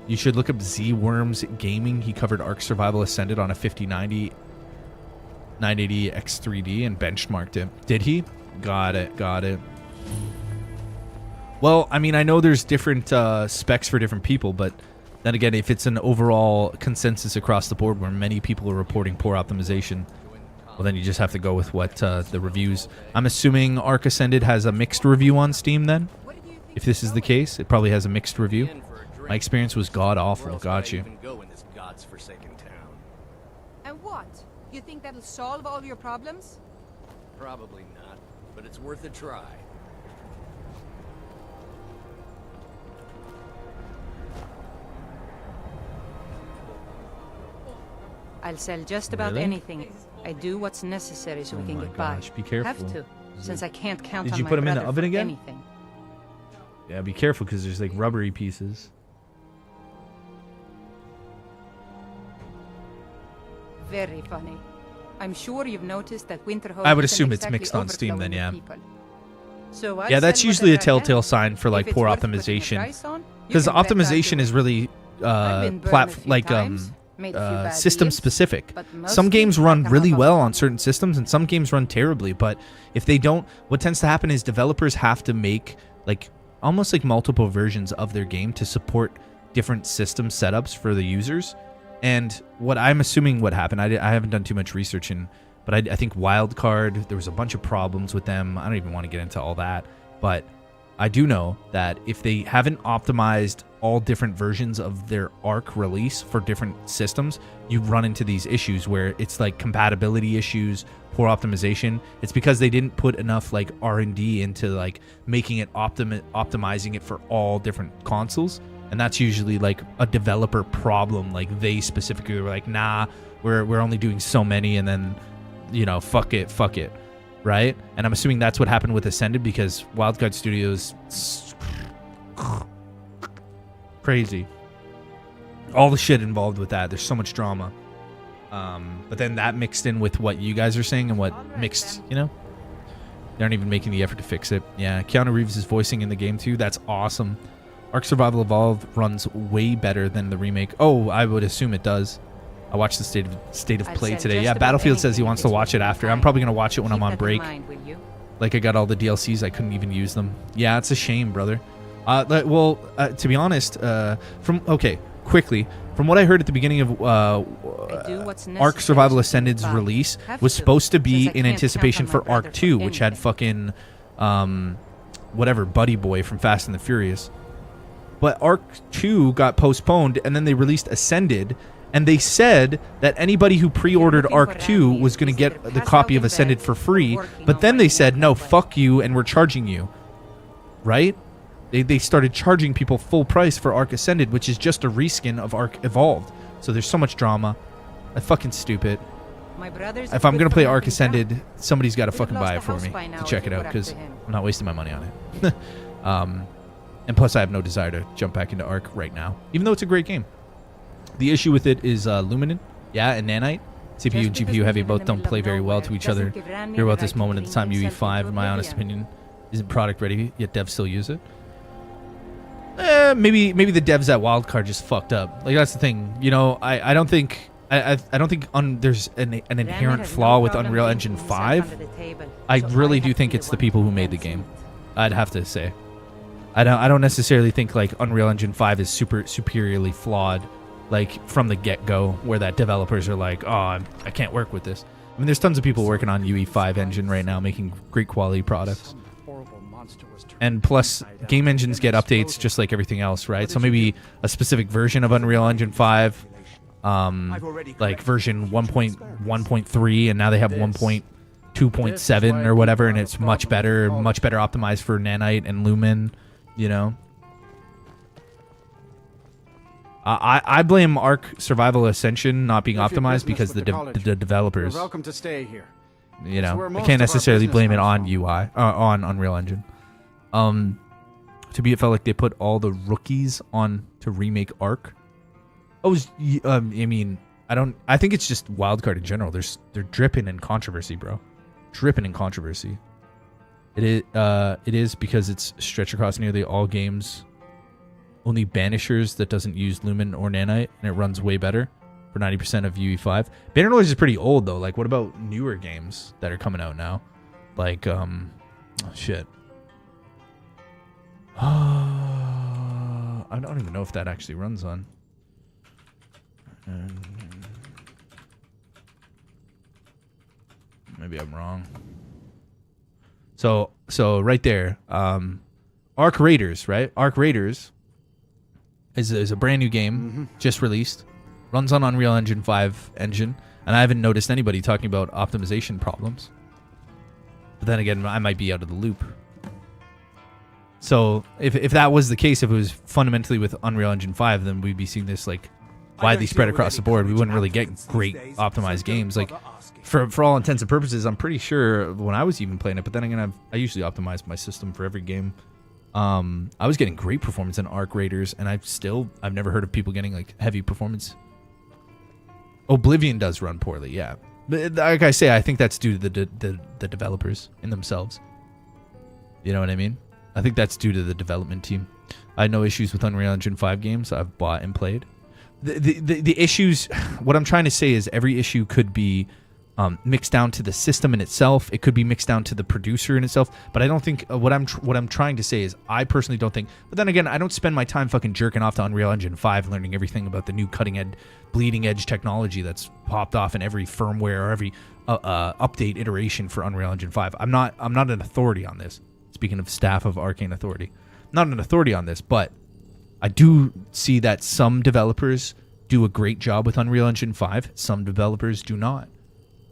You should look up Z-Worms Gaming. He covered Ark Survival Ascended on a 5090 980 X3D and benchmarked it. Did he? Got it. Well, I mean, I know there's different specs for different people, but then again, if it's an overall consensus across the board where many people are reporting poor optimization, well, then you just have to go with what the reviews. I'm assuming Ark Ascended has a mixed review on Steam then? If this is the case, it probably has a mixed review. My experience was god-awful. Got you.
And what? You think that'll solve all your problems?
Probably not, but it's worth a try.
I'll sell just about
Really?
anything. I do what's necessary so we can get by.
Be careful.
Have to, since I can't count
Did
on
you
my
put 'em in the
brother
oven
for
again?
anything.
Yeah, be careful because there's like rubbery pieces.
Very funny. I'm sure you've noticed that Winterhold
I would
isn't
assume it's
exactly
mixed on Steam then,
overflowing
yeah.
with people. So I'll
Yeah, that's
sell
usually a
whatever I
telltale
have.
sign for like
If it's
poor
worth putting a
optimization.
price on, you
Because
can bet I'll
optimization
do
is
it.
really
I've been burned a few times, made a few bad
system
deals,
specific.
but
Some
mostly
games
I
run
come
really
out on
well
top.
on certain systems and some games run terribly, but if they don't, what tends to happen is developers have to make like almost like multiple versions of their game to support different system setups for the users. And what I'm assuming what happened, I haven't done too much research in, but I think Wildcard, there was a bunch of problems with them. I don't even want to get into all that, but I do know that if they haven't optimized all different versions of their Ark release for different systems, you run into these issues where it's like compatibility issues, poor optimization. It's because they didn't put enough like R&D into like making it optimizing it for all different consoles. And that's usually like a developer problem. Like they specifically were like, nah, we're only doing so many, and then, you know, fuck it. Right? And I'm assuming that's what happened with Ascended because Wildcard Studios crazy. All the shit involved with that. There's so much drama. But then that mixed in with what you guys are saying and what mixed, you know? They aren't even making the effort to fix it. Yeah, Keanu Reeves is voicing in the game too. That's awesome. Ark Survival Evolved runs way better than the remake. Oh, I would assume it does. I watched the state of play today. Yeah, Battlefield says he wants to watch it after. I'm probably going to watch it when I'm on break. Like I got all the DLCs, I couldn't even use them. Yeah, it's a shame, brother. To be honest, from what I heard at the beginning of Ark Survival Ascended's release was supposed to be in anticipation for Ark 2, which had fucking whatever Buddy Boy from Fast and the Furious. But Ark 2 got postponed, and then they released Ascended, and they said that anybody who pre-ordered Ark 2 was going to get the copy of Ascended for free, but then they said, no, fuck you, and we're charging you. Right? They started charging people full price for Ark Ascended, which is just a reskin of Ark Evolved. So there's so much drama. That's fucking stupid. If I'm going to play Ark Ascended, somebody's got to fucking buy it for me to check it out, because I'm not wasting my money on it. And plus, I have no desire to jump back into Ark right now, even though it's a great game. The issue with it is Luminen, yeah, and Nanite. CPU and GPU heavy both don't play very well to each other. Hear about this moment at the time UE5, in my honest opinion, isn't product ready, yet devs still use it. Maybe the devs at Wildcard just fucked up. Like, that's the thing. You know, I don't think there's an inherent flaw with Unreal Engine 5. I really do think it's the people who made the game. I'd have to say. I don't necessarily think like Unreal Engine 5 is superiorly flawed, like from the get-go, where that developers are like, oh, I can't work with this. I mean, there's tons of people working on UE5 engine right now, making great quality products. And plus, game engines get updates just like everything else, right? So maybe a specific version of Unreal Engine 5, like version 1.1.3, and now they have 1.2.7 or whatever, and it's much better optimized for nanite and lumen, you know. I blame Ark Survival Ascension not being optimized because the developers.
Welcome to stay here.
You know, I can't necessarily blame it on UI, on Unreal Engine. To me, it felt like they put all the rookies on to remake Ark. I mean, I think it's just Wildcard in general. They're dripping in controversy, bro. Dripping in controversy. It is because it's stretched across nearly all games. Only Banishers that doesn't use Lumen or Nanite, and it runs way better for 90% of UE5. Banner Noise is pretty old, though. Like, what about newer games that are coming out now? Like, shit. I don't even know if that actually runs on. Maybe I'm wrong. So right there, Ark Raiders, right? Ark Raiders is a brand new game, just released, runs on Unreal Engine 5 engine, and I haven't noticed anybody talking about optimization problems. But then again, I might be out of the loop. So if that was the case, if it was fundamentally with Unreal Engine 5, then we'd be seeing this like widely spread across the board. We wouldn't really get great optimized games. Like for all intents and purposes, I'm pretty sure when I was even playing it, but then again, I usually optimize my system for every game. I was getting great performance in Ark Raiders, and I've never heard of people getting like heavy performance. Oblivion does run poorly, yeah. But like I say, I think that's due to the developers in themselves. You know what I mean? I think that's due to the development team. I had no issues with Unreal Engine 5 games I've bought and played. The issues, what I'm trying to say is every issue could be mixed down to the system in itself. It could be mixed down to the producer in itself. But I don't think what I'm trying to say is I personally don't think. But then again, I don't spend my time fucking jerking off to Unreal Engine 5, learning everything about the new cutting edge, bleeding edge technology that's popped off in every firmware or every update iteration for Unreal Engine 5. I'm not an authority on this. Speaking of staff of Arcane Authority, not an authority on this, but I do see that some developers do a great job with Unreal Engine 5. Some developers do not.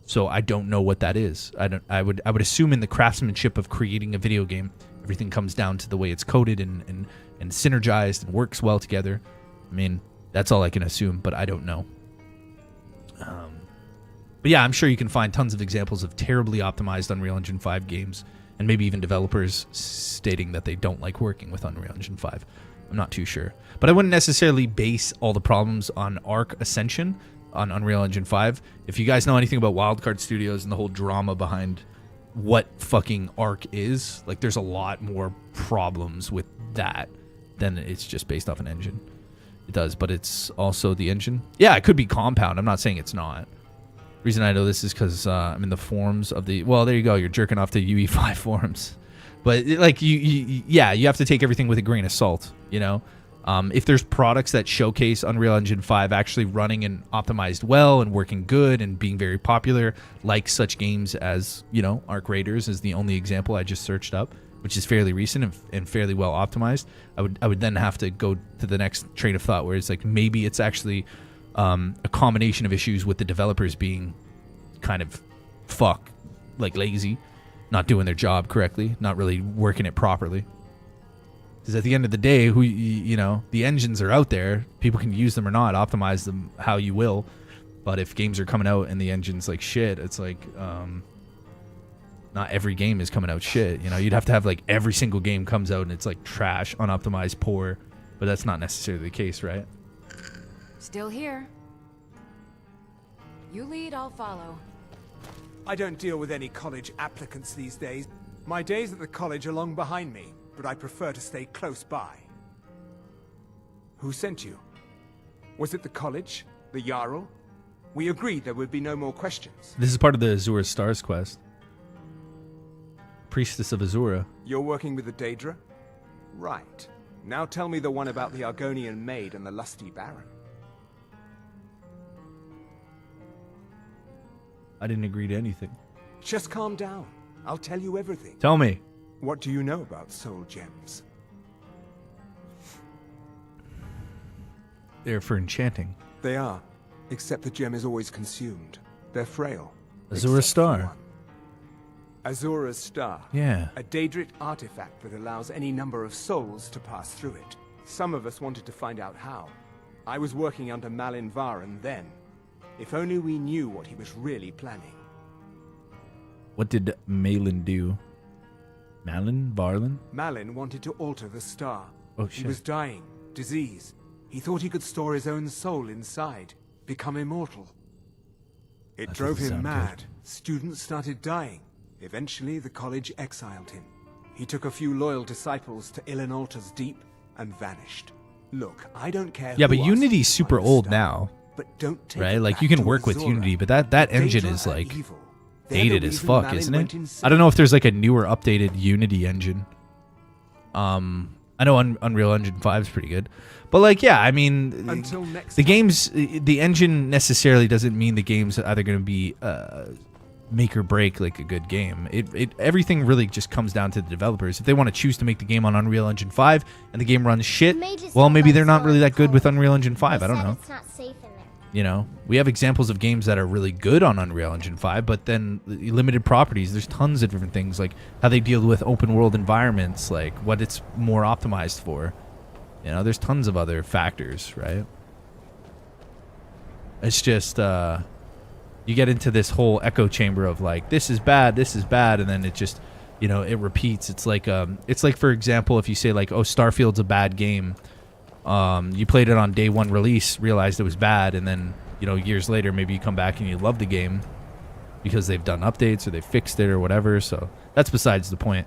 So I don't know what that is. I would assume in the craftsmanship of creating a video game, everything comes down to the way it's coded and synergized and works well together. I mean, that's all I can assume, but I don't know. But yeah, I'm sure you can find tons of examples of terribly optimized Unreal Engine 5 games, and maybe even developers stating that they don't like working with Unreal Engine 5. I'm not too sure. But I wouldn't necessarily base all the problems on Ark Ascension on Unreal Engine 5. If you guys know anything about Wildcard Studios and the whole drama behind what fucking Ark is, like there's a lot more problems with that than it's just based off an engine. It does, but it's also the engine. Yeah, it could be Compound. I'm not saying it's not. Reason I know this is because I'm in the forums of the... Well, there you go. You're jerking off to UE5 forums. But like you have to take everything with a grain of salt, you know? If there's products that showcase Unreal Engine 5 actually running and optimized well and working good and being very popular, like such games as, you know, Ark Raiders is the only example I just searched up, which is fairly recent and fairly well optimized, I would then have to go to the next train of thought where it's like maybe it's actually a combination of issues with the developers being kind of lazy, not doing their job correctly, not really working it properly. Because at the end of the day, the engines are out there. People can use them or not, optimize them how you will. But if games are coming out and the engine's like shit, it's like not every game is coming out shit. You know, you'd have to have like every single game comes out and it's like trash, unoptimized, poor. But that's not necessarily the case, right?
Still here. You lead, I'll follow.
I don't deal with any college applicants these days. My days at the college are long behind me, but I prefer to stay close by. Who sent you? Was it the college? The Jarl? We agreed there would be no more questions.
This is part of the Azura Stars quest. Priestess of Azura.
You're working with the Daedra? Right. Now tell me the one about the Argonian maid and the lusty baron.
I didn't agree to anything.
Just calm down. I'll tell you everything.
Tell me.
What do you know about soul gems?
They're for enchanting.
They are, except the gem is always consumed. They're frail.
Azura's Star.
Azura's Star.
Yeah.
A Daedric artifact that allows any number of souls to pass through it. Some of us wanted to find out how. I was working under Malin Varen then. If only we knew what he was really planning.
What did Malin do? Malin? Varlin?
Malin wanted to alter the star.
Oh,
He
shit.
was dying, disease. He thought he could store his own soul inside, become immortal. It
That
drove
doesn't
him
sound
mad. Students started dying. Eventually, the college exiled him. He took a few loyal disciples to Ilinalta's Deep and vanished. Look, I don't care.
Yeah,
who
but
asked
Unity's
to
super
find the
old
star,
now.
But don't take
Right?
it
Like,
back
you can
to
work with
Azura.
Unity, but that engine
Daedra
is,
are
like,
evil. They're the
dated as
reason
fuck,
Malin
isn't
went
it?
insane.
I don't know if there's, like, a newer, updated Unity engine. I know Unreal Engine 5 is pretty good. But, like, yeah, I mean,
Until next
the
time.
games, the engine necessarily doesn't mean the game's either going to be make or break, like, a good game. Everything really just comes down to the developers. If they want to choose to make the game on Unreal Engine 5 and the game runs shit, well, maybe they're not really that good with Unreal Engine 5. I don't know.
It's not safe in there.
You know, we have examples of games that are really good on Unreal Engine 5, but then limited properties. There's tons of different things, like how they deal with open world environments, like what it's more optimized for. You know, there's tons of other factors, right? It's just, you get into this whole echo chamber of like, this is bad, and then it just, you know, it repeats. It's like, for example, if you say like, oh, Starfield's a bad game. You played it on day one release, realized it was bad, and then, you know, years later, maybe you come back and you love the game because they've done updates or they fixed it or whatever. So that's besides the point.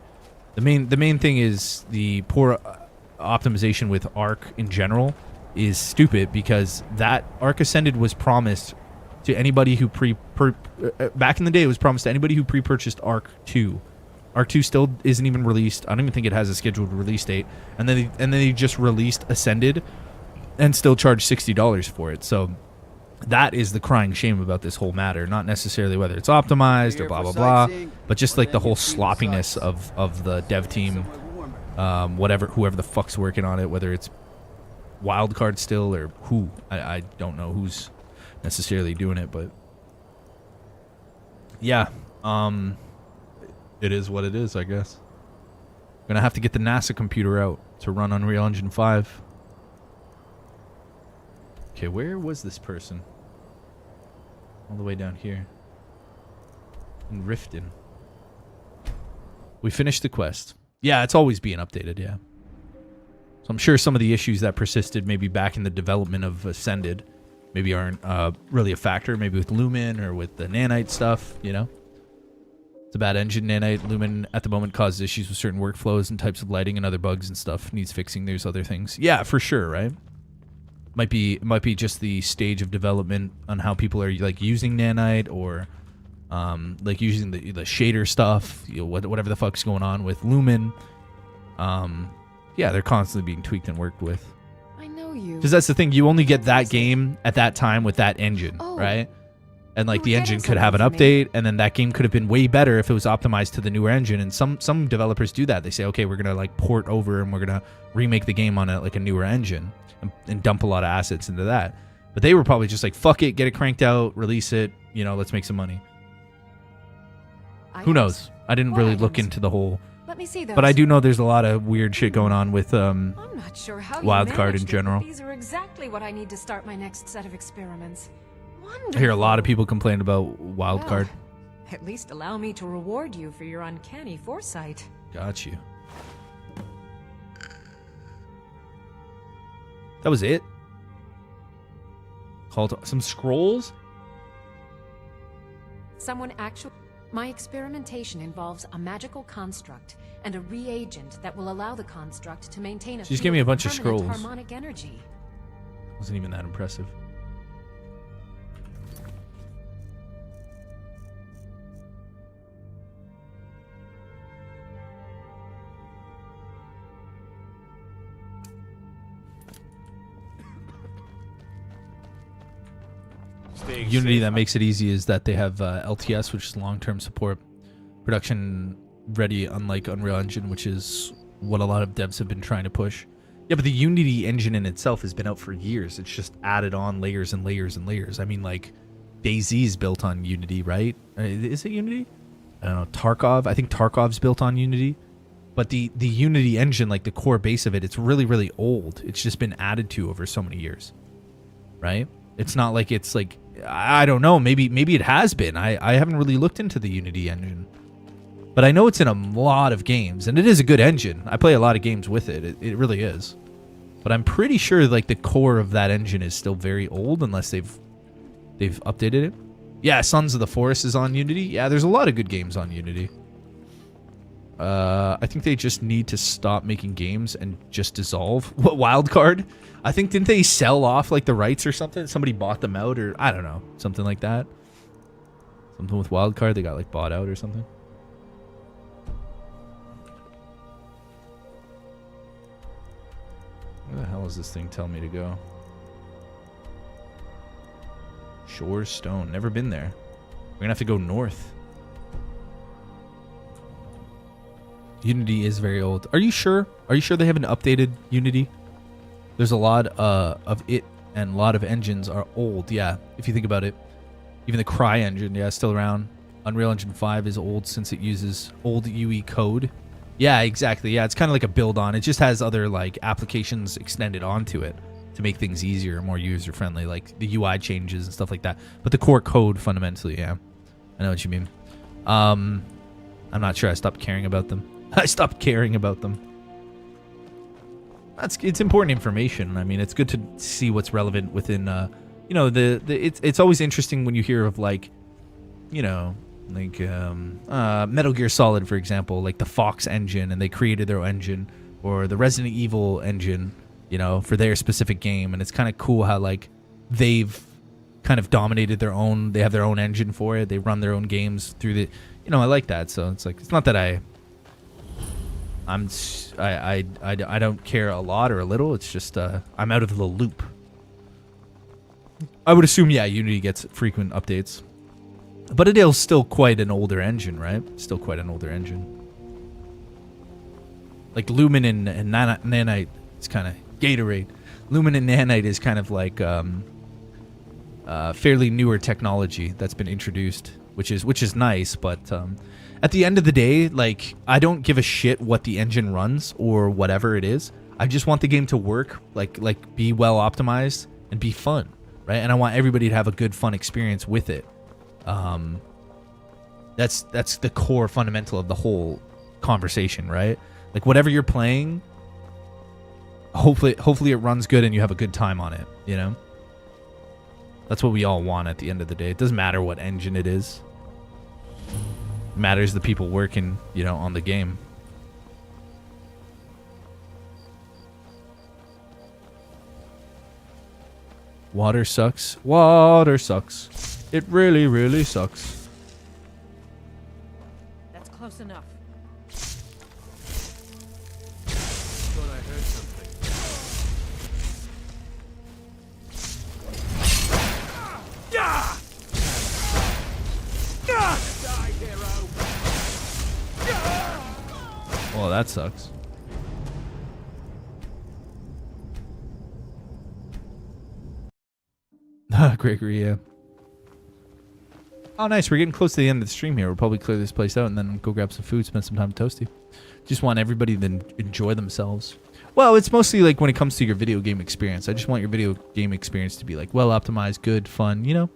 The main thing is the poor optimization with Arc in general is stupid, because that Arc Ascended was promised to anybody who back in the day, it was promised to anybody who pre-purchased Arc 2. Arc 2 still isn't even released. I don't even think it has a scheduled release date. And then they just released Ascended and still charged $60 for it. So that is the crying shame about this whole matter. Not necessarily whether it's optimized or blah, blah, blah, but just like the whole sloppiness of the dev team, whoever the fuck's working on it, whether it's Wildcard still or who. I don't know who's necessarily doing it, but yeah. It is what it is, I guess. Gonna have to get the NASA computer out to run Unreal Engine 5. Okay, where was this person? All the way down here. In Riften. We finished the quest. Yeah, it's always being updated, yeah. So I'm sure some of the issues that persisted maybe back in the development of Ascended maybe aren't really a factor, maybe with Lumen or with the nanite stuff, you know? It's a bad engine, nanite. Lumen at the moment causes issues with certain workflows and types of lighting and other bugs and stuff. Needs fixing. There's other things. Yeah, for sure, right? Might be just the stage of development on how people are like using nanite or like using the shader stuff, you know, whatever the fuck's going on with Lumen. Yeah, they're constantly being tweaked and worked with.
I know you.
Because that's the thing, you only get that game at that time with that engine, right? And like the engine could have an update, and then that game could have been way better if it was optimized to the newer engine. And some developers do that. They say, okay, we're gonna like port over and we're gonna remake the game on a newer engine and dump a lot of assets into that. But they were probably just like, fuck it, get it cranked out, release it, you know, let's make some money. Who knows? I didn't really look into the whole.
Let me see those.
But I do know there's a lot of weird shit going on with
I'm not sure how
Wildcard in general.
These are exactly what I need to start my next set of experiments.
I hear a lot of people complain about Wildcard.
At least allow me to reward you for your uncanny foresight.
Got you. That was it? Called some scrolls?
My experimentation involves a magical construct and a reagent that will allow the construct to maintain a
She just gave me a bunch of
permanent
scrolls.
harmonic energy.
Wasn't even that impressive. Unity that makes it easy is that they have LTS, which is long-term support. Production ready, unlike Unreal Engine, which is what a lot of devs have been trying to push. Yeah, but the Unity engine in itself has been out for years. It's just added on layers and layers and layers. I mean, like, DayZ's built on Unity, right? Is it Unity? I don't know. Tarkov. I think Tarkov's built on Unity. But the Unity engine, like the core base of it, it's really, really old. It's just been added to over so many years, right? It's not like it's like, I don't know. Maybe it has been. I haven't really looked into the Unity engine. But I know it's in a lot of games, and it is a good engine. I play a lot of games with it. It really is. But I'm pretty sure like the core of that engine is still very old, unless they've updated it. Yeah, Sons of the Forest is on Unity. Yeah, there's a lot of good games on Unity. I think they just need to stop making games and just dissolve. What, Wildcard? I think, didn't they sell off like the rights or something? Somebody bought them out, or I don't know, something like that. Something with Wildcard, they got like bought out or something. Where the hell does this thing tell me to go? Shore Stone. Never been there. We're gonna have to go north. Unity is very old. Are you sure? Are you sure they haven't updated Unity? There's a lot of it, and a lot of engines are old. Yeah, if you think about it. Even the Cry engine, yeah, still around. Unreal Engine 5 is old since it uses old UE code. Yeah, exactly. Yeah, it's kind of like a build-on. It just has other like applications extended onto it to make things easier, more user-friendly, like the UI changes and stuff like that. But the core code, fundamentally, yeah. I know what you mean. I'm not sure I stopped caring about them. I stopped caring about them. It's important information. I mean, it's good to see what's relevant within, you know, it's always interesting when you hear of like, you know, like Metal Gear Solid, for example, like the Fox engine, and they created their own engine, or the Resident Evil engine, you know, for their specific game. And it's kind of cool how like they've kind of dominated their own, they have their own engine for it. They run their own games through the, you know, I like that. So it's like, it's not that I don't care a lot or a little. It's just I'm out of the loop. I would assume, yeah, Unity gets frequent updates. But it is still quite an older engine, right? Still quite an older engine. Like Lumen and Nanite, it's kind of Gatorade. Lumen and Nanite is kind of like fairly newer technology that's been introduced, which is nice. But at the end of the day, like, I don't give a shit what the engine runs or whatever it is. I just want the game to work, like be well optimized and be fun, right? And I want everybody to have a good, fun experience with it. That's the core fundamental of the whole conversation, right? Like, whatever you're playing, hopefully it runs good and you have a good time on it, you know? That's what we all want at the end of the day. It doesn't matter what engine it is. It matters the people working, you know, on the game. Water sucks. Water sucks. It really, really sucks.
That's close enough.
Thought I heard something.
Yeah! Die, hero!
Well, that sucks. Gregory, yeah. Oh, nice. We're getting close to the end of the stream here. We'll probably clear this place out and then go grab some food, spend some time with Toasty. Just want everybody to enjoy themselves. Well, it's mostly like when it comes to your video game experience. I just want your video game experience to be like well optimized, good, fun, you know?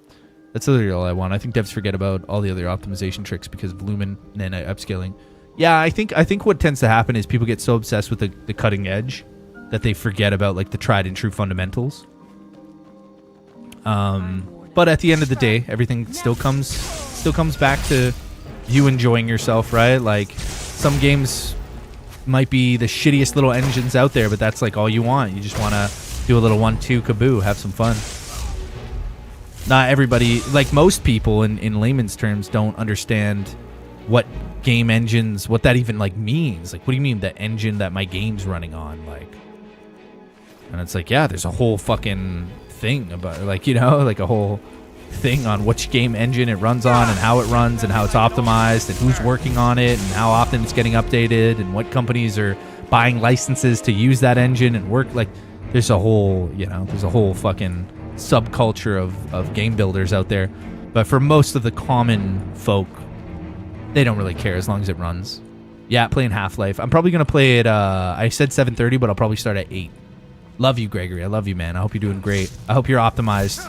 That's literally all I want. I think devs forget about all the other optimization tricks because of Lumen and upscaling. Yeah, I think what tends to happen is people get so obsessed with the cutting edge that they forget about like the tried and true fundamentals. But at the end of the day, everything still comes back to you enjoying yourself, right? Like, some games might be the shittiest little engines out there, but that's like all you want. You just want to do a little 1-2 kaboo, have some fun. Not everybody, like most people in layman's terms, don't understand what game engines, what that even like means. Like, what do you mean the engine that my game's running on? Like, and it's like, yeah, there's a whole fucking thing about, like, you know, like a whole thing on which game engine it runs on and how it runs and how it's optimized and who's working on it and how often it's getting updated and what companies are buying licenses to use that engine and work. Like, there's a whole, there's a whole fucking subculture of game builders out there. But for most of the common folk, they don't really care as long as it runs. Yeah, playing Half-Life. I'm probably going to play it, I said 7:30, but I'll probably start at 8. Love you, Gregory. I love you, man. I hope you're doing great. I hope you're optimized.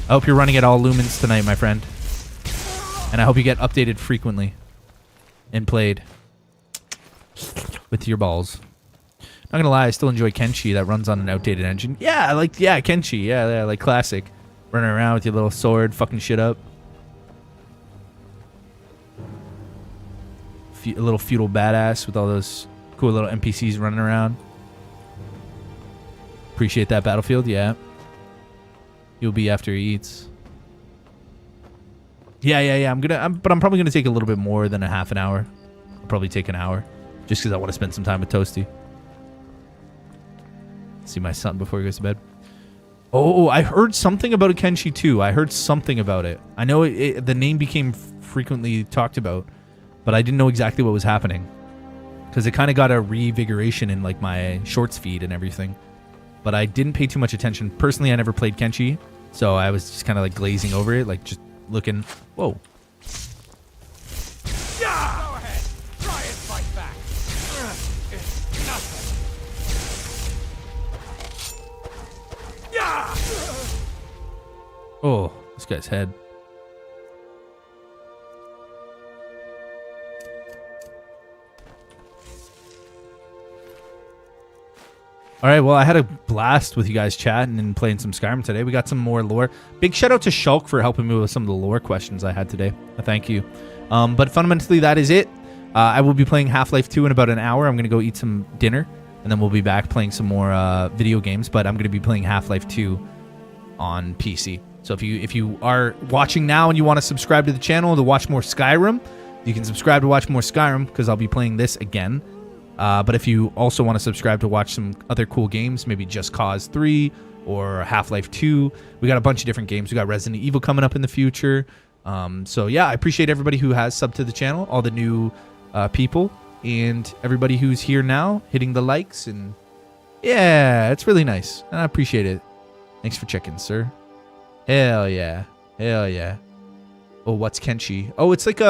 I hope you're running at all lumens tonight, my friend. And I hope you get updated frequently and played with your balls. Not gonna lie, I still enjoy Kenshi. That runs on an outdated engine. Yeah, Kenshi. Yeah, like classic. Running around with your little sword, fucking shit up. A little feudal badass with all those cool little NPCs running around. Appreciate that, Battlefield. Yeah. You'll be after he eats. Yeah. But I'm probably gonna take a little bit more than a half an hour. I'll probably take an hour, just because I want to spend some time with Toasty. See my son before he goes to bed. Oh, I heard something about a Kenshi 2. I heard something about it. I know the name became frequently talked about, but I didn't know exactly what was happening, because it kind of got a revigoration in like my shorts feed and everything. But I didn't pay too much attention. Personally, I never played Kenshi, so I was just kind of like glazing over it, like just looking. Whoa.
Yeah! Go ahead. Try and fight back. It's nothing. Yeah!
Oh, this guy's head. All right, well, I had a blast with you guys chatting and playing some Skyrim today. We got some more lore. Big shout out to Shulk for helping me with some of the lore questions I had today. Thank you. But fundamentally, that is it. I will be playing Half-Life 2 in about an hour. I'm going to go eat some dinner, and then we'll be back playing some more video games. But I'm going to be playing Half-Life 2 on PC. So if you are watching now and you want to subscribe to the channel to watch more Skyrim, you can subscribe to watch more Skyrim, because I'll be playing this again. But if you also want to subscribe to watch some other cool games, maybe Just Cause 3 or Half-Life 2, we got a bunch of different games. We got Resident Evil coming up in the future. So yeah, I appreciate everybody who has subbed to the channel, all the new people, and everybody who's here now, hitting the likes. And yeah, it's really nice, and I appreciate it. Thanks for checking, sir. Hell yeah. Hell yeah. Oh, what's Kenshi? Oh, it's like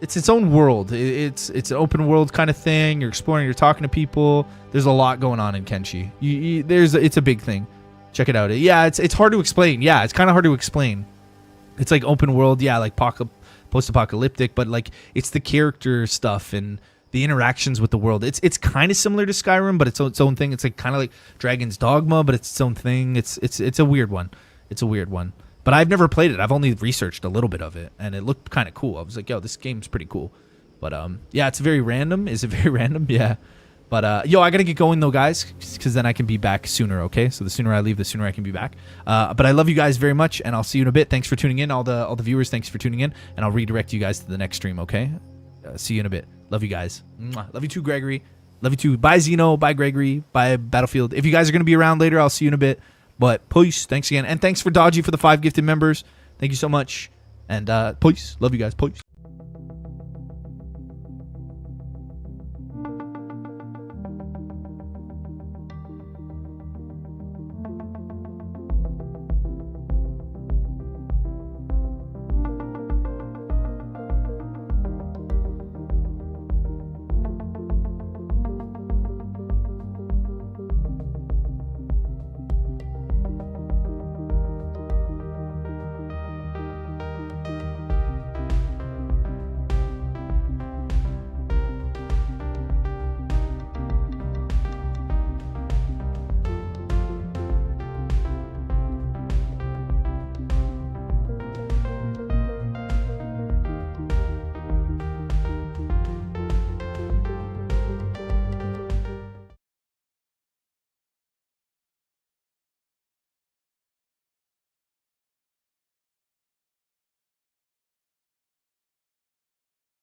it's its own world. It's an open world kind of thing. You're exploring, you're talking to people. There's a lot going on in Kenshi. It's a big thing. Check it out. Yeah, it's hard to explain. Yeah, it's kind of hard to explain. It's like open world, yeah, like post-apocalyptic, but like it's the character stuff and the interactions with the world. It's kind of similar to Skyrim, but it's its own thing. It's like kind of like Dragon's Dogma, but it's its own thing. It's a weird one. It's a weird one. But I've never played it. I've only researched a little bit of it, and it looked kind of cool. I was like, yo, this game's pretty cool. But yeah, it's very random. Is it very random? Yeah. But yo, I gotta get going though, guys, because then I can be back sooner. Okay, so the sooner I leave, the sooner I can be back. But I love you guys very much, and I'll see you in a bit. Thanks for tuning in, all the viewers. Thanks for tuning in, and I'll redirect you guys to the next stream. Okay, see you in a bit. Love you guys. Mwah. Love you too, Gregory. Love you too. Bye, Zeno. Bye, Gregory. Bye, Battlefield. If you guys are gonna be around later, I'll see you in a bit. But peace. Thanks again, and thanks for Dodgy for the 5 gifted members. Thank you so much, and peace. Love you guys. Peace.